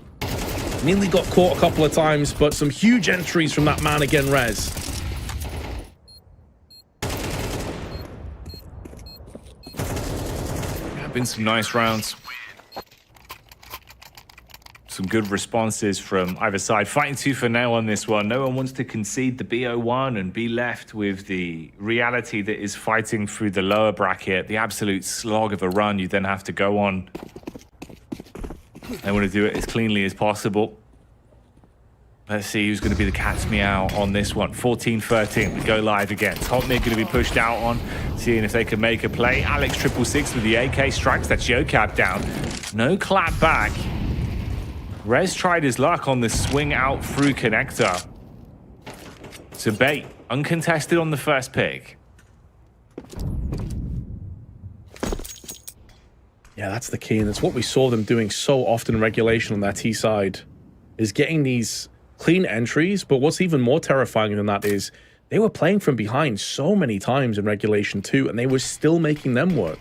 Nearly got caught a couple of times, but some huge entries from that man again, Rez. Have been some nice rounds. Some good responses from either side. Fighting tooth for nail on this one. No one wants to concede the bo1 and be left with the reality that is fighting through the lower bracket. The absolute slog of a run you then have to go on. They want to do it as cleanly as possible. Let's see who's going to be the cat's meow on this one. 14-13. We go live again. Top mid going to be pushed out on, seeing if they can make a play. Alex 666 with the AK strikes. That's Yocab down. No clap back. Rez tried his luck on the swing out through connector. So Bait, uncontested on the first pick. Yeah, that's the key, and it's what we saw them doing so often in regulation on their T side, is getting these clean entries, but what's even more terrifying than that is they were playing from behind so many times in regulation 2, and they were still making them work.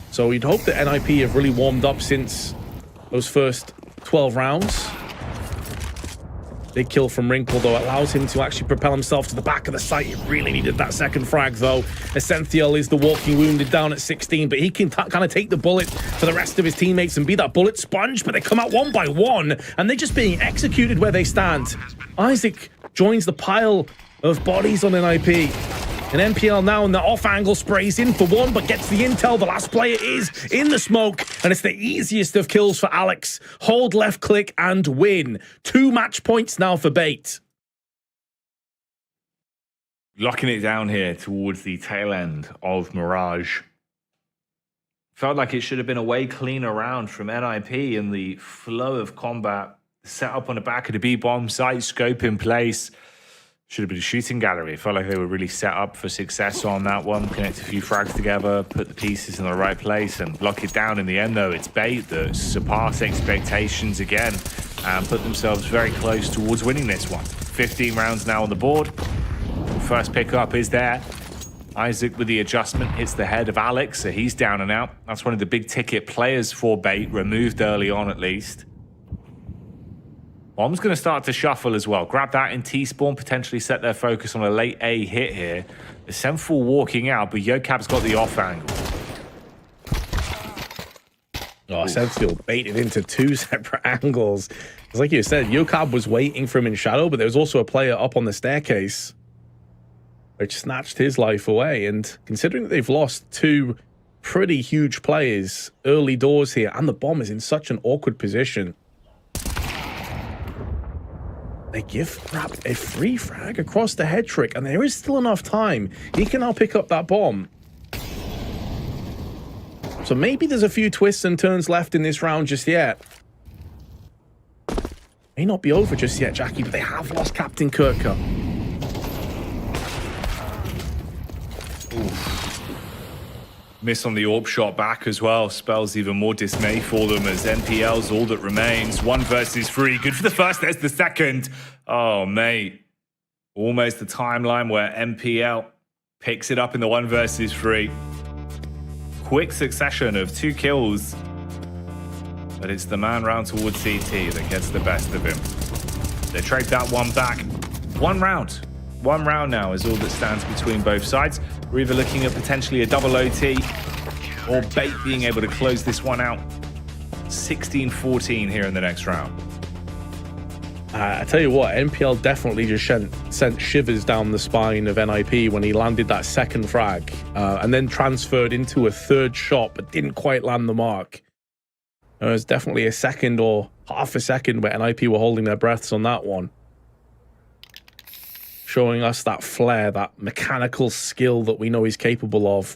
So you'd hope that NIP have really warmed up since those first 12 rounds. Big kill from Wrinkle, though, allows him to actually propel himself to the back of the site. He really needed that second frag, though. Essential is the walking wounded down at 16, but he can kind of take the bullet for the rest of his teammates and be that bullet sponge, but they come out one by one, and they're just being executed where they stand. Isaac joins the pile of bodies on NIP. And MPL now in the off-angle sprays in for one, but gets the intel. The last player is in the smoke, and it's the easiest of kills for Alex. Hold left click and win. 2 match points now for Bait. Locking it down here towards the tail end of Mirage. Felt like it should have been a way cleaner round from NIP in the flow of combat. Set up on the back of the B-bomb site, scope in place. Should have been a shooting gallery. It felt like they were really set up for success on that one. Connect a few frags together, put the pieces in the right place, and lock it down in the end, though. It's Bait that surpass expectations again and put themselves very close towards winning this one. 15 rounds now on the board. First pickup is there. Isaac with the adjustment hits the head of Alex, so he's down and out. That's one of the big ticket players for Bait, removed early on at least. Bomb's going to start to shuffle as well. Grab that in T-spawn, potentially set their focus on a late A hit here. The Semful walking out, but Yocab's got the off angle. Oh, Sensible baited into 2 separate angles. It's like you said, Yocab was waiting for him in shadow, but there was also a player up on the staircase, which snatched his life away. And considering that they've lost 2 pretty huge players early doors here, and the bomb is in such an awkward position, they give Rap a free frag across the head trick, and there is still enough time. He can now pick up that bomb. So maybe there's a few twists and turns left in this round just yet. May not be over just yet, Jackie, but they have lost Captain Kirker. Miss on the AWP shot back as well. Spells even more dismay for them as NPL's all that remains. 1 versus 3. Good for the first, there's the second. Oh, mate. Almost the timeline where NPL picks it up in the 1 versus 3. Quick succession of 2 kills. But it's the man round towards CT that gets the best of him. They trade that one back. 1 round. 1 round now is all that stands between both sides. We're either looking at potentially a double OT or Bait being able to close this one out. 16-14 here in the next round. I tell you what, NPL definitely just sent shivers down the spine of NIP when he landed that second frag and then transferred into a 3rd shot but didn't quite land the mark. There was definitely a second or half a second where NIP were holding their breaths on that one. Showing us that flair, that mechanical skill that we know he's capable of.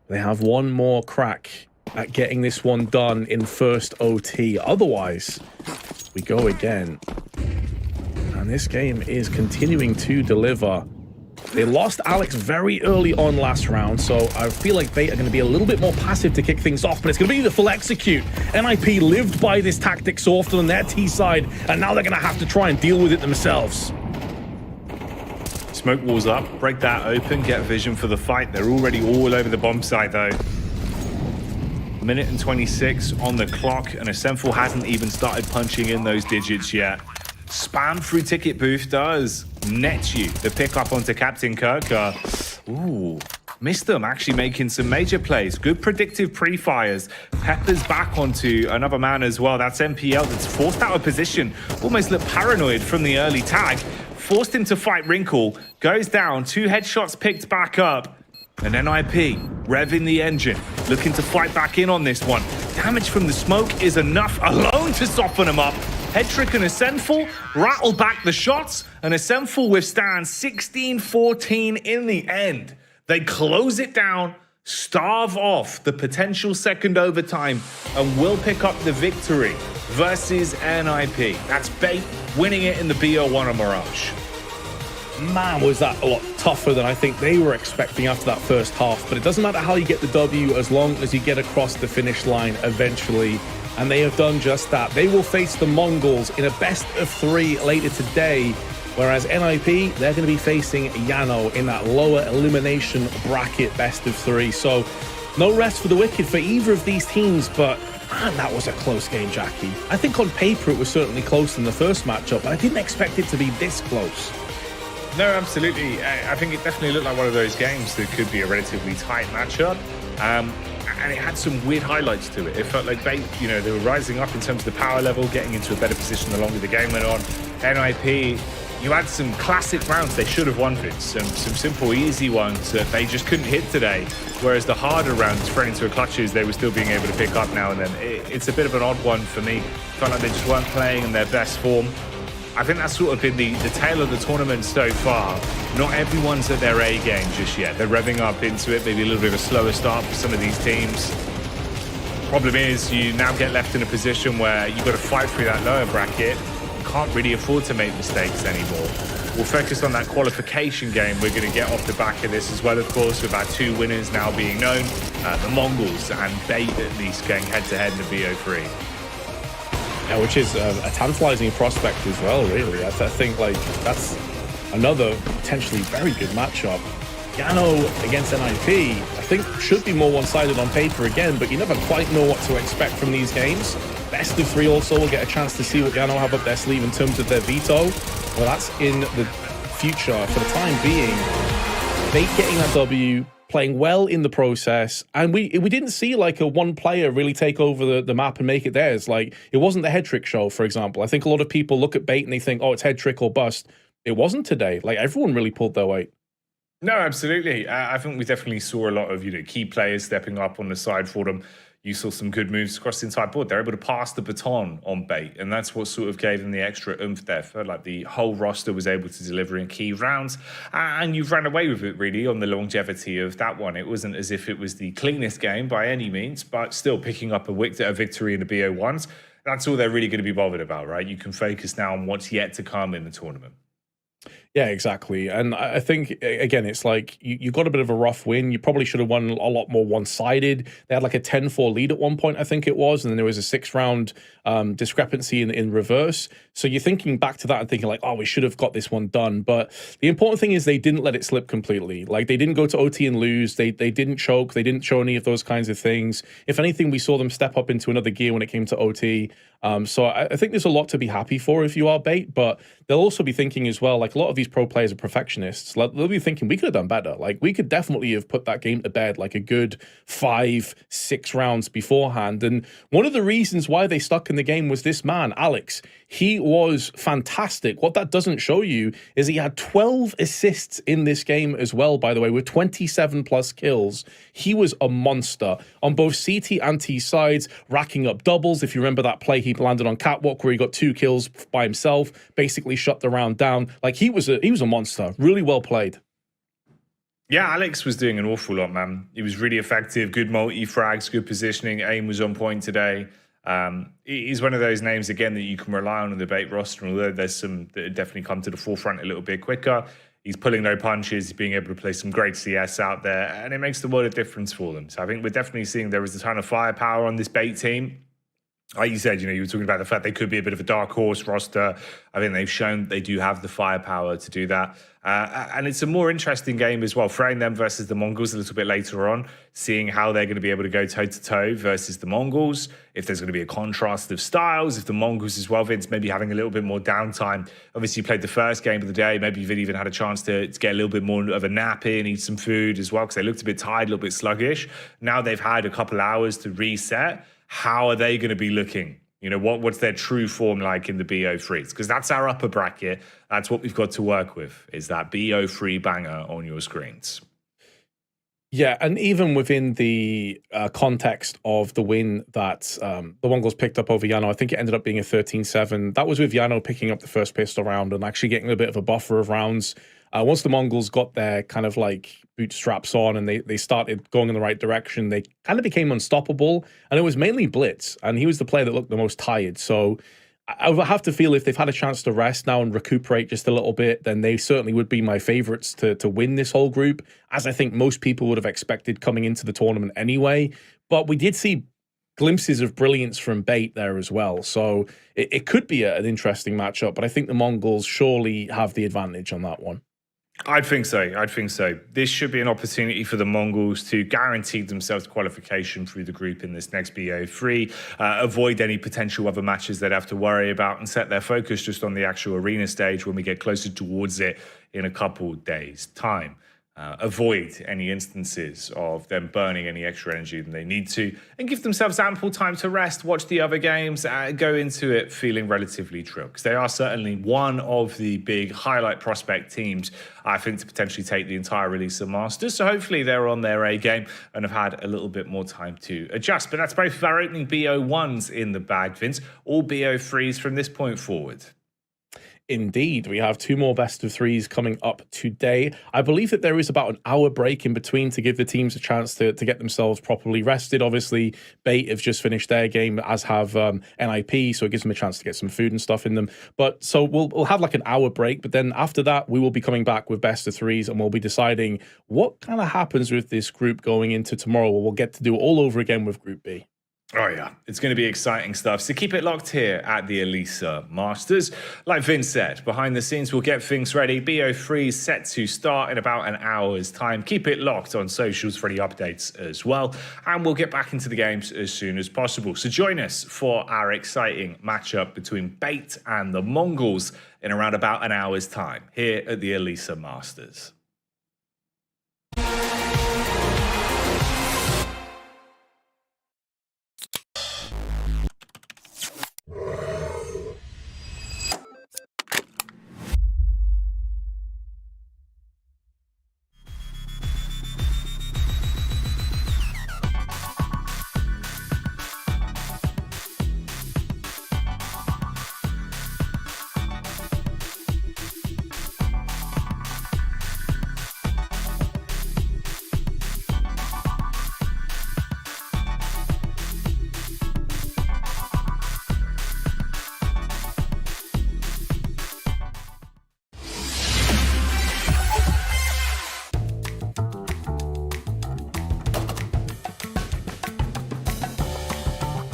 They have 1 more crack at getting this one done in first OT. Otherwise, we go again. and this game is continuing to deliver. They lost Alex very early on last round, so I feel like they are going to be a little bit more passive to kick things off, but it's going to be the full execute. NIP lived by this tactic so often on their T side, and now they're going to have to try and deal with it themselves. Smoke walls up, break that open, get vision for the fight. They're already all over the bomb site though. Minute and 26 on the clock, and Asenful hasn't even started punching in those digits yet. Spam through ticket booth does net you the pick up onto Captain Kirker. Ooh, missed them actually making some major plays. Good predictive pre-fires. Pepper's back onto another man as well. That's MPL that's forced out of position. Almost looked paranoid from the early tag. Forced him to fight Wrinkle. Goes down, 2 headshots picked back up. And NIP revving the engine, looking to fight back in on this one. Damage from the smoke is enough alone to soften him up. Headtrick and Asenful rattle back the shots, and Asenful withstands 16-14 in the end. They close it down, starve off the potential second overtime, and will pick up the victory versus NIP. That's Bait winning it in the BO1 on Mirage. Man, was that a lot tougher than I think they were expecting after that first half. But it doesn't matter how you get the W as long as you get across the finish line eventually. And they have done just that. They will face the Mongols in a best of 3 later today. Whereas NIP, they're going to be facing Yano in that lower elimination bracket best of 3. So no rest for the wicked for either of these teams. But man, that was a close game, Jackie. I think on paper it was certainly close in the first matchup, but I didn't expect it to be this close. No, absolutely. I think it definitely looked like one of those games that could be a relatively tight matchup. And it had some weird highlights to it. It felt like Bait, you know, they were rising up in terms of the power level, getting into a better position the longer the game went on. NIP, you had some classic rounds they should have won this. Some simple, easy ones that they just couldn't hit today. Whereas the harder rounds, spread into clutches, they were still being able to pick up now and then. It's a bit of an odd one for me. Felt like they just weren't playing in their best form. I think that's sort of been the tail of the tournament so far. Not everyone's at their A game just yet. They're revving up into it, maybe a little bit of a slower start for some of these teams. Problem is, you now get left in a position where you've got to fight through that lower bracket. You can't really afford to make mistakes anymore. We'll focus on that qualification game we're going to get off the back of this as well, of course, with our 2 winners now being known. The Mongols and Bait at least going head-to-head in the BO3. Yeah, which is a tantalizing prospect as well, really. I think like that's another potentially very good matchup. Yano against NIP, I think should be more one-sided on paper again, but you never quite know what to expect from these games. Best of 3 also will get a chance to see what Yano have up their sleeve in terms of their veto. Well, that's in the future. For the time being, they getting that W, playing well in the process, and we didn't see like a one player really take over the map and make it theirs. Like, it wasn't the head trick show, for example. I think a lot of people look at Bait and they think, oh, it's head trick or bust. It wasn't today. Like, everyone really pulled their weight. No, absolutely. I think we definitely saw a lot of, you know, key players stepping up on the side for them. You saw some good moves across the entire board. They're able to pass the baton on Bait, and that's what sort of gave them the extra oomph there. Felt like the whole roster was able to deliver in key rounds, and you've ran away with it, really, on the longevity of that one. It wasn't as if it was the cleanest game by any means, but still picking up a victory in the BO1s. That's all they're really going to be bothered about, right? You can focus now on what's yet to come in the tournament. Yeah, exactly. And I think, again, it's like you got a bit of a rough win. You probably should have won a lot more one-sided. They had like a 10-4 lead at one point, I think it was, and then there was a 6-round discrepancy in reverse. So you're thinking back to that and thinking like, oh, we should have got this one done. But the important thing is they didn't let it slip completely. Like, they didn't go to OT and lose. They didn't choke. They didn't show any of those kinds of things. If anything, we saw them step up into another gear when it came to OT. So I think there's a lot to be happy for if you are Bait, but they'll also be thinking as well, like a lot of these pro players are perfectionists. They'll be thinking we could have done better. Like, we could definitely have put that game to bed like a good 5-6 rounds beforehand. And one of the reasons why they stuck in the game was this man, Alex. He was fantastic. What that doesn't show you is he had 12 assists in this game as well, by the way, with 27 plus kills. He was a monster on both CT and T sides, racking up doubles. If you remember that play he landed on Catwalk where he got 2 kills by himself, basically shut the round down. Like, he was a monster. Really well played. Yeah, Alex was doing an awful lot, man. He was really effective, good multi-frags, good positioning. Aim was on point today. He's one of those names, again, that you can rely on in the bait roster, although there's some that definitely come to the forefront a little bit quicker. He's pulling no punches, he's being able to play some great CS out there, and it makes the world of difference for them. So I think we're definitely seeing there is a ton of firepower on this bait team. Like you said, you know, you were talking about the fact they could be a bit of a dark horse roster. I think they've shown they do have the firepower to do that. And it's a more interesting game as well, throwing them versus the Mongols a little bit later on, seeing how they're going to be able to go toe-to-toe versus the Mongols, if there's going to be a contrast of styles, if the Mongols as well, Vince, maybe having a little bit more downtime. Obviously, you played the first game of the day. Maybe you've even had a chance to get a little bit more of a nap in, eat some food as well, because they looked a bit tired, a little bit sluggish. Now they've had a couple hours to reset. How are they going to be looking? You know, what's their true form like in the BO3s? Because that's our upper bracket. That's what we've got to work with, is that BO3 banger on your screens. Yeah, and even within the context of the win that the Mongols picked up over Yano, I think it ended up being a 13-7. That was with Yano picking up the first pistol round and actually getting a bit of a buffer of rounds. Once the Mongols got their kind of like bootstraps on and they started going in the right direction, they kind of became unstoppable. And it was mainly Blitz, and he was the player that looked the most tired. So I would have to feel if they've had a chance to rest now and recuperate just a little bit, then they certainly would be my favorites to win this whole group, as I think most people would have expected coming into the tournament anyway. But we did see glimpses of brilliance from Bait there as well. So it could be an interesting matchup, but I think the Mongols surely have the advantage on that one. I think so. I think so. This should be an opportunity for the Mongols to guarantee themselves qualification through the group in this next BO3, avoid any potential other matches they'd have to worry about, and set their focus just on the actual arena stage when we get closer towards it in a couple days' time. Avoid any instances of them burning any extra energy than they need to, and give themselves ample time to rest, watch the other games, go into it feeling relatively chill, because they are certainly one of the big highlight prospect teams, I think, to potentially take the entire Elisa Masters. So hopefully they're on their A game and have had a little bit more time to adjust. But that's both of our opening BO1s in the bag, Vince. All BO3s from this point forward. Indeed, we have two more best of threes coming up today. I believe that there is about an hour break in between to give the teams a chance to get themselves properly rested. Obviously, Bait have just finished their game, as have NIP, so it gives them a chance to get some food and stuff in them. But so we'll have like an hour break, but then after that, we will be coming back with best of threes, and we'll be deciding what kind of happens with this group going into tomorrow. We'll get to do it all over again with Group B. Oh yeah, it's going to be exciting stuff. So keep it locked here at the Elisa Masters. Like Vince said, behind the scenes, we'll get things ready. BO3 set to start in about an hour's time. Keep it locked on socials for any updates as well. And we'll get back into the games as soon as possible. So join us for our exciting matchup between Bait and the Mongols in around about an hour's time here at the Elisa Masters.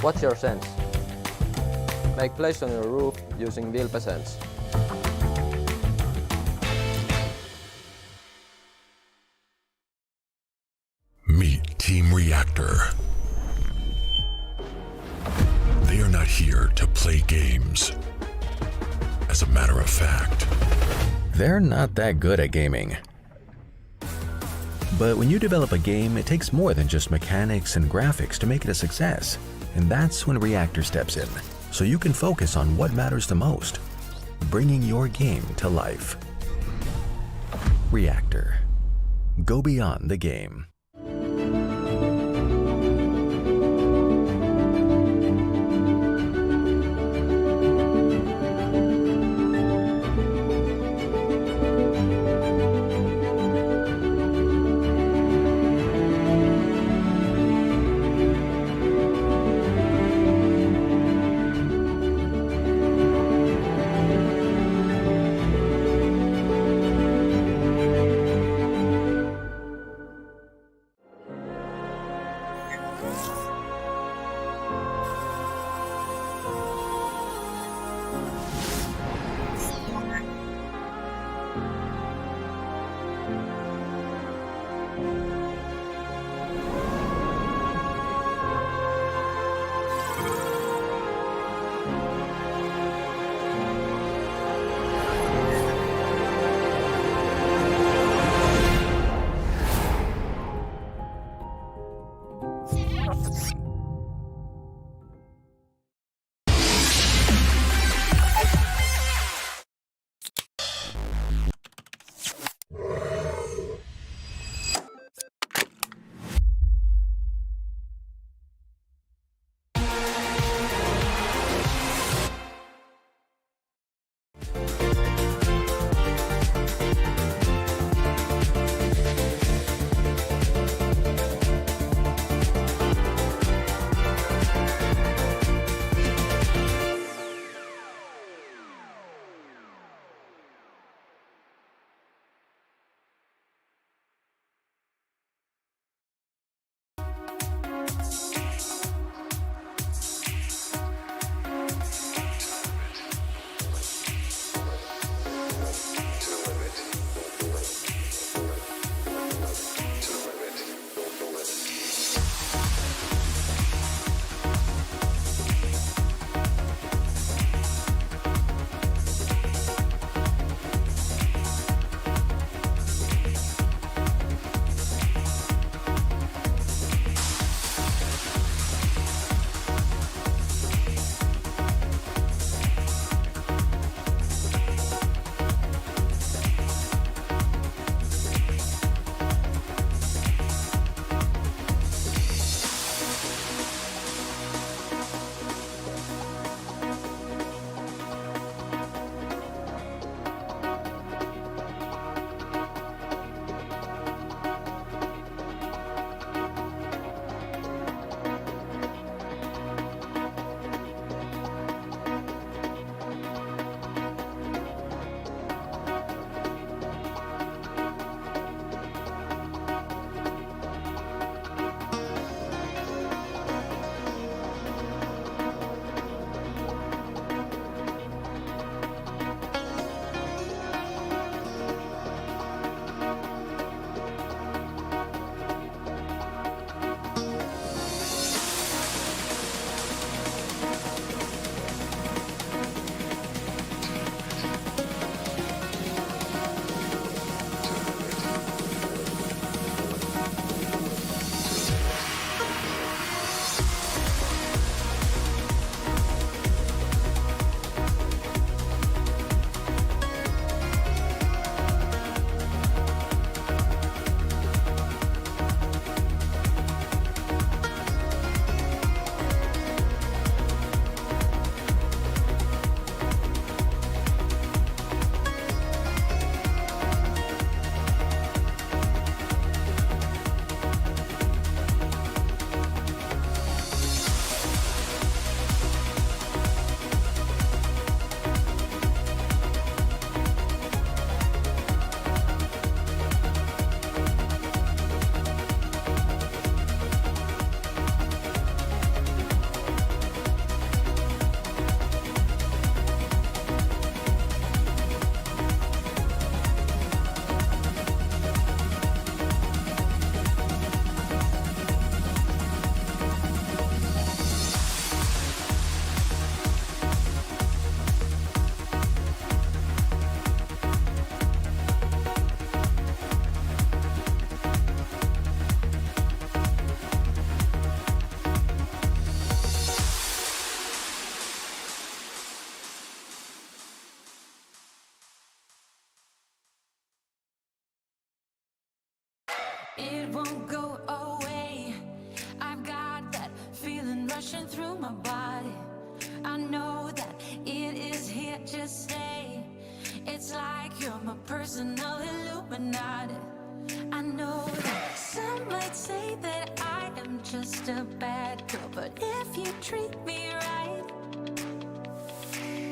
What's your sense? Make plays on your roof using +sense. Meet Team Reactor. They are not here to play games. As a matter of fact, they're not that good at gaming. But when you develop a game, it takes more than just mechanics and graphics to make it a success. And that's when Reactor steps in, so you can focus on what matters the most, bringing your game to life. Reactor. Go beyond the game. It won't go away. I've got that feeling rushing through my body. I know that it is here to stay. It's like you're my personal Illuminati. I know that some might say that I am just a bad girl, but if you treat me right,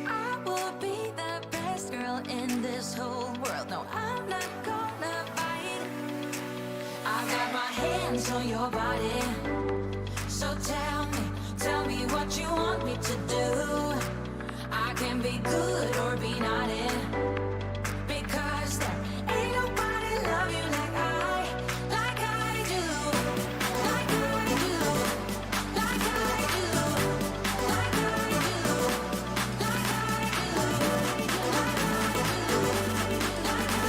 I will be the best girl in this whole world. No, I'm not gonna bite. I got my hands on your body, so tell me what you want me to do. I can be good or be naughty, because there ain't nobody love you like I do, like I do, like I do, like I do, like I do, like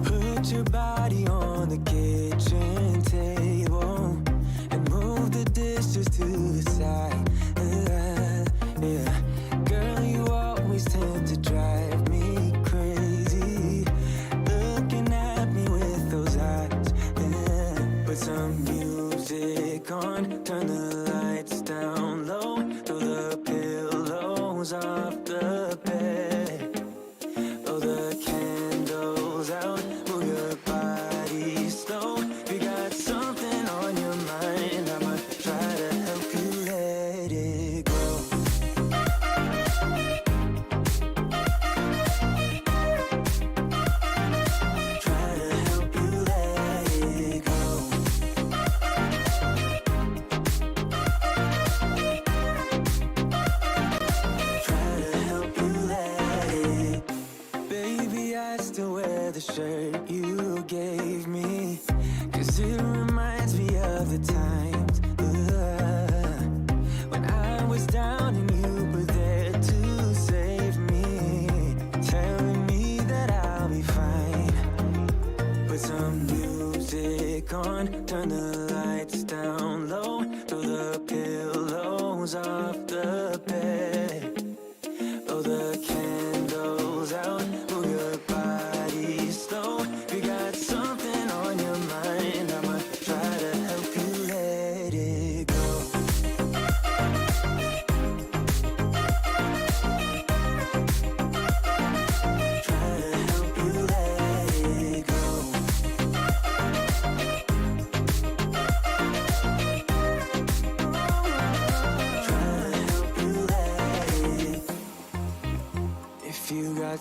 Put your body on the kitchen table and move the dishes to the side. Yeah, girl, you always tend to drive me crazy, looking at me with those eyes. Yeah. Put some music on, turn the lights down low, throw the pillows off the bed, blow the candles out. Your body slow. You got something on your mind. I'ma try to help you let it go. Try to help you let it go.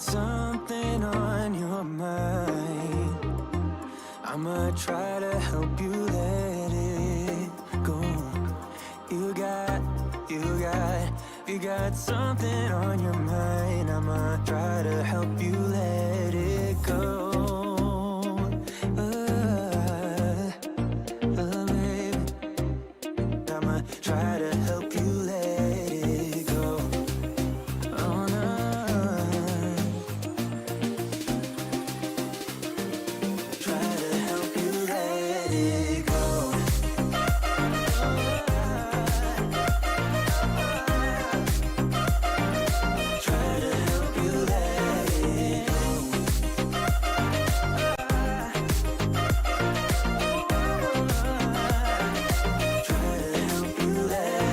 something on your mind, I'ma try to help you let it go. You got something on your mind, I'ma try to help you let it go. Baby, I'ma try to help you let it go. Oh no. Try to help you let it go. Try to help you let it go. Try to help you let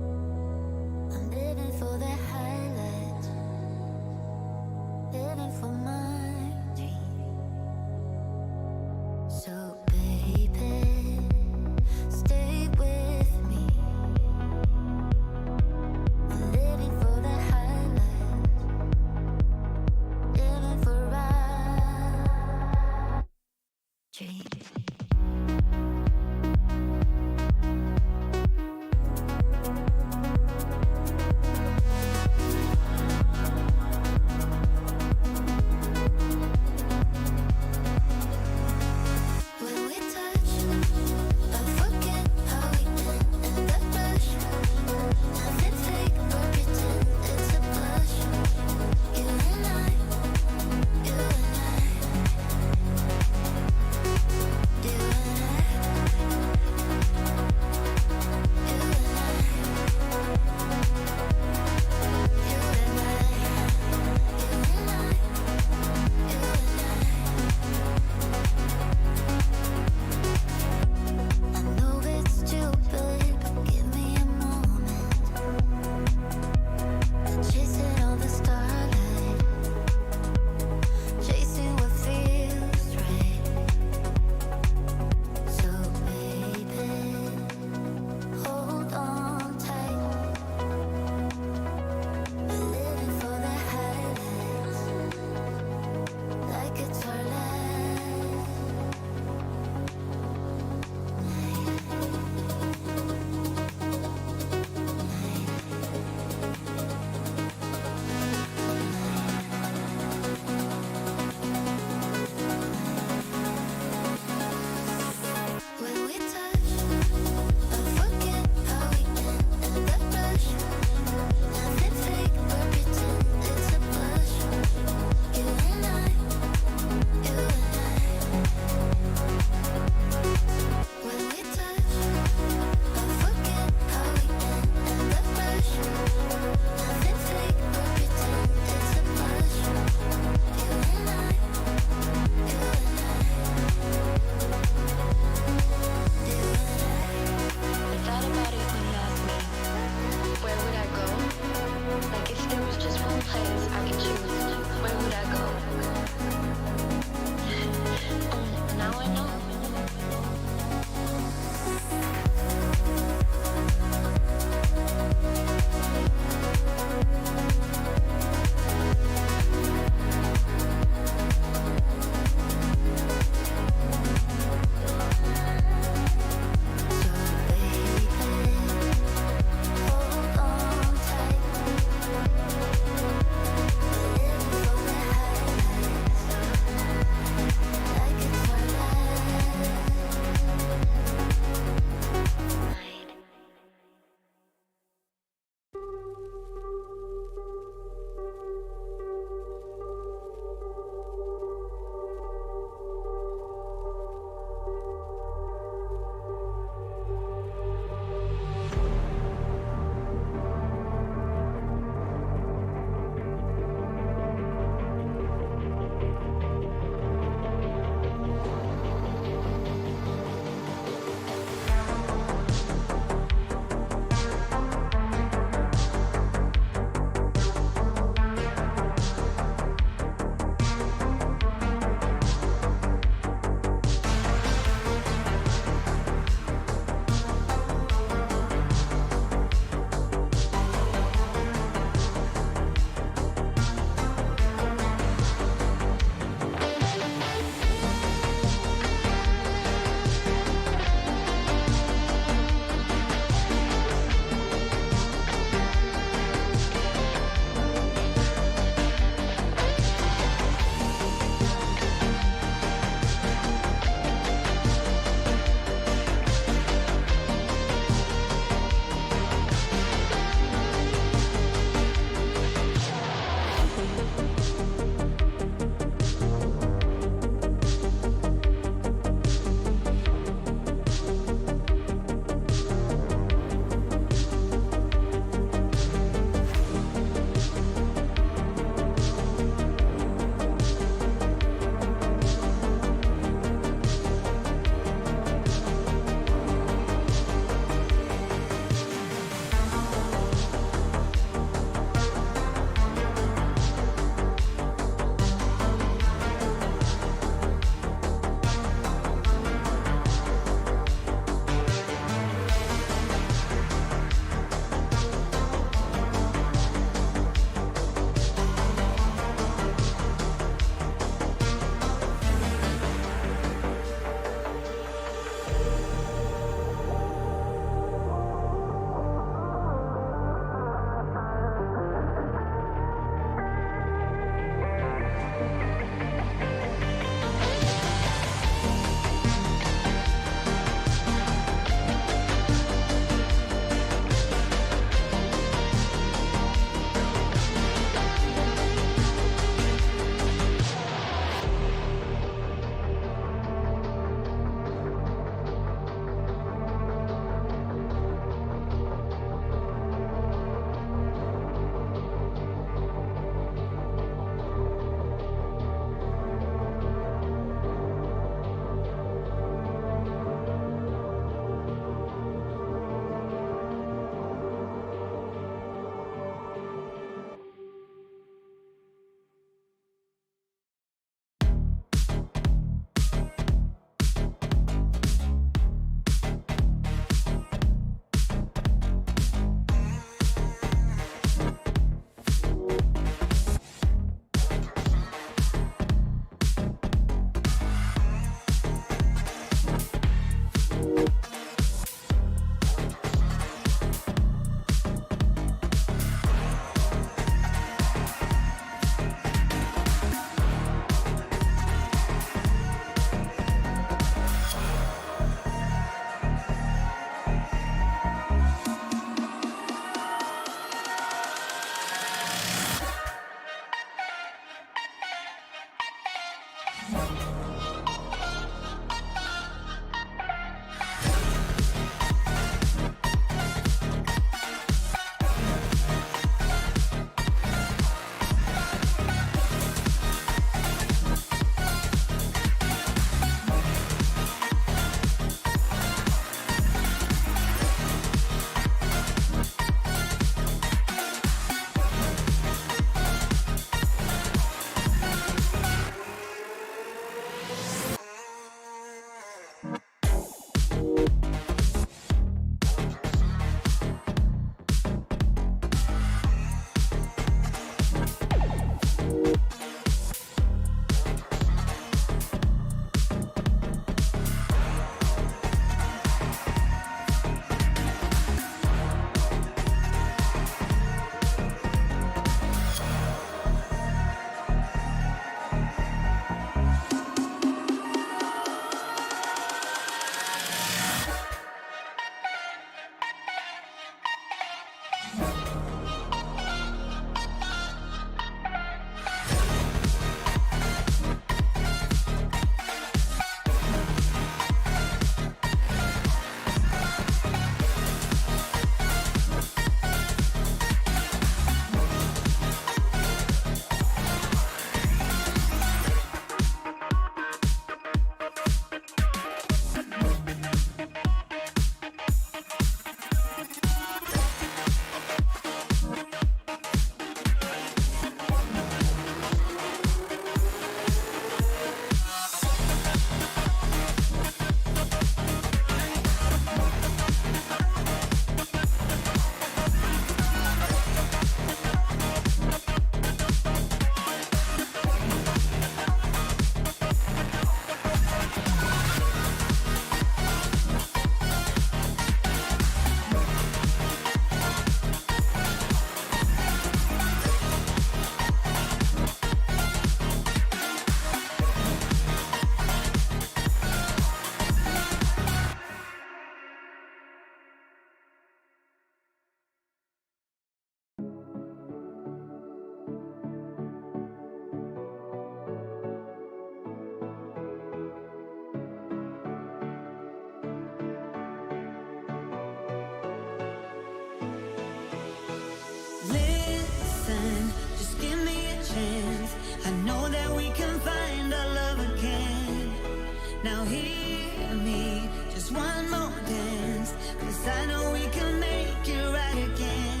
Now hear me, just one more dance, 'cause I know we can make it right again.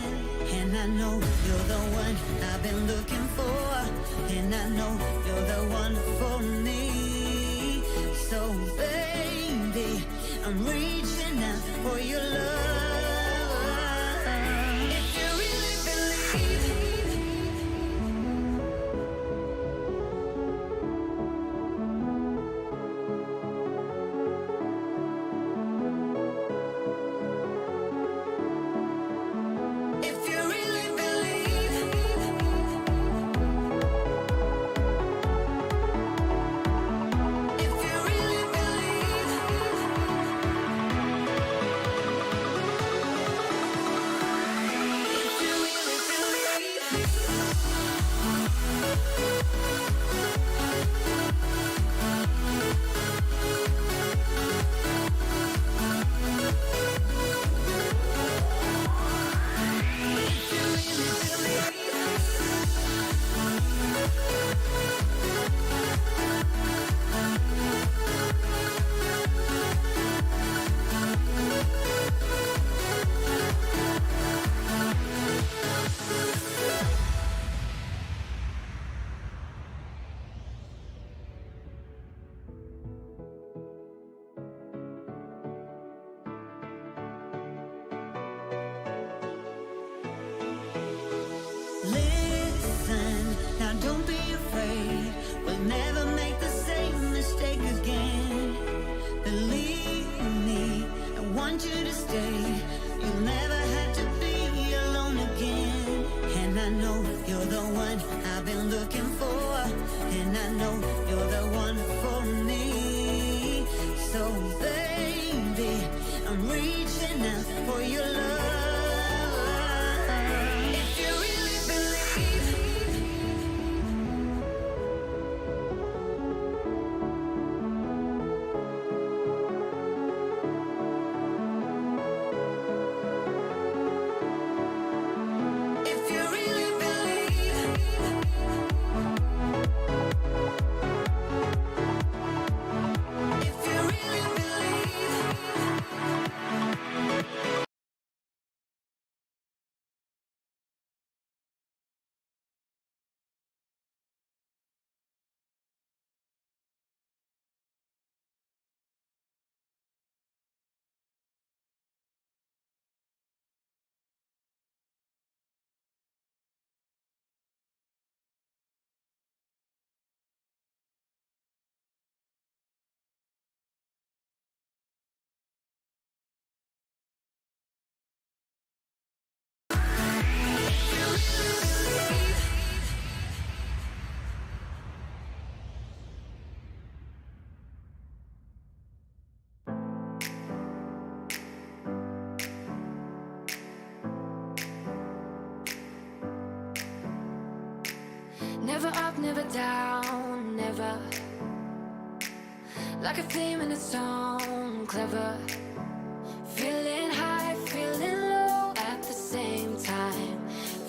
And I know you're the one I've been looking for, and I know you're the one for me. So baby, I'm reaching out for your love. If you really believe, if you really believe, if you really believe, if you really listen, now don't be afraid. We'll never make the same mistake again. Believe me, I want you to stay. You'll never have to be alone again. And I know you're the one I've been looking for, and I know you're the one for me. So baby, I'm reaching out for your love. If you really believe, if you really believe, if you really believe. Never up, never down, never. Like a theme in a song, clever. Feeling high, feeling low at the same time.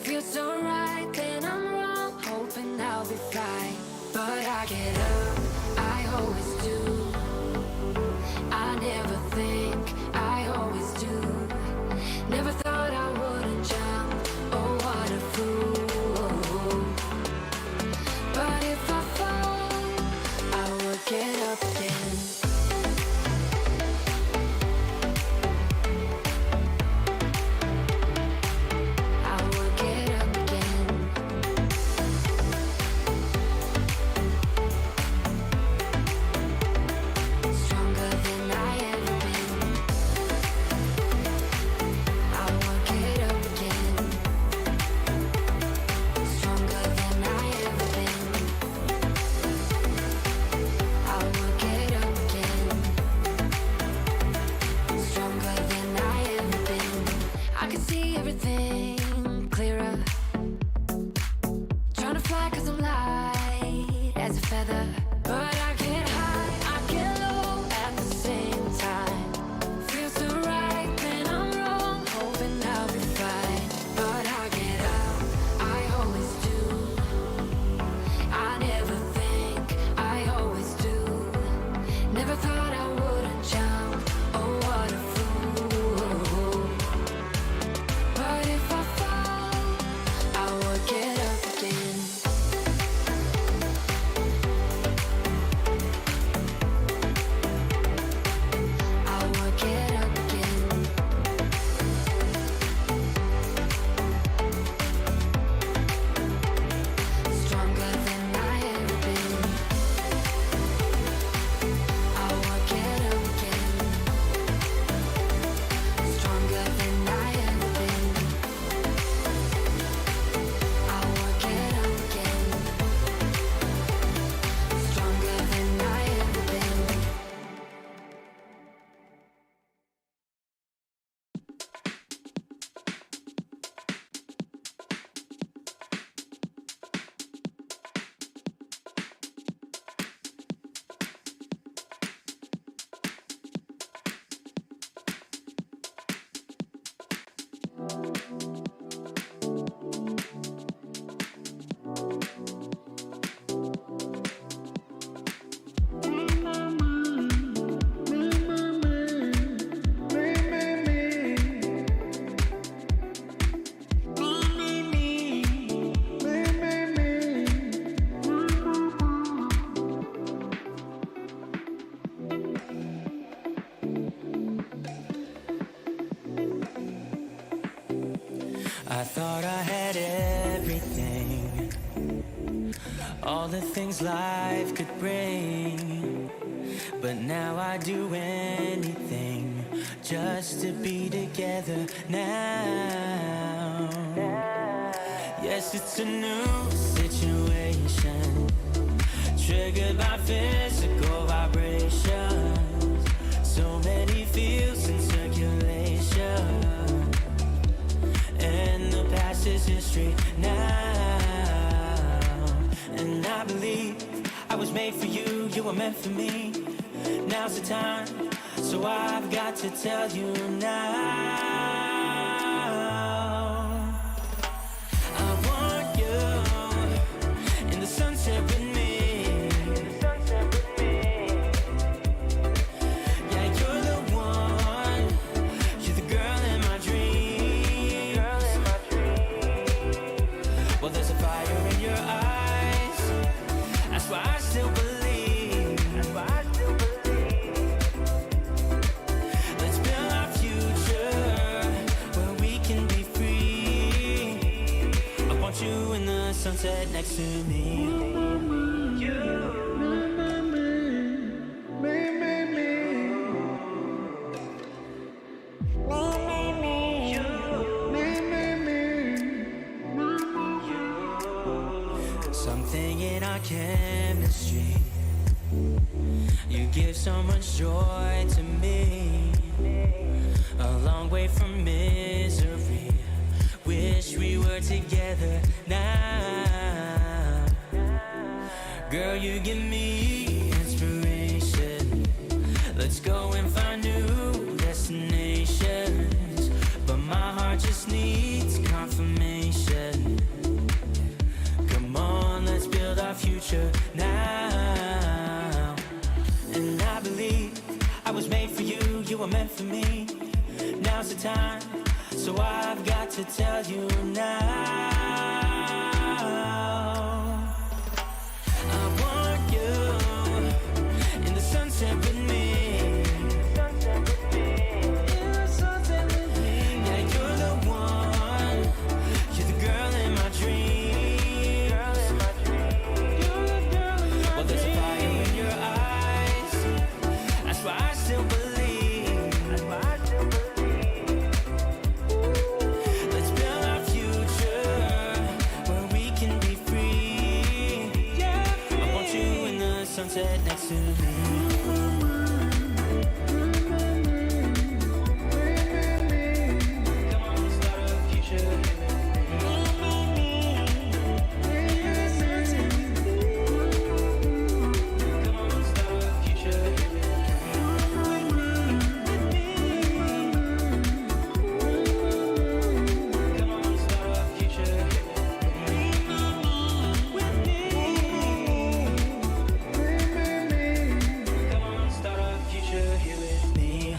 Feels so right, then I'm wrong, hoping I'll be fine. But I get up, I always do. I never think, I always do. Never thought I wouldn't jump, oh what a fool. But if I fall, I will get up again. I will get up again. Stronger than I ever been. I I thought I had everything, all the things life could bring, but now I do anything just to be together now. Yes, it's a new situation, triggered by physical vibrations, so many feels in circulation, and the past is history now. And I believe I was made for you, you were meant for me. Now's the time, so I've got to tell you now. I want you in the sunset with me. Yeah, you're the one, you're the girl in my dreams. Well, there's a fire in your eyes, that's why I still believe. Let's build our future where we can be free. I want you in the sunset next to me. Something in our chemistry, you give so much joy to me, a long way from misery. Wish we were together now. Girl, you give me inspiration. Let's go and find new destinations, but my heart just needs confirmation. Come on, let's build our future now. And I believe I was made for you, you were meant for me. Now's the time, so I've got to tell you now. I want you in the sunset with me. Yeah, you're the one, you're the girl in my dreams. Well, there's a fire in your eyes, that's why I still believe. Let's build our future where we can be free. I want you in the sunset next to me. Come on, start a future. Come on, start a future. Come on, start a future. Come on, start a future here with me.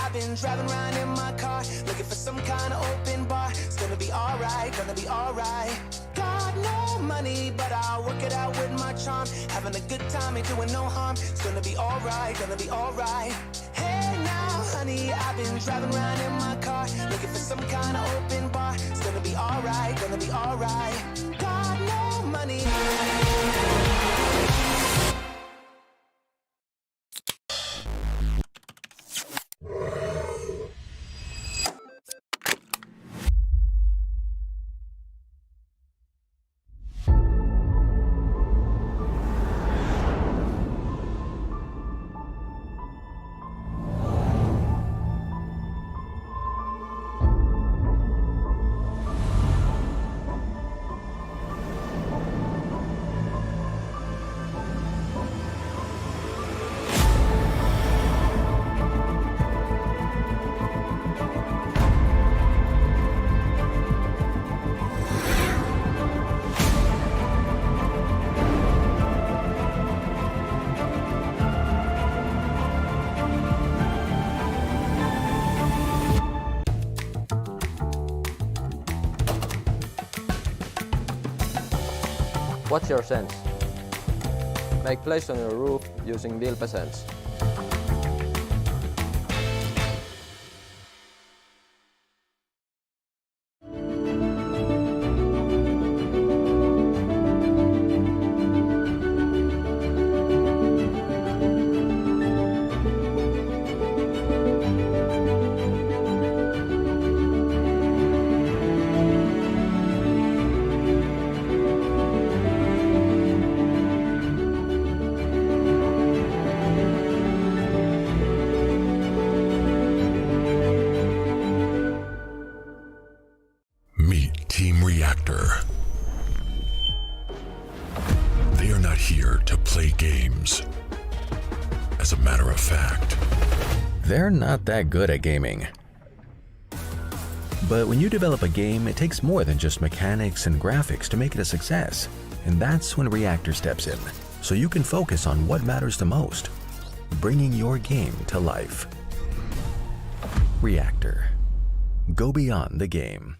I've been driving around in my car, looking for some kind of open bar. It's gonna be alright, gonna be alright. Got no money, but I'll work it out with my charm. Having a good time, ain't doing no harm. It's gonna be alright, gonna be alright. Hey now, honey, I've been driving around in my car, looking for some kind of open bar. It's gonna be alright, gonna be alright. Got no money. What's your sense? Make place on your roof using wheel peasants. here to play games. As a matter of fact, they're not that good at gaming. But when you develop a game, it takes more than just mechanics and graphics to make it a success. And that's when Reactor steps in, so you can focus on what matters the most, bringing your game to life. Reactor. Go beyond the game.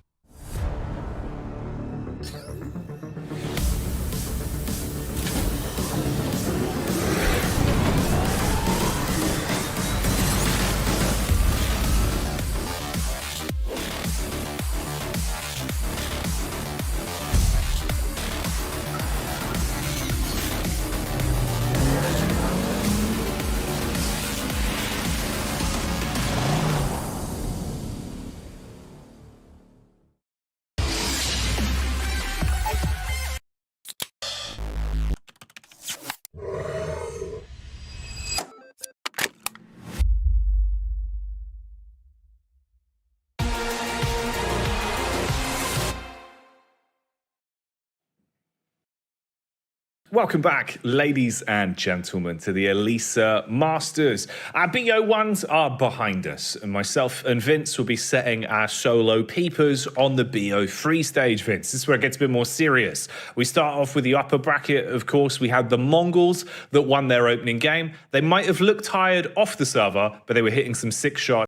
Welcome back, ladies and gentlemen, to the Elisa Masters. Our BO1s are behind us, and myself and Vince will be setting our solo peepers on the BO3 stage. Vince, this is where it gets a bit more serious. We start off with the upper bracket. Of course, we had the Mongols that won their opening game. They might have looked tired off the server, but they were hitting some sick shots.